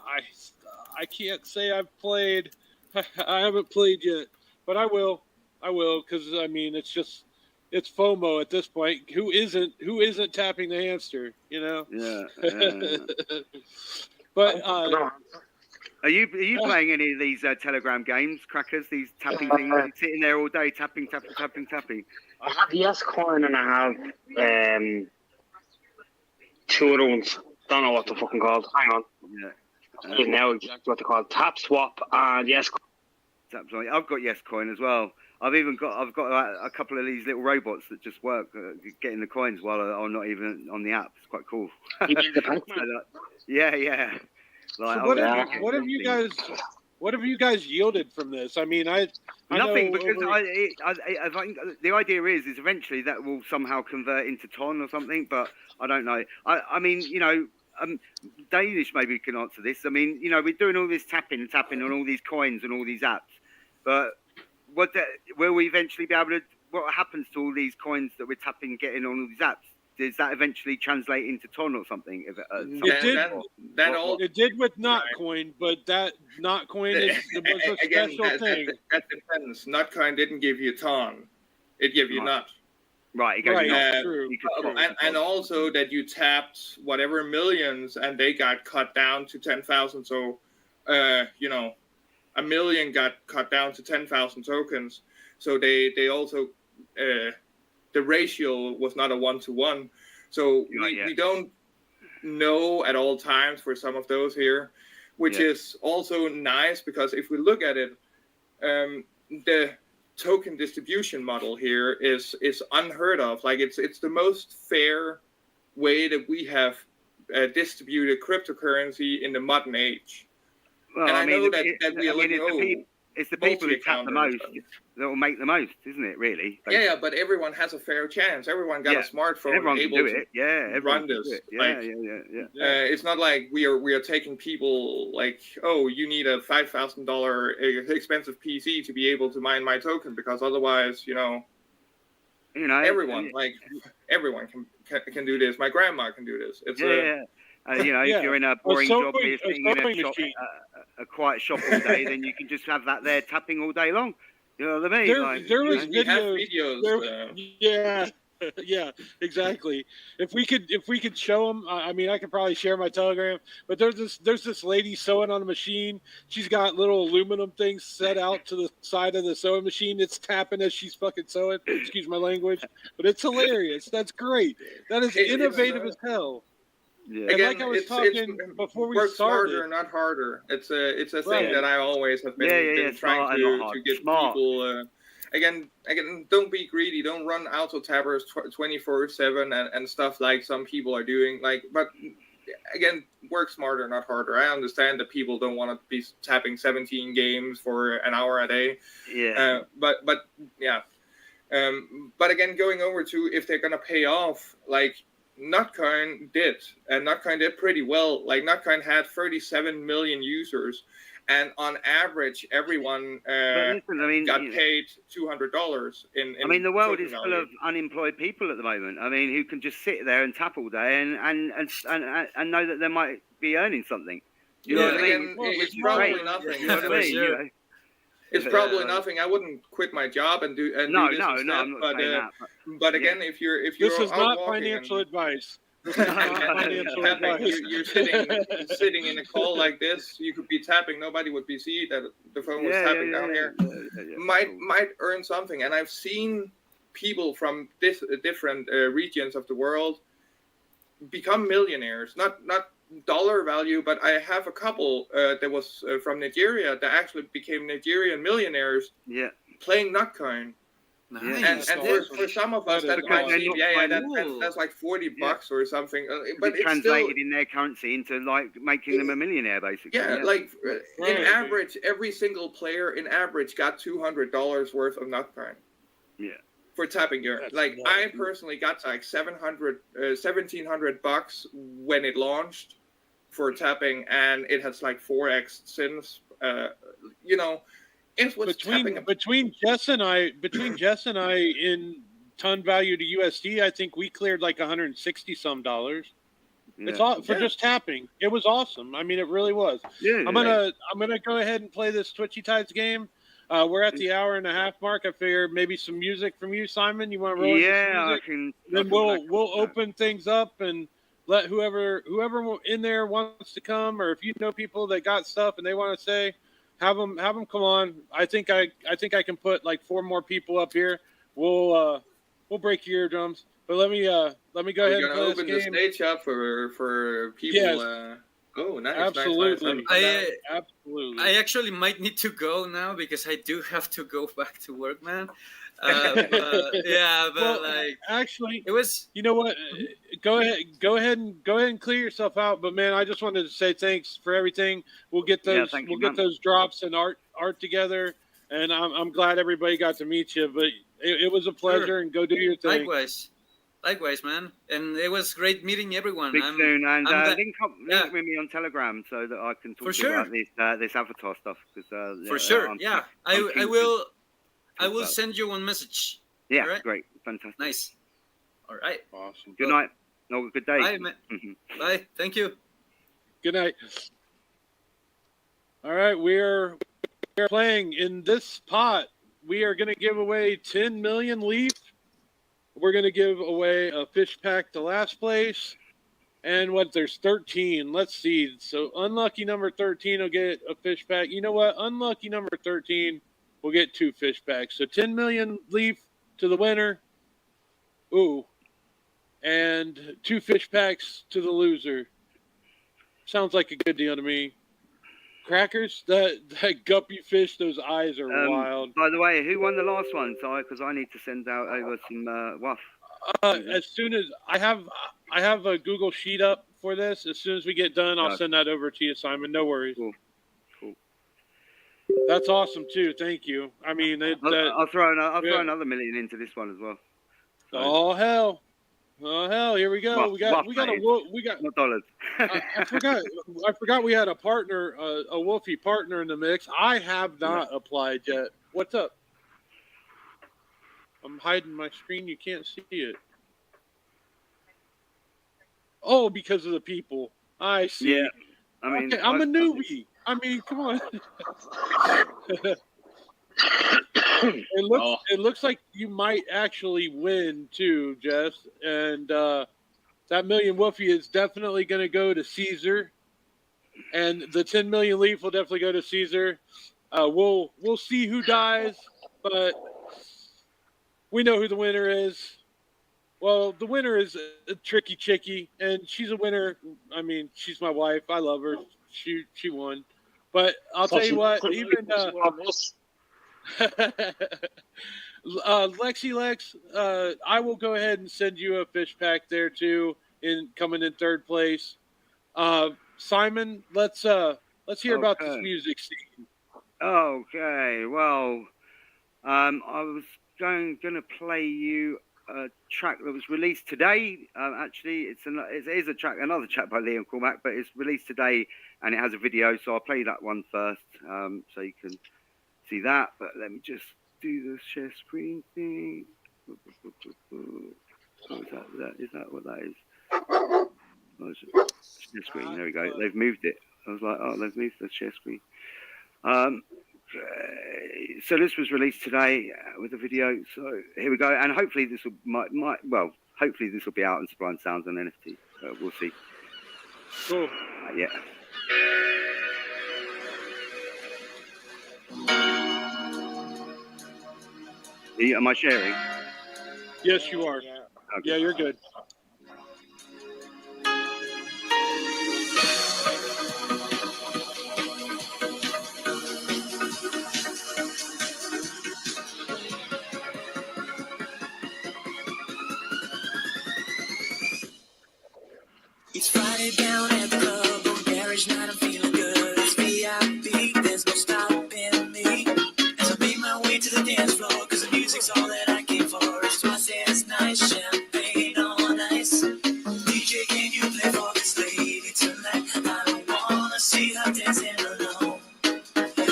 S1: can't say I've played. I haven't played yet, but I will, because I mean it's FOMO at this point. Who isn't tapping the hamster?
S2: Yeah.
S1: But
S2: are you playing any of these Telegram games, crackers? These tapping things, sitting there all day tapping.
S7: I have Yes Coin and I have two other ones. Don't know what they're fucking called. Hang on.
S2: Yeah.
S7: I don't know exactly what they're called. Tap Swap and Yes
S2: Coin. I've got Yes Coin as well. I've got a couple of these little robots that just work getting the coins while I'm not even on the app. It's quite cool.
S7: You mean the Pac-Man?
S2: Yeah. Like,
S1: so what have you guys yielded from this? I mean, I
S2: nothing,
S1: know
S2: because I think the idea is eventually that will somehow convert into Ton or something, but I don't know. I mean, Danish maybe can answer this. I mean, we're doing all this tapping on all these coins and all these apps, but will we eventually be able to? What happens to all these coins that we're tapping, getting on all these apps? Does that eventually translate into Ton or something?
S1: It did with Notcoin, but that Notcoin was a special thing.
S5: That depends. Notcoin didn't give you Ton; it gave you Not.
S2: Right. It gave you
S1: true.
S5: And also that you tapped whatever millions, and they got cut down to 10,000. So, a million got cut down to 10,000 tokens. So they also. The ratio was not a 1-to-1, so we don't know at all times for some of those here, which is also nice because if we look at it, the token distribution model here is unheard of. Like it's the most fair way that we have distributed cryptocurrency in the modern age.
S2: Well,
S5: and I know that we
S2: it's the people who tap the most that will make the most, isn't it? Really?
S5: Yeah, but everyone has a fair chance. Everyone got a smartphone.
S2: Everyone
S5: able
S2: can do
S5: to
S2: it. Yeah, everyone
S5: run this.
S2: Can do it.
S5: It's not like we are taking people like, oh, you need a $5,000 expensive PC to be able to mine my token because otherwise, everyone can do this. My grandma can do this. It's
S2: if you're in a boring job, you're sitting in a quiet shop all day, then you can just have that there tapping all day long. You know what I mean?
S1: There was videos. Yeah, exactly. If we could show them, I mean, I could probably share my Telegram. But there's this lady sewing on a machine. She's got little aluminum things set out to the side of the sewing machine. It's tapping as she's fucking sewing. Excuse my language, but it's hilarious. That's great. That is innovative as hell.
S2: Yeah.
S1: And like I was talking before we started,
S5: smarter, not harder. It's a thing that I always have been trying to get people. Again, don't be greedy. Don't run auto tappers 24/7 and stuff like some people are doing. But again, work smarter, not harder. I understand that people don't want to be tapping 17 games for an hour a day.
S2: Yeah.
S5: But again, going over to if they're gonna pay off, like. Notcoin did, and Notcoin did pretty well. Like Notcoin had 37 million users, and on average, everyone got paid $200 in.
S2: I mean, the world is full of unemployed people at the moment. I mean, who can just sit there and tap all day and know that they might be earning something. You know what I mean?
S5: It's probably nothing. You know what I mean? It's probably nothing. I wouldn't quit my job and do this.
S2: No, I'm not saying that.
S5: But again, if you're
S1: this is not financial advice. This is not financial advice.
S5: You're sitting in a call like this. You could be tapping. Nobody would be seeing that the phone was tapping down here. Might earn something. And I've seen people from different regions of the world become millionaires. Not dollar value, but I have a couple that was from Nigeria that actually became Nigerian millionaires.
S2: Yeah.
S5: Playing Nutcoin.
S6: Nice.
S5: And for some of us, that might seem, that's like $40 or something. But it's
S2: translated
S5: still
S2: in their currency into like making them a millionaire, basically.
S5: Yeah, like in average, every single player in average got $200 worth of Nutcoin.
S2: Yeah.
S5: For tapping gear. Like I personally got like $1,700 when it launched for tapping, and it has like 4x since. You know. It was
S1: between Jess and I in ton value to USD, I think we cleared like $160 some. Yeah. It's all for just tapping. It was awesome. I mean, it really was. Yeah. I'm gonna go ahead and play this Twitchy Tides game. We're at the hour and a half mark. I figure maybe some music from you, Simon. You want to roll?
S2: Yeah, I can.
S1: Then we'll open things up and let whoever in there wants to come, or if you know people that got stuff and they want to say. Have them come on. I think I can put like 4 more people up here. We'll break your eardrums. But let me go ahead and
S5: open the stage up for people.
S1: Yes.
S5: Oh, nice.
S1: Absolutely.
S5: Nice.
S1: Absolutely.
S6: I actually might need to go now because I do have to go back to work, man.
S1: Actually,
S6: it was.
S1: You know what? Go ahead and clear yourself out. But man, I just wanted to say thanks for everything. We'll get those. Get those drops and art together. And I'm glad everybody got to meet you. But it was a pleasure. And go do your thing.
S6: Likewise, man. And it was great meeting everyone.
S2: Big soon, and link with me on Telegram so that I can talk to you about this avatar stuff.
S6: For sure, yeah. I will. I will send you one message.
S2: Yeah, right? Great, fantastic.
S6: Nice. All right.
S1: Awesome.
S2: Good night. No, good day.
S6: Bye, man. Bye. Thank you.
S1: Good night. All right, we're playing in this pot. We are going to give away 10 million leaf. We're going to give away a fish pack to last place. And there's 13. Let's see. So unlucky number 13 will get a fish pack. You know what? Unlucky number 13 will get 2 fish packs. So 10 million leaf to the winner. Ooh. And 2 fish packs to the loser. Sounds like a good deal to me. Crackers, that guppy fish, those eyes are wild.
S2: By the way, who won the last one? Because I need to send out over some WUF.
S1: As soon as I have a Google sheet up for this. As soon as we get done, I'll send that over to you, Simon. No worries.
S2: Cool.
S1: That's awesome too. Thank you. I mean,
S2: I'll throw another million into this one as well.
S1: So. Oh hell! Here we go. We got
S2: not dollars.
S1: I forgot we had a partner, a Wolfie partner in the mix. I have not applied yet. What's up? I'm hiding my screen. You can't see it. Oh, because of the people. I see.
S2: Yeah. I mean,
S1: okay, I'm a newbie. I mean, come on. It looks like you might actually win too, Jess. And that million Woofie is definitely going to go to Caesar. And the 10 million leaf will definitely go to Caesar. We'll see who dies, but we know who the winner is. Well, the winner is a Tricky Chickie, and she's a winner. I mean, she's my wife. I love her. She won. But I'll tell you what, even Lexi Lex, I will go ahead and send you a fish pack there too, coming in third place. Simon, let's hear about this music scene.
S2: Okay, well, I was going to play you a track that was released today. Actually, it is another track by Liam Cormack, but it's released today and it has a video. So I'll play that one first, so you can see that. But let me just do the share screen thing. Is that what that is? Share screen. There we go. They've moved it. I was like, oh, they've moved the share screen. So this was released today with a video. So here we go, and hopefully this will hopefully this will be out in Sublime Sounds and NFT. We'll see.
S1: Cool.
S2: Yeah. Am I sharing?
S1: Yes, you are.
S2: Okay.
S1: Yeah, you're good.
S3: It's Friday down at the club on garage night. I'm feeling good. It's VIP. There's no stopping me. As I make my way to the dance floor, 'cause the music's all that I came for. It's twice as nice, champagne on ice. DJ, can you play for this lady tonight? I don't wanna see her dancing alone.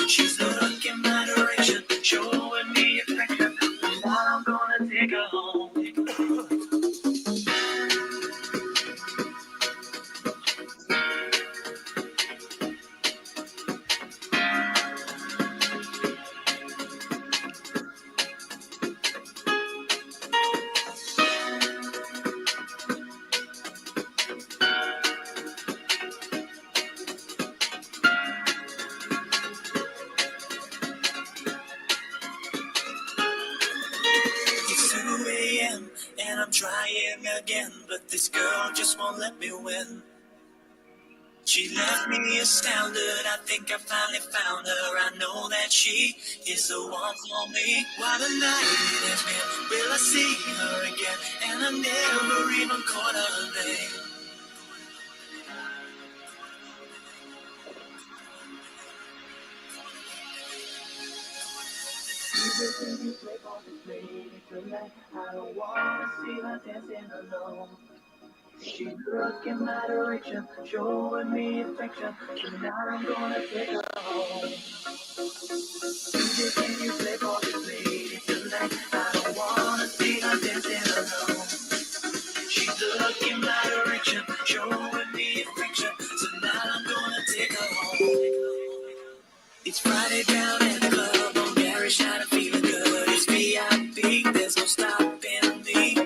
S3: She's looking my direction, showing me affection. Now I'm gonna take her home. It's 2 a.m. and I'm trying again, but this girl just won't let me win. She left me astounded. I think I finally found her. I know that she is the one for me. What a night it has been. Will I see her again? And I never even caught her name. I don't wanna see her dancing alone. She's looking my direction, showing me affection. Tonight I'm gonna take her home. DJ, can you play for this lady tonight? I don't wanna see her dancing alone. She's looking my direction, showing me affection. Tonight I'm gonna take her home. It's Friday down at the club on garage night. I'm feeling good. It's VIP. There's no stopping me.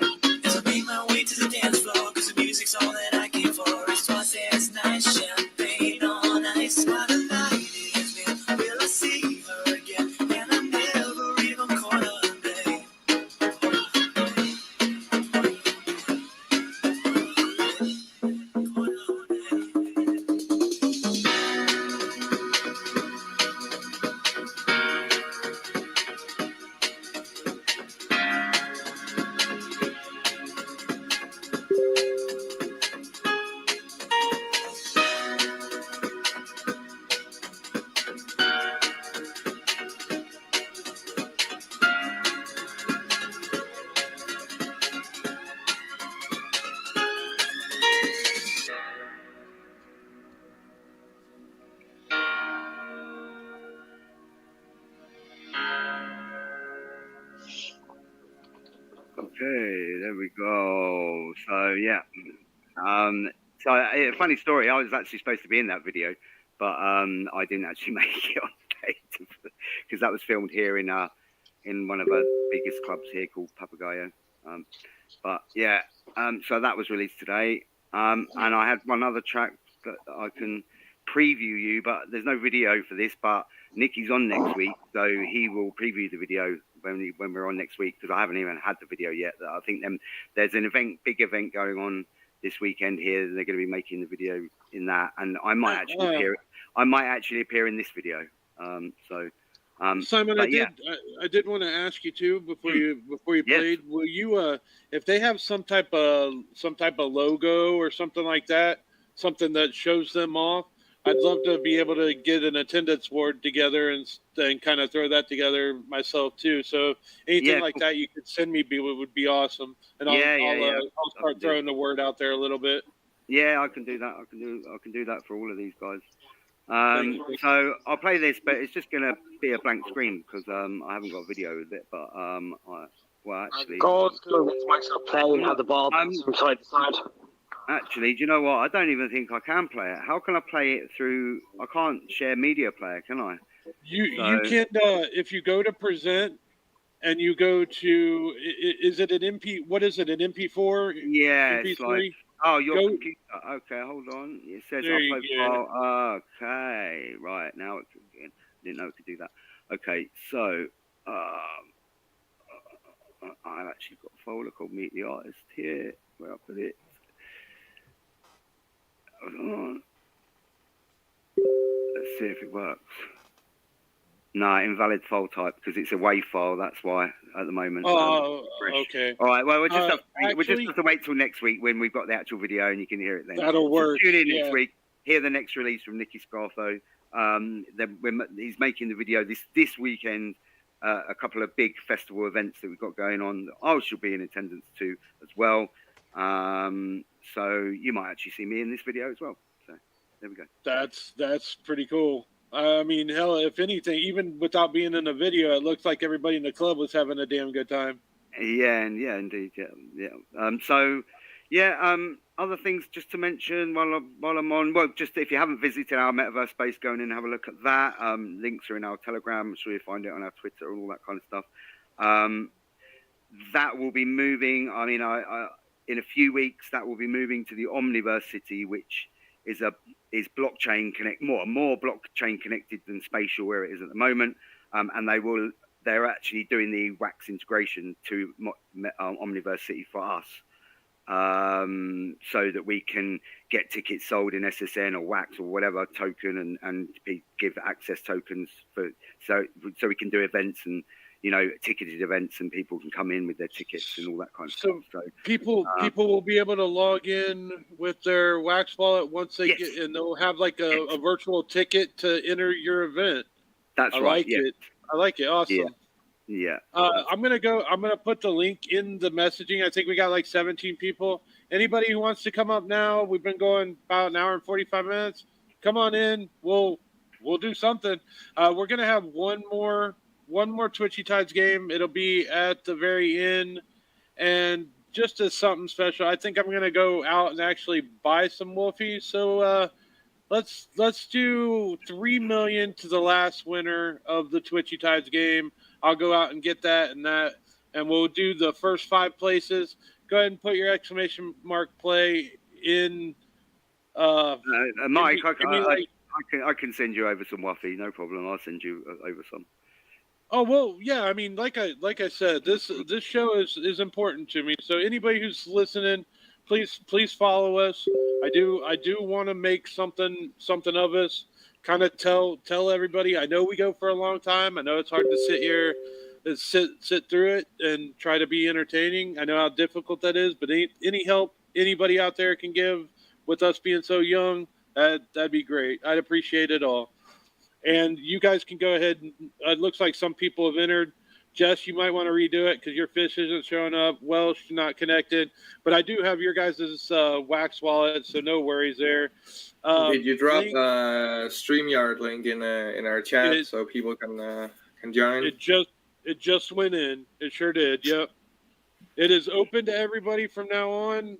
S3: As I make my way to the dance floor, 'cause the music's all that I came for. It's twice as nice, champagne on ice. What a night it has been. Will I see her again? And I never even caught her name.
S2: Okay, there we go. So yeah, so a funny story. I was actually supposed to be in that video, but I didn't actually make it on date because that was filmed here in one of our biggest clubs here called Papagayo. But yeah, so that was released today. And I had one other track that I can preview you, but there's no video for this. But Nicky's on next week, so he will preview the video when we're on next week, because I haven't even had the video yet. I think there's an big event going on this weekend here, and they're going to be making the video in that, and I might actually appear in this video.
S1: Simon, I did want to ask you too before you played. Will you, if they have some type of logo or something like that, something that shows them off, I'd love to be able to get an attendance board together and kind of throw that together myself too. So anything like that you could send me would be awesome, and I'll start throwing the word out there a little bit.
S2: Yeah, I can do that. I can do that for all of these guys. So I'll play this, but it's just gonna be a blank screen because I haven't got a video with it. But actually,
S7: God's gonna watch myself playing at the bar from side to side.
S2: Actually, do you know what? I don't even think I can play it. How can I play it through? I can't share media player, can I?
S1: You can if you go to present and you go to is it an MP? What is it? An MP4?
S2: Yeah,
S1: MP3?
S2: it's like your computer. Okay, hold on. It says upload file. Okay, right now it's again. Didn't know it could do that. Okay, so I've actually got a folder called Meet the Artist here, where I put it. Hold on. Let's see if it works. No, invalid file type because it's a WAV file. That's why at the moment.
S1: Oh, okay.
S2: All right. Well, we'll just
S1: actually,
S2: have to wait till next week when we've got the actual video and you can hear it then.
S1: That'll work.
S2: So tune in
S1: yeah.
S2: next week. Hear the next release from Nicky Scartho. He's making the video this weekend. A couple of big festival events that we've got going on. I shall be in attendance too as well. So you might actually see me in this video as well. So there we go.
S1: That's pretty cool. I mean, hell, if anything, even without being in the video, it looks like everybody in the club was having a damn good time.
S2: Yeah, indeed, other things just to mention while I'm on. Well, just if you haven't visited our metaverse space, go in and have a look at that. Links are in our Telegram. I'm sure you'll find it on our Twitter and all that kind of stuff. That will be moving. I mean, in a few weeks, that will be moving to the Omniverse City, which is blockchain more blockchain connected than spatial where it is at the moment. And they're actually doing the Wax integration to Omniverse City for us. So that we can get tickets sold in SSN or Wax or whatever token and give access tokens so we can do events and ticketed events and people can come in with their tickets and all that kind of stuff. So
S1: people will be able to log in with their Wax wallet once they get, and they'll have like a virtual ticket to enter your event.
S2: That's right.
S1: I like it. Awesome.
S2: Yeah.
S1: I'm gonna put the link in the messaging. I think we got like 17 people. Anybody who wants to come up now, we've been going about an hour and 45 minutes. Come on in. We'll do something. We're gonna have one more Twitchy Tides game. It'll be at the very end, and just as something special, I think I'm gonna go out and actually buy some Wolfies. So let's do 3 million to the last winner of the Twitchy Tides game. I'll go out and get that, and we'll do the first 5 places. Go ahead and put your exclamation mark play in.
S2: Mike, I can send you over some Wuffy, no problem. I'll send you over some.
S1: Oh well, yeah. I mean, like I said, this show is important to me. So anybody who's listening, please follow us. I do want to make something of us. Kind of tell everybody. I know we go for a long time. I know it's hard to sit here, sit through it, and try to be entertaining. I know how difficult that is. But any help anybody out there can give with us being so young, that'd be great. I'd appreciate it all. And you guys can go ahead. It looks like some people have entered. Jess, you might want to redo it because your fish isn't showing up. Welsh, not connected. But I do have your guys' Wax wallet, so no worries there.
S5: Did you drop the StreamYard link in our chat so people can join?
S1: It just went in. It sure did. Yep. It is open to everybody from now on.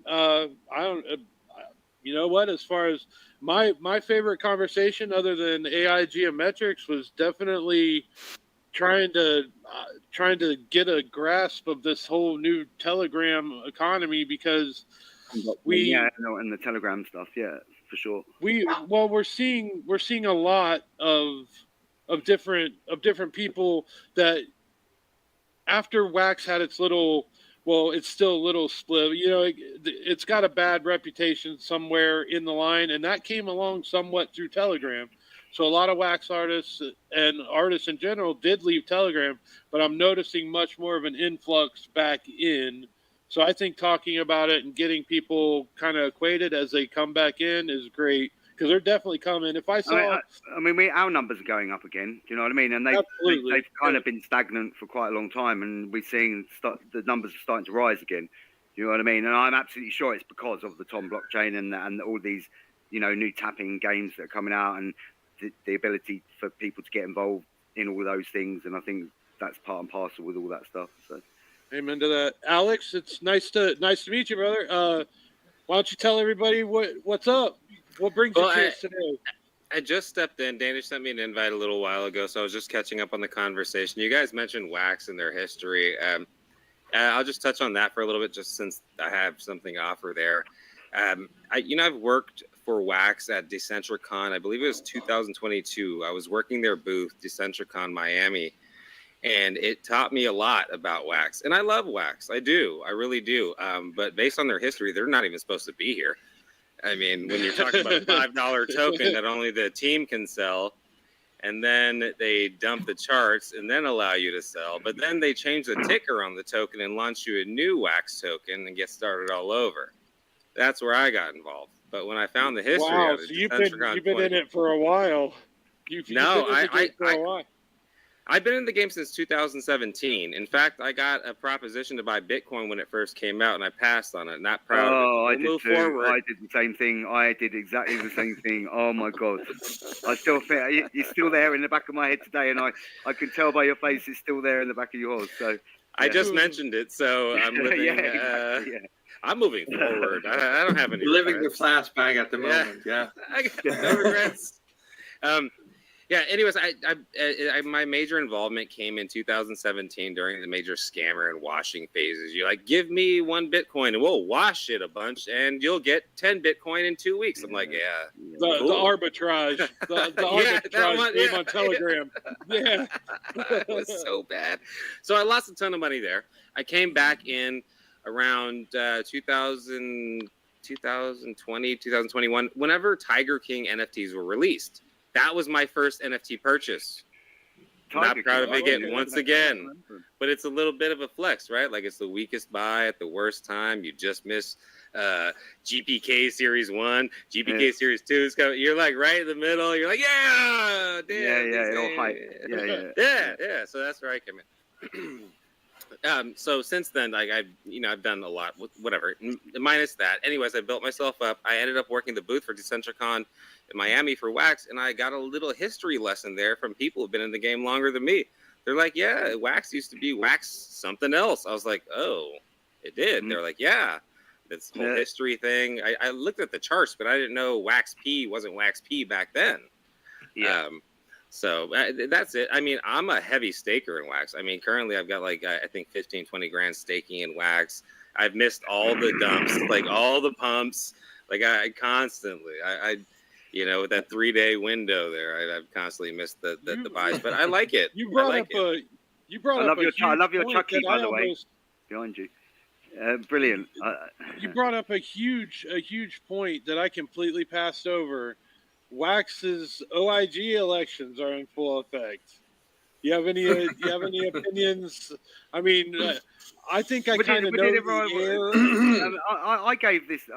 S1: You know what? As far as my favorite conversation, other than AI geometrics, was definitely trying to get a grasp of this whole new Telegram economy because
S2: and the Telegram stuff, yeah, for sure.
S1: We're seeing a lot of different people that after Wax had its little. Well, it's still a little split. It's got a bad reputation somewhere in the line, and that came along somewhat through Telegram. So a lot of Wax artists and artists in general did leave Telegram, but I'm noticing much more of an influx back in. So I think talking about it and getting people kind of acquainted as they come back in is great. Because they're definitely coming. If I saw,
S2: our numbers are going up again. Do you know what I mean? And they've kind of been stagnant for quite a long time, and we're seeing the numbers are starting to rise again. Do you know what I mean? And I'm absolutely sure it's because of the Tom blockchain and all these, new tapping games that are coming out, and the ability for people to get involved in all those things. And I think that's part and parcel with all that stuff. So,
S1: amen to that, Alex. It's nice to meet you, brother. Why don't you tell everybody what's up? What brings you to us today?
S8: I just stepped in. Danish sent me an invite a little while ago, so I was just catching up on the conversation. You guys mentioned Wax and their history. I'll just touch on that for a little bit, just since I have something to offer there. I've worked for Wax at Decentricon. I believe it was 2022. I was working their booth, Decentricon Miami, And it taught me a lot about Wax. And I love Wax. I do. I really do. But based on their history, they're not even supposed to be here. I mean, when you're talking about $5 token that only the team can sell, and then they dump the charts and then allow you to sell. But then they change the ticker on the token and launch you a new Wax token and get started all over. That's where I got involved. But when I found the history
S1: wow,
S8: of it,
S1: so you've been in it for a while. You've been in the game for a while.
S8: I've been in the game since 2017. In fact, I got a proposition to buy Bitcoin when it first came out, and I passed on it. Not proud of it.
S2: I
S8: We'll
S2: did
S8: move
S2: too.
S8: forward.
S2: I did the same thing. I did exactly the same thing. Oh my god! I still feel you're still there in the back of my head today, and I can tell by your face it's still there in the back of yours. So yeah.
S8: I just mentioned it, so I'm living.
S2: Exactly,
S8: I'm moving forward. I don't have any.
S5: Living the flashback at the moment. Yeah.
S8: I got no regrets. Yeah. Anyways, I my major involvement came in 2017 during the major scammer and washing phases. You're like, give me 1 Bitcoin and we'll wash it a bunch, and you'll get 10 Bitcoin in 2 weeks. I'm like,
S1: the arbitrage, the arbitrage game on Telegram. Yeah,
S8: it was so bad. So I lost a ton of money there. I came back in around 2020, 2021, whenever Tiger King NFTs were released. That was my first NFT purchase. Not proud of it once again, but it's a little bit of a flex, right? Like it's the weakest buy at the worst time. You just miss GPK Series 1, GPK Series 2 is coming. You're like right in the middle. You're like, yeah, damn, yeah. So that's where I came in. So since then, like I've done a lot, whatever. Minus that, anyways, I built myself up. I ended up working the booth for Decentracon in Miami for Wax, and I got a little history lesson there from people who've been in the game longer than me. They're like, yeah, Wax used to be Wax something else. I was like, oh, it did. They're like, yeah, this whole history thing. I looked at the charts, but I didn't know Wax P wasn't Wax P back then. Yeah. So that's it. I mean, I'm a heavy staker in Wax. I mean, currently I've got like, I think 15, 20 grand staking in Wax. I've missed all the dumps, like all the pumps. Like I constantly, with that 3-day window there, I've constantly missed the buys, but I like it.
S1: You brought up
S2: I love your Chucky, by the way, behind you. Brilliant.
S1: You brought up a huge point that I completely passed over. Wax's OIG elections are in full effect. You have any opinions? I mean, I think I kind of know the air.
S2: I gave this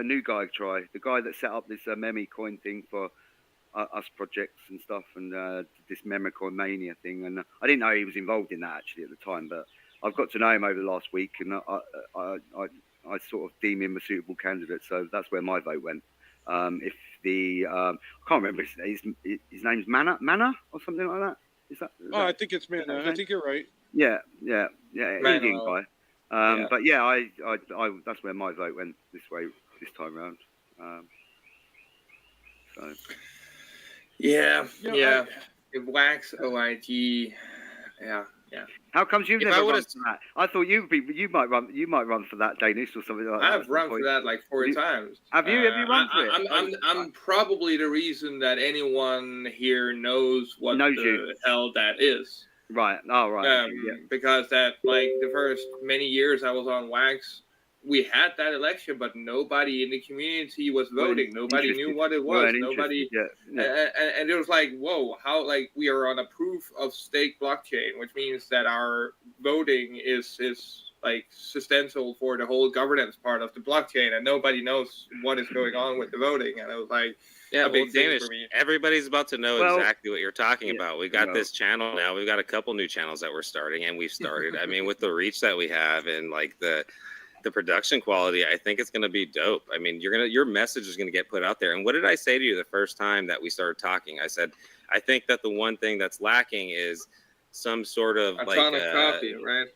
S2: new guy a try. The guy that set up this meme coin thing for us projects and stuff, and this Memecoin mania thing. And I didn't know he was involved in that actually at the time, but I've got to know him over the last week, and I sort of deem him a suitable candidate. So that's where my vote went. If the I can't remember his name's Mana or something like that. Is that
S1: I think it's Mana. I think you're right.
S2: Yeah, Indian guy. But yeah, I that's where my vote went this time around. So
S5: yeah. If Wax OIG, yeah.
S2: How comes you've never run for that? I thought you might run for that, Danish, or something like that.
S5: I've run for that like 4 times.
S2: Have you run for it?
S5: I'm probably the reason that anyone here knows what the hell that is.
S2: Right. Oh, right.
S5: Because that like the first many years I was on Wax, we had that election, but nobody in the community was voting. Nobody knew what it was. Nobody, and it was like, whoa, how like we are on a proof of stake blockchain, which means that our voting is like substantial for the whole governance part of the blockchain, and nobody knows what is going on with the voting. And it was like, a big thing for me.
S8: Everybody's about to know exactly what you're talking about. We got this channel now. We've got a couple new channels that we're starting, and we've started. I mean, with the reach that we have and like the production quality, I think it's going to be dope. I mean, your message is going to get put out there. And what did I say to you the first time that we started talking? I said, I think that the one thing that's lacking is some sort of
S5: copy, right?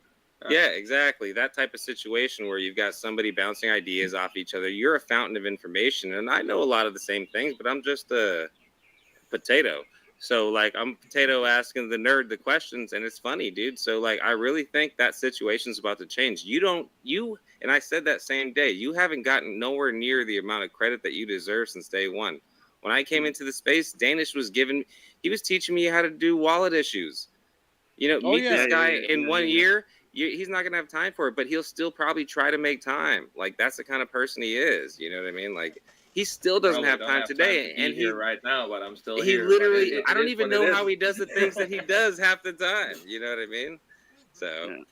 S8: Yeah, exactly. That type of situation where you've got somebody bouncing ideas off each other. You're a fountain of information, and I know a lot of the same things, but I'm just a potato. So, like, I'm potato asking the nerd the questions, and it's funny, dude. So, like, I really think that situation's about to change. And I said that same day, you haven't gotten nowhere near the amount of credit that you deserve since day one. When I came into the space, Danish was teaching me how to do wallet issues. You know, meet this guy in 1 year. He's not gonna have time for it, but he'll still probably try to make time. Like, that's the kind of person he is. You know what I mean? Like, he still doesn't have time today, and
S5: here right now, but I'm still
S8: he
S5: here.
S8: literally, I don't even know how he does the things that he does half the time. You know what I mean? So,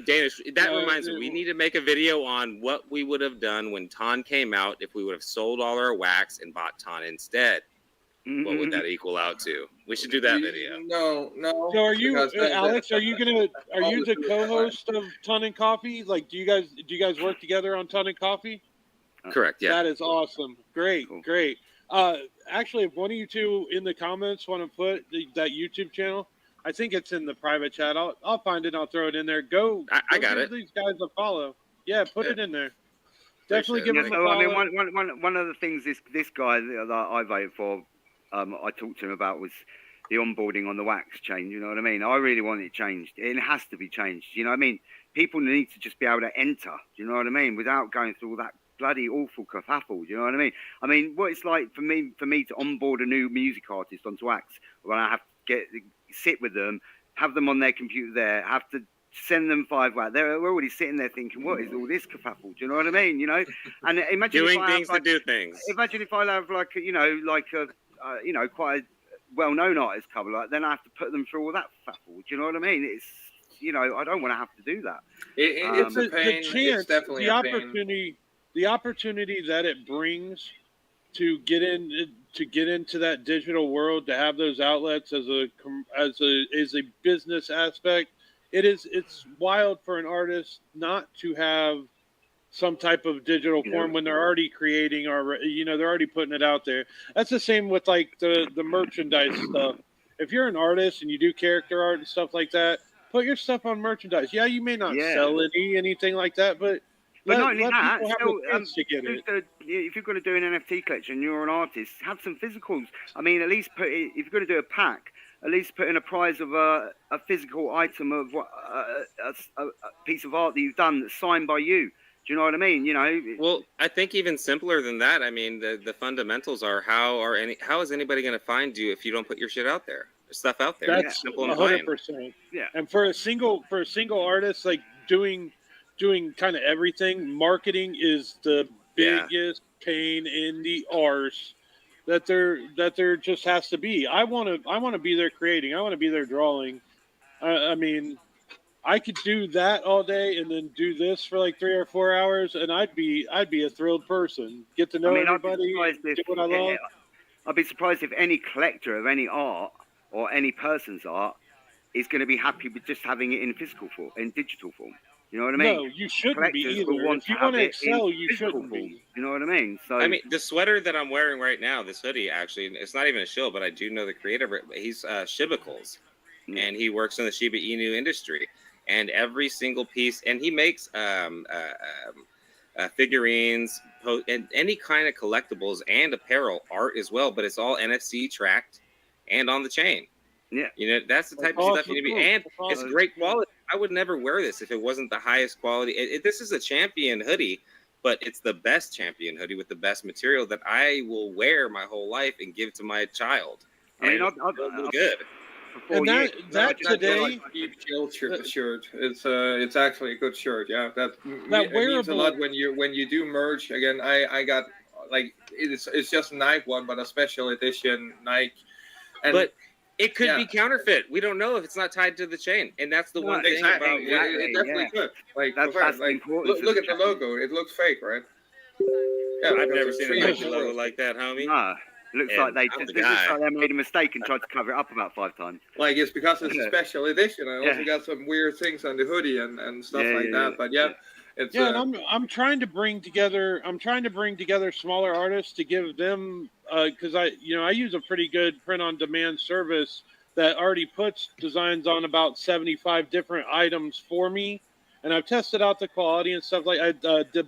S8: Danish, that reminds me, we need to make a video on what we would have done when Ton came out if we would have sold all our wax and bought Ton instead. What would that equal out to? We should do that video.
S5: No.
S1: So are you, Alex? Are you the co-host of Ton and Coffee? Like, do you guys work together on Ton and Coffee?
S8: Correct. Yeah.
S1: That is awesome. Great. Actually, if one of you two in the comments want to put that YouTube channel, I think it's in the private chat. I'll find it. I'll throw it in there. I got it. These guys a follow. Yeah, put it in there. Definitely give them a follow.
S2: I mean, one of the things this guy that I voted for, I talked to him about was the onboarding on the wax change. You know what I mean? I really want it changed. It has to be changed. You know what I mean? People need to just be able to enter. Do you know what I mean? Without going through all that bloody awful kerfuffle. Do you know what I mean? I mean, what it's like for me to onboard a new music artist onto wax, when I have to sit with them, have them on their computer there, have to send them 5 wax. They're already sitting there thinking, what is all this kerfuffle? Do you know what I mean? You know, and imagine
S8: doing things to do things.
S2: Imagine if I have like a quite a well-known artist cover, like then I have to put them through all that faffle. Do you know what I mean? It's I don't want to have to do that.
S5: It's a pain. It's definitely
S1: the opportunity that it brings to get into that digital world, to have those outlets as a business aspect. It's wild for an artist not to have some type of digital form when they're already creating, or they're already putting it out there. That's the same with like the merchandise stuff. If you're an artist and you do character art and stuff like that, put your stuff on merchandise. Yeah, you may not sell anything like that, but
S2: not only that,
S1: if
S2: you're going to do an NFT collection, you're an artist, have some physicals. I mean, at least if you're going to do a pack, at least put in a prize of a physical item of a piece of art that you've done that's signed by you. Do you know what I mean? Well,
S8: I think even simpler than that. I mean, the fundamentals are how is anybody going to find you if you don't put your shit out there, stuff out there?
S1: That's simple and 100%. Yeah. And for a single artist, like doing kind of everything, marketing is the biggest pain in the arse that there just has to be. I want to be there creating. I want to be there drawing. I mean, I could do that all day and then do this for like 3 or 4 hours, and I'd be a thrilled person. Get to know everybody, do what I love.
S2: I'd be surprised if any collector of any art or any person's art is going to be happy with just having it in physical form, in digital form. You know what I mean?
S1: No, you shouldn't be either. If you want to excel, you shouldn't be.
S2: You know what I mean? So
S8: I mean, the sweater that I'm wearing right now, this hoodie, actually, it's not even a shill, but I do know the creator. He's Shibicles, and he works in the Shiba Inu industry. And every single piece, and he makes figurines, and any kind of collectibles and apparel art as well. But it's all NFC tracked and on the chain.
S2: Yeah,
S8: that's the type of stuff you need to be, and it's great quality. I would never wear this if it wasn't the highest quality. This is a Champion hoodie, but it's the best Champion hoodie with the best material that I will wear my whole life and give to my child.
S2: I mean,
S8: it's good.
S1: And that today,
S5: shirt. It's actually a good shirt. Yeah, it means a lot when you do merch. Again, I got like it's just a Nike one, but a special edition Nike.
S8: But it could be counterfeit. We don't know if it's not tied to the chain, and that's the one thing about
S5: it. Definitely could. Like, that's look at the logo. It looks fake, right?
S8: Yeah, I've never seen a logo like that, homie.
S2: Nah. Looks like they made a mistake and tried to cover it up about 5 times.
S5: Like, it's because it's a special edition. I also got some weird things on the hoodie and stuff like that. But it's
S1: and I'm trying to bring together smaller artists to give them because I use a pretty good print on demand service that already puts designs on about 75 different items for me, and I've tested out the quality and stuff like.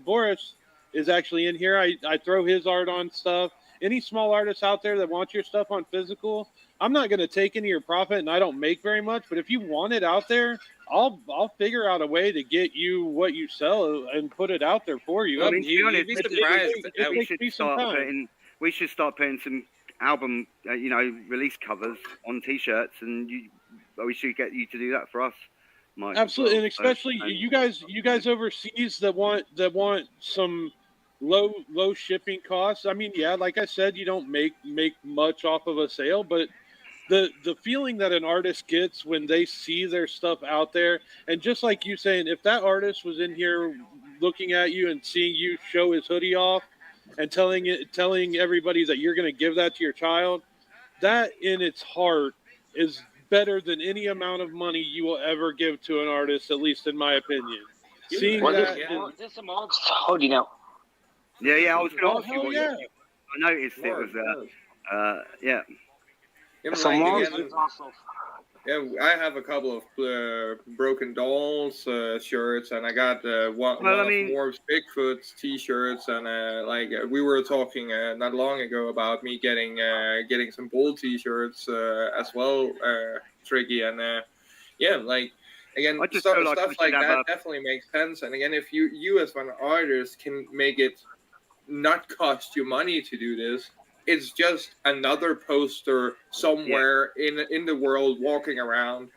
S1: Boris is actually in here. I throw his art on stuff. Any small artists out there that want your stuff on physical, I'm not going to take any of your profit, and I don't make very much. But if you want it out there, I'll figure out a way to get you what you sell and put it out there for you.
S2: I mean, you'd be surprised. we should start putting some album, release covers on T-shirts, and we should get you to do that for us, Mike.
S1: Absolutely,
S2: Well.
S1: and especially you guys overseas that want some low shipping costs. I mean, yeah, like I said, you don't make much off of a sale, but the feeling that an artist gets when they see their stuff out there, and just like you saying, if that artist was in here looking at you and seeing you show his hoodie off and telling everybody that you're going to give that to your child, that in its heart is better than any amount of money you will ever give to an artist, at least in my opinion. Seeing that,
S7: this amongst hoodie now.
S2: Yeah, I was going to ask you what
S1: yeah.
S2: I noticed it was yeah.
S5: Yeah, I have a couple of Broken Dolls shirts, and I got one of Morph's Bigfoot's T-shirts, and we were talking not long ago about me getting some Bull T-shirts as well, Tricky, and again, stuff like that definitely makes sense. And again, if you as an artist can make it not cost you money to do this, it's just another poster somewhere in the world walking around.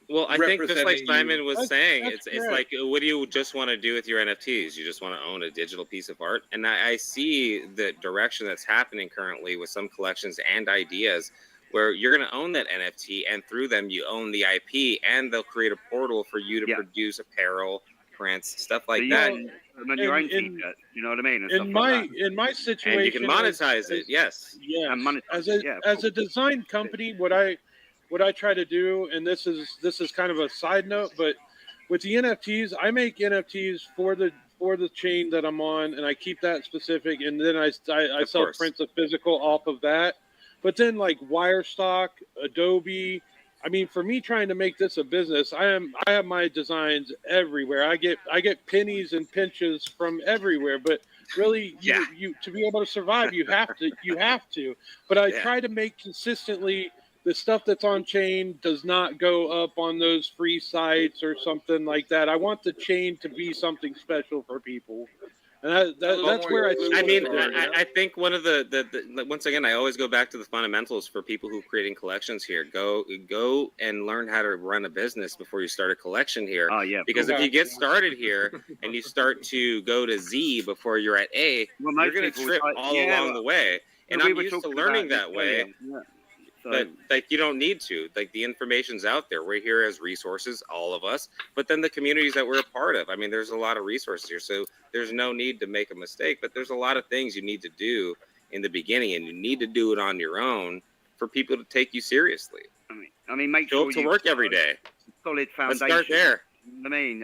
S8: Well, I think just like Simon was saying, it's like, what do you just want to do with your NFTs? You just want to own a digital piece of art. And I see the direction that's happening currently with some collections and ideas where you're going to own that NFT, and through them you own the IP, and they'll create a portal for you to produce apparel, prints, stuff like that.
S2: Your own T-shirt, you know what I mean?
S1: In my situation,
S8: and you can monetize it. Yes.
S1: Yeah. As a design company, what I try to do, and this is kind of a side note, but with the NFTs, I make NFTs for the chain that I'm on, and I keep that specific, and then I sell prints of physical off of that. But then like Wirestock, Adobe, I mean, for me trying to make this a business, I have my designs everywhere. I get pennies and pinches from everywhere, but really you to be able to survive, you have to. But I try to make consistently the stuff that's on chain does not go up on those free sites or something like that. I want the chain to be something special for people. And that's where
S8: I think one of the once again, I always go back to the fundamentals for people who are creating collections here. Go and learn how to run a business before you start a collection here. Because if you get started here and you start to go to Z before you're at A, you're going to trip all along the way. And I'm used to learning that way. But you don't need to. The information's out there. We're here as resources, all of us. But then the communities that we're a part of. I mean, there's a lot of resources here, so there's no need to make a mistake. But there's a lot of things you need to do in the beginning, and you need to do it on your own for people to take you seriously.
S2: I mean, make
S8: sure you work every day.
S2: Solid foundation.
S8: Let's start there.
S2: I mean,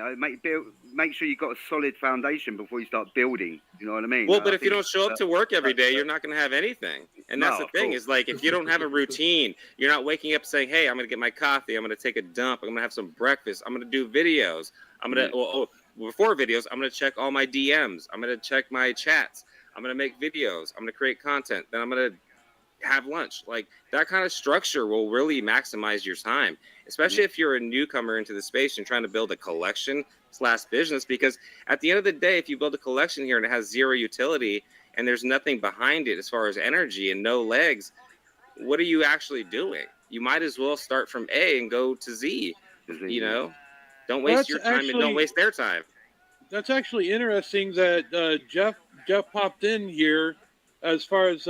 S2: make sure you've got a solid foundation before you start building. You know what I mean?
S8: Well, but if you don't show up to work every day, you're not going to have anything. And that's the thing is if you don't have a routine, you're not waking up saying, hey, I'm going to get my coffee. I'm going to take a dump. I'm going to have some breakfast. I'm going to do videos. I'm going to, before videos, I'm going to check all my DMs. I'm going to check my chats. I'm going to make videos. I'm going to create content. Then I'm going to have lunch. That kind of structure will really maximize your time, especially if you're a newcomer into the space and trying to build a collection/business. Because at the end of the day, if you build a collection here and it has zero utility and there's nothing behind it as far as energy and no legs, what are you actually doing? You might as well start from A and go to Z. You know, don't waste your time and don't waste their time.
S1: That's actually interesting that Jeff popped in here as far as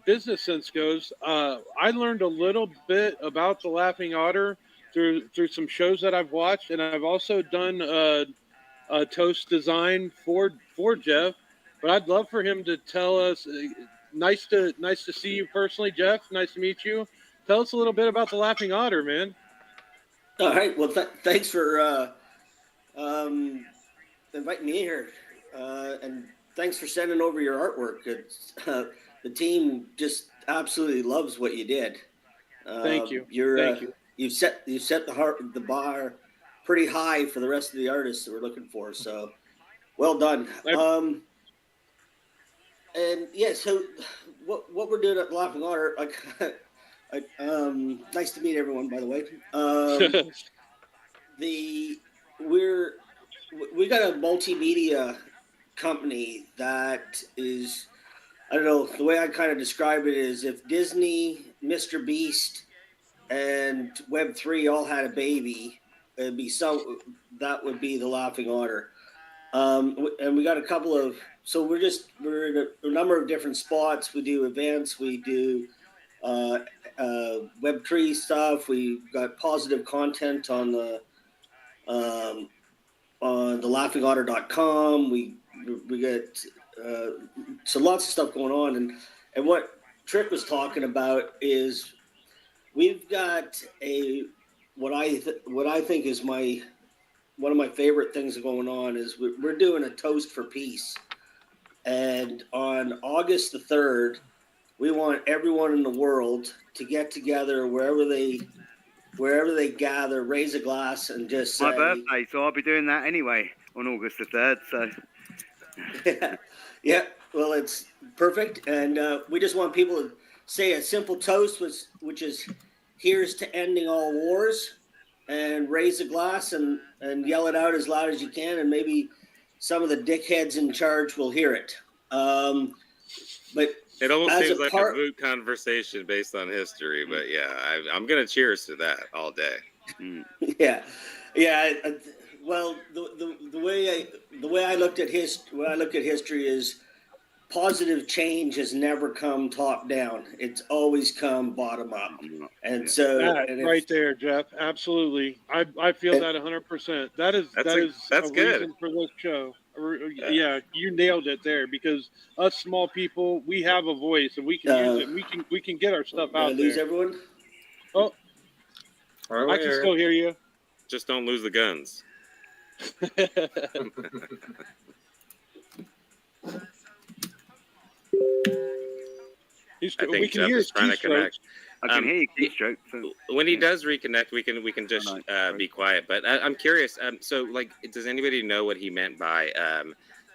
S1: business sense goes. I learned a little bit about the Laughing Otter through some shows that I've watched, and I've also done a toast design for Jeff. But I'd love for him to tell us. Nice to see you personally, Jeff. Nice to meet you. Tell us a little bit about the Laughing Otter, man.
S9: All right. Well, thanks for inviting me in here, and thanks for sending over your artwork. It's, the team just absolutely loves what you did.
S1: Thank you.
S9: Thank you. You've set the bar pretty high for the rest of the artists that we're looking for. So, well done. And yeah, so what we're doing at Laughing Otter, nice to meet everyone, by the way. We got a multimedia company that is I don't know, the way I kind of describe it is if Disney, Mr. Beast, and Web3 all had a baby, it'd be that would be the Laughing Otter. And we got a couple of, so we're in a number of different spots. We do events, we do Web3 stuff. We got positive content on the laughingotter.com. We get so lots of stuff going on, and what Trick was talking about is we've got what I think is one of my favorite things going on is we're doing a toast for peace, and on August the 3rd, we want everyone in the world to get together wherever they gather, raise a glass, and just say,
S2: my birthday, so I'll be doing that anyway on August the 3rd. So
S9: yeah, well, it's perfect, and we just want people to say a simple toast, which is "Here's to ending all wars," and raise a glass and yell it out as loud as you can, and maybe some of the dickheads in charge will hear it. But
S8: it almost seems like a moot conversation based on history, but yeah, I'm gonna cheers to that all day.
S9: Yeah. Well, the way I looked at history is positive change has never come top down. It's always come bottom up. And so
S1: right there, Jeff. Absolutely. I feel that 100%. That is a
S8: good
S1: reason for this show. Yeah, you nailed it there, because us small people, we have a voice and we can use it. And we can get our stuff out there.
S9: Lose everyone?
S1: Oh, I can still hear you.
S8: Just don't lose the guns.
S1: We can hear his
S8: trying to connect.
S2: I can hear you, keystroke. So.
S8: When he does reconnect, we can just be quiet. But I'm curious. So, like, does anybody know what he meant by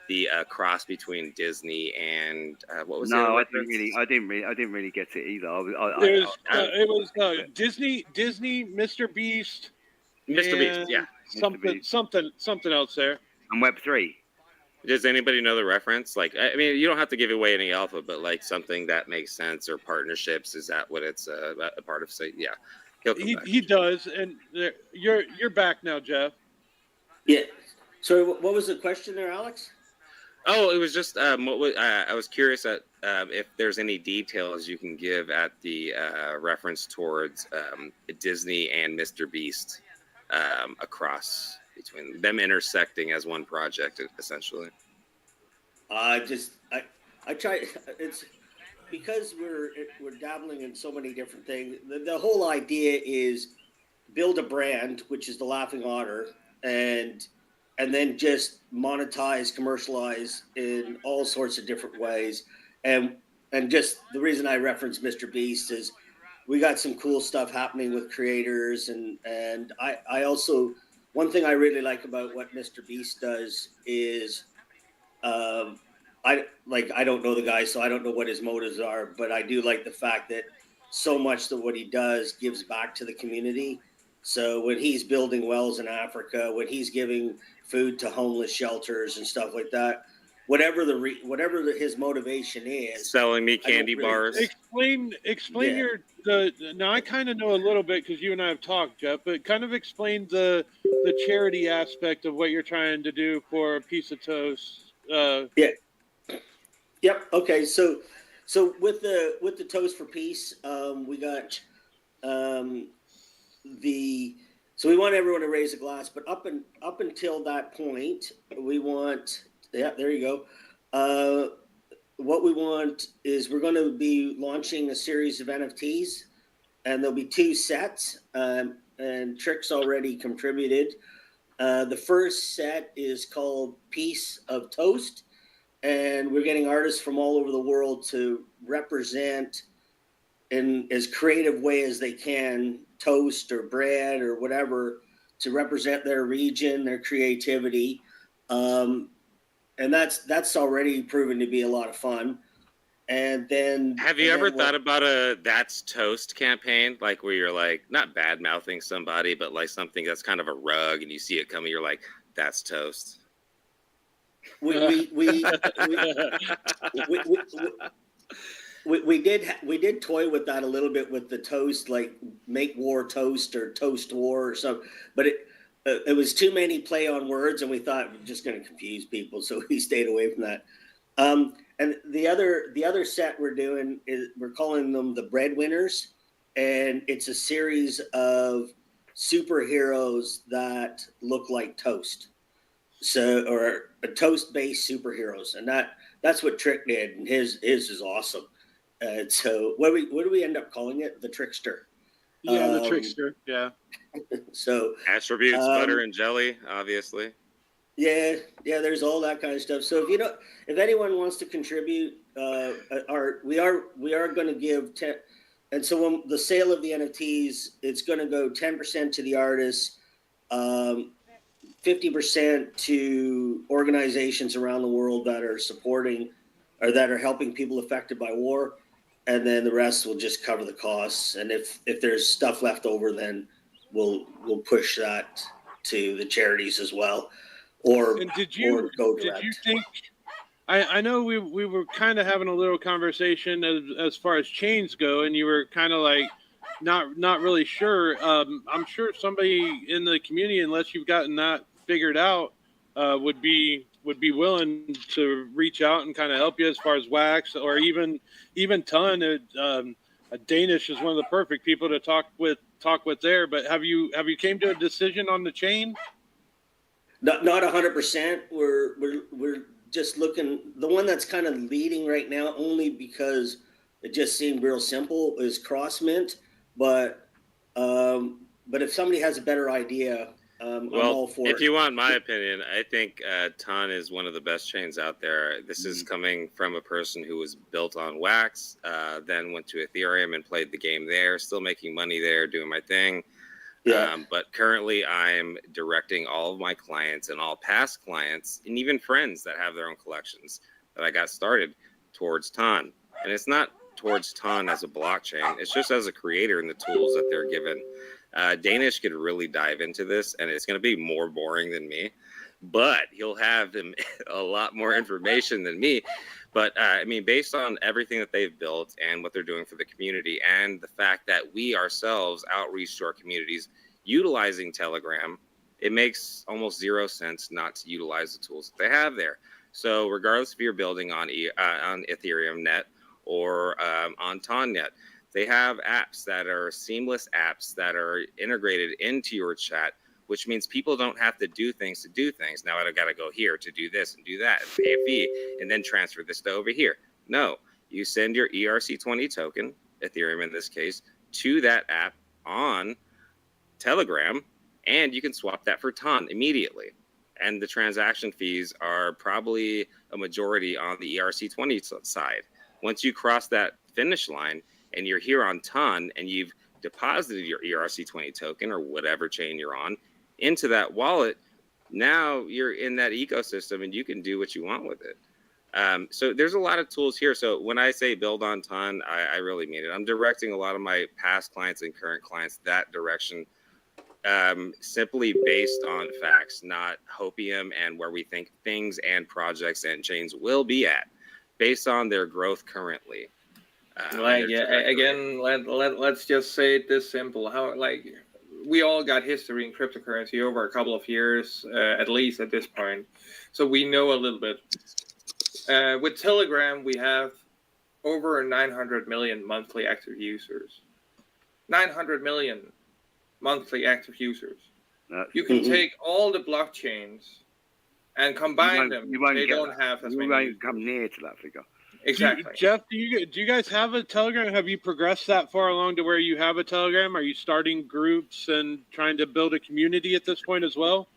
S8: the cross between Disney and what was it?
S2: No, I didn't really get it either.
S1: It was Disney, Mr. Beast,
S8: yeah,
S1: something else there,
S2: and Web3.
S8: Does anybody know the reference? Like, I mean, you don't have to give away any alpha, but like something that makes sense, or partnerships. Is that what it's a part of? Say, yeah,
S1: he does. And you're back now, Jeff.
S9: Yeah. So what was the question there, Alex?
S8: Oh, it was just I was curious at if there's any details you can give at the reference towards Disney and Mr. Beast across between them intersecting as one project, essentially.
S9: I try. It's because we're dabbling in so many different things. The whole idea is build a brand, which is the Laughing Otter, and then just monetize, commercialize in all sorts of different ways. And just the reason I reference Mr. Beast is we got some cool stuff happening with creators, and I also, one thing I really like about what Mr. Beast does is I don't know the guy, so I don't know what his motives are, but I do like the fact that so much that what he does gives back to the community. So when he's building wells in Africa, when he's giving food to homeless shelters and stuff like that, whatever his motivation is,
S8: selling me candy bars.
S1: Explain now I kind of know a little bit because you and I have talked, Jeff, but kind of explain the charity aspect of what you're trying to do for a piece of toast.
S9: Yeah. Yep. Okay. So with the Toast for Peace, we got so we want everyone to raise a glass, but up until that point, we want, there you go. What we want is we're going to be launching a series of NFTs, and there'll be 2 sets, and Trick's already contributed. The first set is called Piece of Toast, and we're getting artists from all over the world to represent in as creative way as they can toast or bread or whatever to represent their region, their creativity. And that's already proven to be a lot of fun. And then
S8: have you ever thought about a That's Toast campaign, like where you're like not bad mouthing somebody, but like something that's kind of a rug and you see it coming, you're like, that's toast.
S9: we did toy with that a little bit with the toast, like make war toast or toast war or something, but it was too many play on words, and we thought we're just going to confuse people, so we stayed away from that. And the other set we're doing is we're calling them the Breadwinners, and it's a series of superheroes that look like toast, or a toast-based superheroes, and that's what Trick did, and his is awesome. So what do we end up calling it? The Trickster.
S1: Yeah, the Trickster. Yeah.
S9: So
S8: attributes, butter and jelly, obviously.
S9: Yeah, there's all that kind of stuff. So if anyone wants to contribute, we are going to give 10, and so when the sale of the NFTs, it's going to go 10% to the artists, 50% to organizations around the world that are supporting or that are helping people affected by war, and then the rest will just cover the costs. And if there's stuff left over, then we'll push that to the charities as well. Or go direct.
S1: Did you think? I know we were kind of having a little conversation as far as chains go, and you were kind of like not really sure. I'm sure somebody in the community, unless you've gotten that figured out, would be willing to reach out and kind of help you as far as wax or even Ton. Danish is one of the perfect people to talk with there. But have you came to a decision on the chain?
S9: Not 100%. We're just looking. The one that's kind of leading right now, only because it just seemed real simple, is Cross Mint. But if somebody has a better idea, I'm all for it.
S8: If you want my opinion, I think Ton is one of the best chains out there. This is coming from a person who was built on Wax, then went to Ethereum and played the game there, still making money there, doing my thing. Yeah. But currently I'm directing all of my clients and all past clients and even friends that have their own collections that I got started towards Ton. And it's not towards Ton as a blockchain. It's just as a creator and the tools that they're given. Danish could really dive into this, and it's going to be more boring than me, but he'll have a lot more information than me. But I mean, based on everything that they've built and what they're doing for the community, and the fact that we ourselves outreach to our communities utilizing Telegram, it makes almost zero sense not to utilize the tools that they have there. So regardless if you're building on Ethereum Net or on Ton Net, they have apps that are seamless apps that are integrated into your chat, which means people don't have to do things. Now I've got to go here to do this and do that and pay a fee and then transfer this to over here. No, you send your ERC20 token, Ethereum in this case, to that app on Telegram, and you can swap that for Ton immediately. And the transaction fees are probably a majority on the ERC20 side. Once you cross that finish line and you're here on Ton and you've deposited your ERC20 token or whatever chain you're on into that wallet, now you're in that ecosystem and you can do what you want with it. So there's a lot of tools here. So when I say build on Ton, I really mean it. I'm directing a lot of my past clients and current clients that direction, simply based on facts, not hopium and where we think things and projects and chains will be at based on their growth currently.
S5: Let's just say it this simple. How, we all got history in cryptocurrency over a couple of years, at least at this point. So we know a little bit. With Telegram, we have over 900 million monthly active users. 900 million monthly active users. You can take all the blockchains and combine them. They don't have as many.
S2: You won't come near to that figure.
S5: Exactly.
S1: Jeff, do you guys have a Telegram? Have you progressed that far along to where you have a Telegram? Are you starting groups and trying to build a community at this point as well?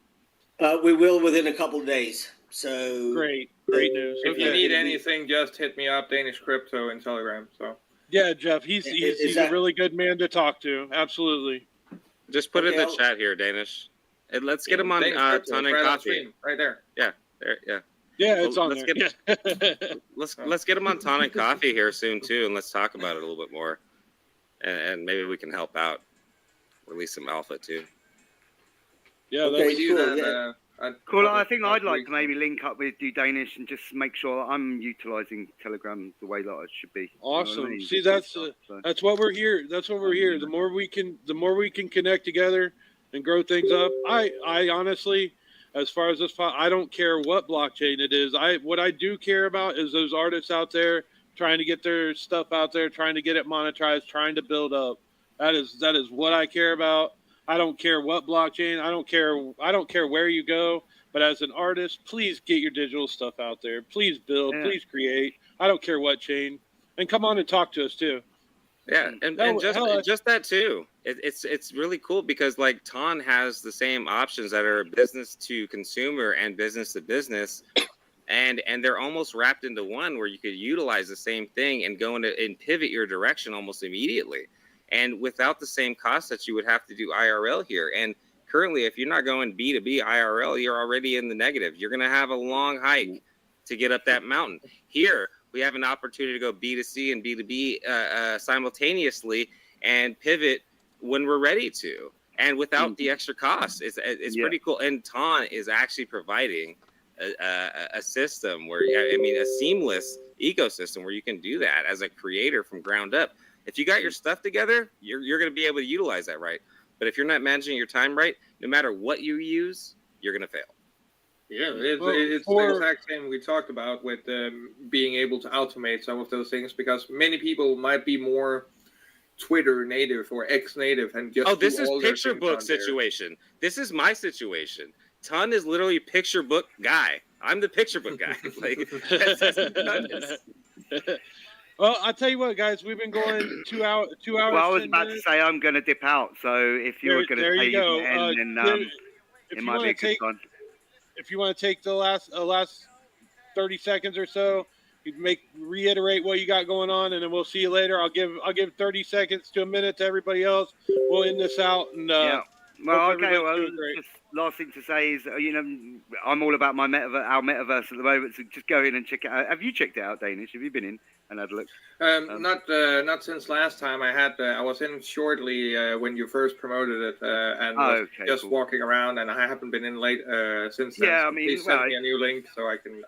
S9: We will within a couple of days. So
S1: great news.
S5: If you need anything, just hit me up, Danish Crypto in Telegram. So
S1: yeah, Jeff, he's a really good man to talk to. Absolutely.
S8: Just put it in the chat here, Danish. And let's get him on Ton and Coffee.
S5: Right there.
S8: Yeah, there. Yeah.
S1: Yeah, it's on there.
S8: Let's get him on Ton and Coffee here soon too, and let's talk about it a little bit more, and maybe we can help out, release some alpha too.
S1: Yeah,
S5: we do that.
S2: Cool. I think I'd like to maybe link up with you, Danish, and just make sure I'm utilising Telegram the way that I should be.
S1: Awesome.
S2: You know what I mean?
S1: See, that's what we're here. That's what we're here. The more we can connect together and grow things up. I honestly, as far as this, I don't care what blockchain it is. What I do care about is those artists out there trying to get their stuff out there, trying to get it monetized, trying to build up. That is what I care about. I don't care what blockchain. I don't care where you go. But as an artist, please get your digital stuff out there. Please build. Please create. I don't care what chain. And come on and talk to us too.
S8: Yeah, and just that too. It's really cool because like Ton has the same options that are business to consumer and business to business, and they're almost wrapped into one where you could utilize the same thing and go into and pivot your direction almost immediately, and without the same cost that you would have to do IRL here. And currently, if you're not going B2B IRL, you're already in the negative. You're going to have a long hike to get up that mountain. Here, we have an opportunity to go B2C and B2B simultaneously and pivot when we're ready to, and without the extra cost. It's pretty cool. And Ton is actually providing a system where, a seamless ecosystem where you can do that as a creator from ground up. If you got your stuff together, you're going to be able to utilize that right. But if you're not managing your time right, no matter what you use, you're going to fail.
S5: Yeah, it's the exact same we talked about with being able to automate some of those things, because many people might be more Twitter native or X native and just
S8: this is picture book situation. This is my situation. Ton is literally picture book guy. I'm the picture book guy.
S1: Well, I'll tell you what, guys, we've been going 2 hours.
S2: Well, I was about to say I'm going to dip out, so if you were going to say then it might be a good time.
S1: If you want to take the last 30 seconds or so, reiterate what you got going on, and then we'll see you later. I'll give 30 seconds to a minute to everybody else. We'll end this out. And
S2: well, okay. Well, just last thing to say is, I'm all about our metaverse at the moment. So just go in and check it out. Have you checked it out, Danish? Have you been in and had a look?
S5: Not since last time. I was in shortly when you first promoted it, and was just walking around, and I haven't been in late since then.
S2: Yeah,
S5: so please send me a new link so I can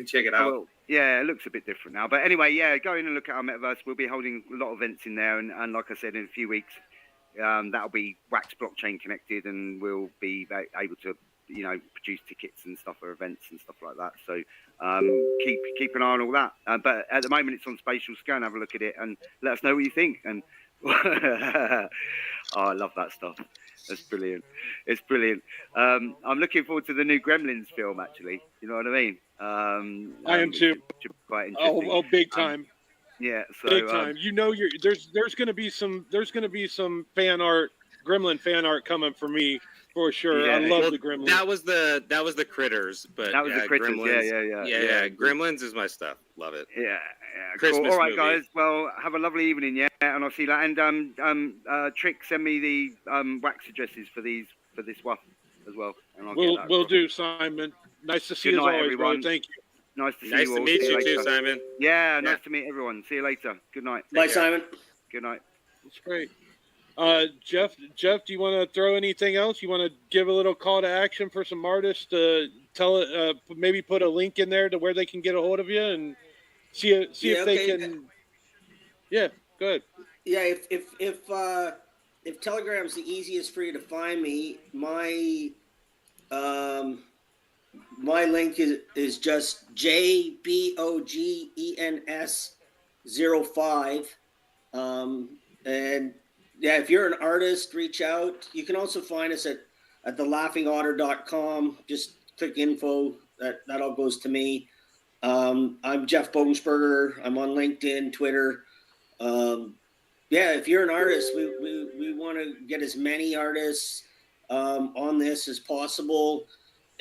S5: check it out.
S2: Well, yeah, it looks a bit different now, but anyway, yeah, go in and look at our metaverse. We'll be holding a lot of events in there, and like I said, in a few weeks, that'll be Wax blockchain connected, and we'll be able to produce tickets and stuff for events and stuff like that. So keep an eye on all that. But at the moment, it's on Spatials. Go and have a look at it and let us know what you think. And I love that stuff. That's brilliant. It's brilliant. I'm looking forward to the new Gremlins film. Actually, you know what I mean?
S1: I am too.
S2: Should be quite interesting.
S1: Oh, big time.
S2: Yeah, so,
S1: big time. There's going to be some Gremlin fan art coming for me for sure.
S8: Yeah,
S1: I love the Gremlins.
S8: That was the Critters, but
S2: that was the Critters.
S8: Gremlins, yeah. Gremlins is my stuff. Love it.
S2: Yeah.
S8: Christmas
S2: cool. All right,
S8: movie.
S2: Guys. Well, have a lovely evening. Yeah, and I'll see you later. And Trick, send me the wax addresses for this WAF as well. And
S1: we'll do, Simon. Nice to see you as always, everyone. Bro. Thank you.
S2: Nice to see
S8: nice
S2: you all.
S8: To meet you
S2: later.
S8: too, Simon.
S2: Yeah, nice to meet everyone. See you later. Good night.
S9: Bye, Simon.
S2: Good night.
S1: That's great. Jeff, do you want to throw anything else? You want to give a little call to action for some artists to maybe put a link in there to where they can get a hold of you and see if they can. Yeah, go ahead.
S9: Yeah, if Telegram's the easiest for you to find me, my link is just JBOGENS05. And yeah, if you're an artist, reach out. You can also find us at thelaughинgotter.com. Just click info. That all goes to me. I'm Jeff Bogensberger. I'm on LinkedIn, Twitter. Yeah, if you're an artist, we want to get as many artists on this as possible.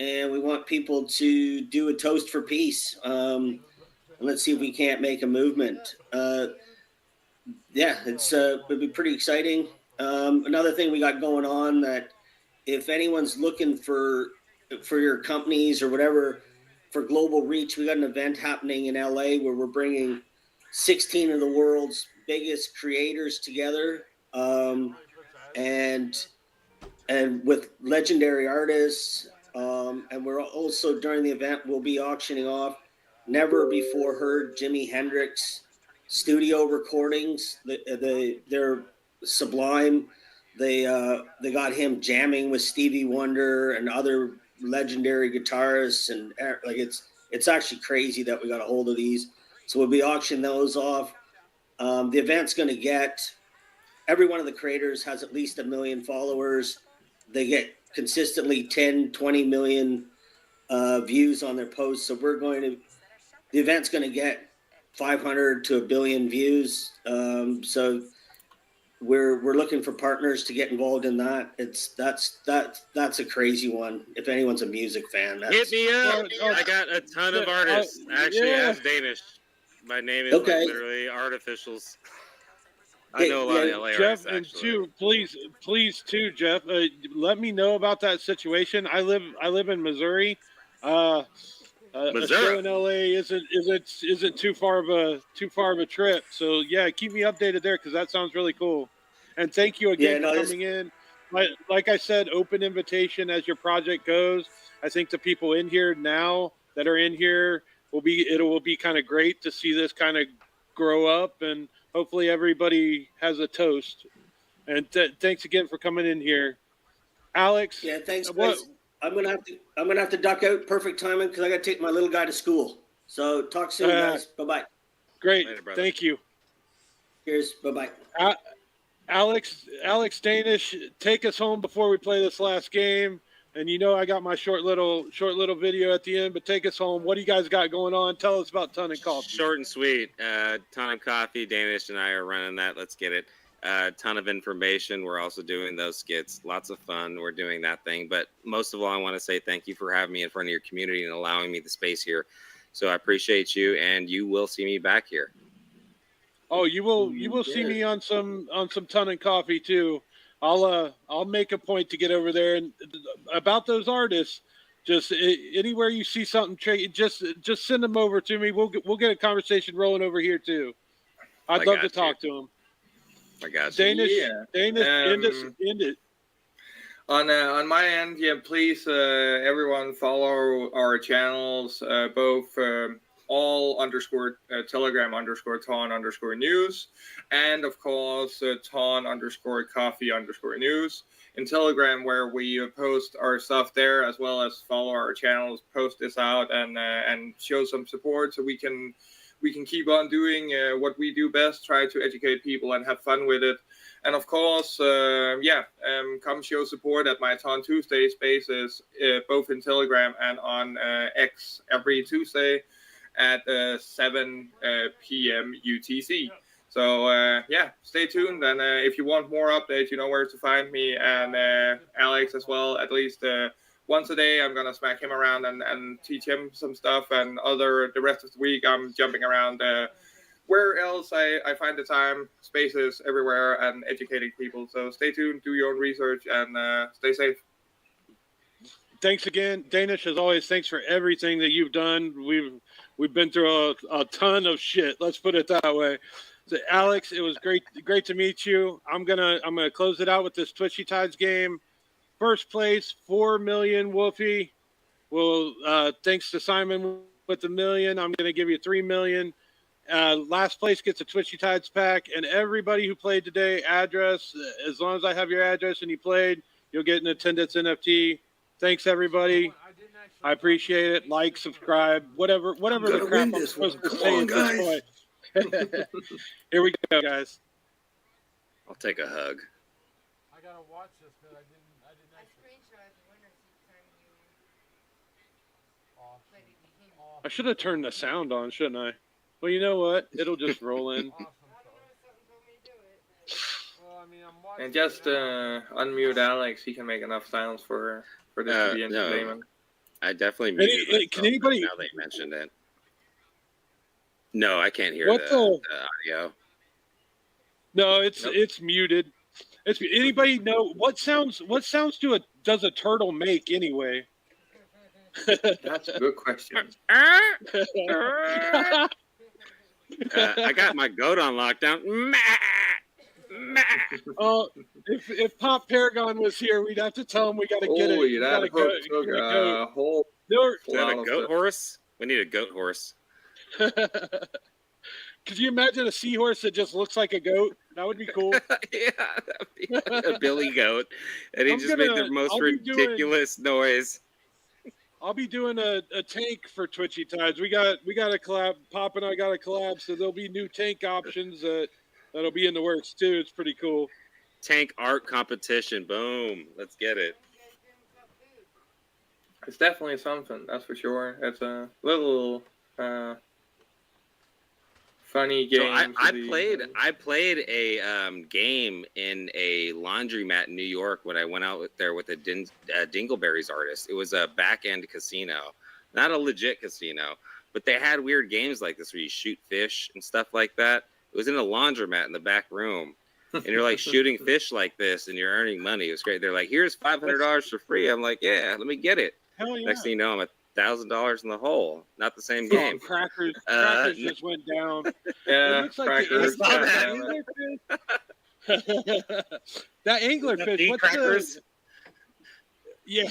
S9: And we want people to do a toast for peace. And let's see if we can't make a movement. Yeah, it'll be pretty exciting. Another thing we got going on, that if anyone's looking for your companies or whatever for global reach, we got an event happening in LA where we're bringing 16 of the world's biggest creators together, and with legendary artists And we're also during the event we'll be auctioning off never before heard Jimi Hendrix studio recordings. They're sublime. They got him jamming with Stevie Wonder and other legendary guitarists, and like it's actually crazy that we got a hold of these. So we'll be auctioning those off. The event's going to get every one of the creators has at least 1 million followers. They get consistently 10, 20 million views on their posts. So the event's going to get 500 to 1 billion views. So we're looking for partners to get involved in that. That's a crazy one. If anyone's a music fan,
S8: hit me up. I got a ton of artists. Actually, as Danish. My name is like literally Artificials. I know a lot of LA
S1: Jeff,
S8: artists, actually.
S1: and please, Jeff, let me know about that situation. I live in Missouri. A show in LA isn't too far of a trip. So yeah, keep me updated there because that sounds really cool. And thank you again for coming in. Like I said, open invitation as your project goes. I think the people in here now that are in here will be kind of great to see this kind of grow up, and hopefully everybody has a toast. And thanks again for coming in here, Alex.
S9: Yeah, thanks. I'm gonna have to duck out. Perfect timing because I got to take my little guy to school. So talk soon, guys. Bye bye.
S1: Great. Thank you.
S9: Cheers. Bye bye.
S1: Alex Danish, take us home before we play this last game. And I got my short little video at the end, but take us home. What do you guys got going on? Tell us about Ton and Coffee.
S8: Short and sweet. Ton and Coffee. Danish and I are running that. Let's get it. Ton of information. We're also doing those skits. Lots of fun. We're doing that thing. But most of all, I want to say thank you for having me in front of your community and allowing me the space here. So I appreciate you, and you will see me back here.
S1: Oh, you will see me on some Ton and Coffee too. I'll make a point to get over there. And about those artists, just anywhere you see something, just send them over to me. We'll get a conversation rolling over here too. I'd love to talk to them.
S8: I got you.
S1: Danish, end it.
S5: On my end, please everyone follow our channels, both all Telegram _Ton _news, and of course Ton _Coffee _news in Telegram, where we post our stuff there, as well as follow our channels, post this out, and show some support so we can keep on doing what we do best, try to educate people and have fun with it. And of course, come show support at my Ton Tuesday spaces, both in Telegram and on X every Tuesday at 7 p.m. UTC. So stay tuned. And if you want more updates, you know where to find me, and Alex as well. At least once a day, I'm gonna smack him around and teach him some stuff. And the rest of the week, I'm jumping around where else I find the time, spaces everywhere, and educating people. So stay tuned, do your own research, and stay safe.
S1: Thanks again, Danish. As always, thanks for everything that you've done. We've been through a ton of shit. Let's put it that way. So, Alex, it was great to meet you. I'm gonna close it out with this Twitchy Tides game. First place, 4 million Wolfie. Well, thanks to Simon with the million. I'm gonna give you 3 million. Last place gets a Twitchy Tides pack, and everybody who played today, address. As long as I have your address and you played, you'll get an attendance NFT. Thanks, everybody. I appreciate it. Like, subscribe, whatever the crap I'm supposed to say at this point. Here we go, guys.
S8: I'll take a hug.
S10: I gotta watch this because I didn't actually.
S1: I should have turned the sound on, shouldn't I? Well, you know what? It'll just roll in.
S5: And just unmute Alex. He can make enough sounds for this to be entertainment.
S8: No. I definitely muted myself,
S1: can anybody?
S8: Now they mentioned it. No, I can't hear
S1: What
S8: the audio.
S1: No, it's muted. Anybody know what sounds does a turtle make anyway?
S5: That's a good question.
S8: I got my goat on lockdown.
S1: Oh, if Pop Paragon was here, we'd have to tell him we got to get it.
S5: Holy, that hook took a whole.
S8: Is that a goat horse? We need a goat horse.
S1: Could you imagine a seahorse that just looks like a goat? That would be cool.
S8: Yeah, that would be a billy goat, and he just made the most ridiculous noise.
S1: I'll be doing a tank for Twitchy Tides. We got a collab. Pop and I got a collab, so there'll be new tank options that'll be in the works too. It's pretty cool.
S8: Tank art competition. Boom. Let's get it.
S5: It's definitely something, that's for sure. It's a little funny game.
S8: So I played a game in a laundromat in New York when I went out there with a Dingleberries artist. It was a back-end casino, not a legit casino, but they had weird games like this where you shoot fish and stuff like that. It was in a laundromat in the back room, and you're like shooting fish like this, and you're earning money. It was great. They're like, "Here's $500 for free." I'm like, "Yeah, let me get it."
S1: Hell yeah.
S8: Next thing you know, I'm $1,000 in the hole. Not the same game.
S1: Crackers just went down.
S5: Yeah,
S1: it looks like
S5: Crackers.
S1: That anglerfish. What's
S8: crackers?
S1: Yeah.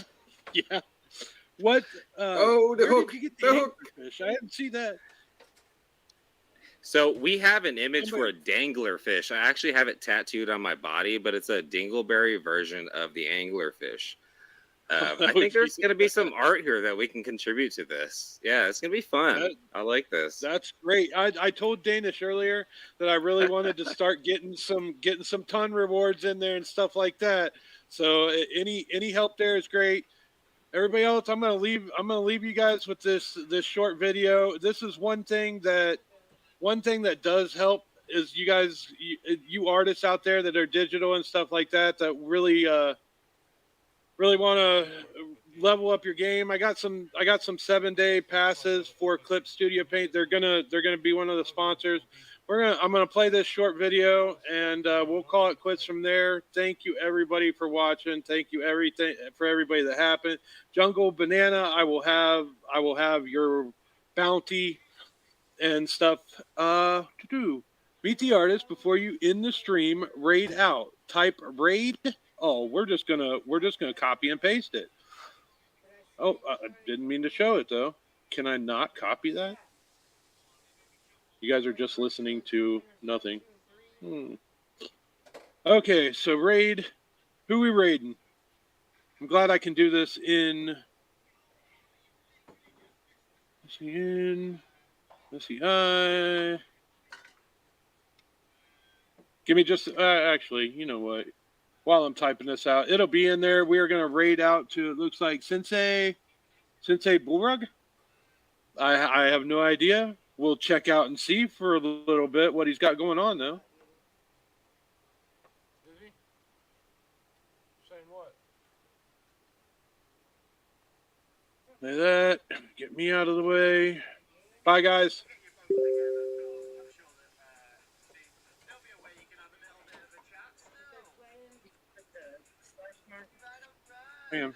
S1: What?
S5: The hook.
S1: Did you get
S5: the hook.
S1: anglerfish? I didn't see that.
S8: So we have an image for a dangler fish. I actually have it tattooed on my body, but it's a dingleberry version of the anglerfish. I think there's going to be some art here that we can contribute to this. Yeah, it's going to be fun. I like this.
S1: That's great. I told Danish earlier that I really wanted to start getting some ton rewards in there and stuff like that. So any help there is great. Everybody else, I'm gonna leave you guys with this short video. This is one thing that does help is you guys, you artists out there that are digital and stuff like that really want to level up your game. I got some 7-day passes for Clip Studio Paint. They're gonna be one of the sponsors. I'm gonna play this short video and we'll call it quits from there. Thank you everybody for watching. Thank you for everybody that happened. Jungle Banana, I will have your bounty and stuff to do. Meet the artist before you end the stream. Raid out. Type raid. Oh, we're just gonna copy and paste it. Oh, I didn't mean to show it though. Can I not copy that? You guys are just listening to nothing. Okay, so raid. Who we raiding? I'm glad I can do this in. Let's see. Give me just. Actually, you know what? While I'm typing this out, it'll be in there. We are going to raid out to, it looks like Sensei Bulrug. I have no idea. We'll check out and see for a little bit what he's got going on, though.
S10: Is he? Saying what?
S1: Like that. Get me out of the way. Bye, guys. Bam.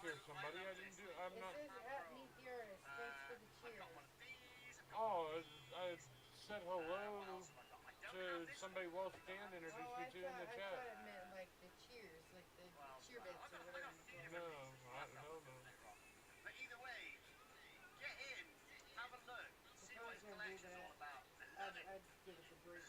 S10: cheer somebody. I didn't do. I'm not.
S11: It says at meet the artist. Thanks for the cheers.
S10: Oh, I said hello to somebody Welsh Dan introduced me to in the
S11: I
S10: chat.
S11: thought it meant like the cheers, like the cheer bits or whatever you call
S10: No, hell no.
S3: But either way, get in, have a look, see what his collection's all about.
S11: I'd give it the break.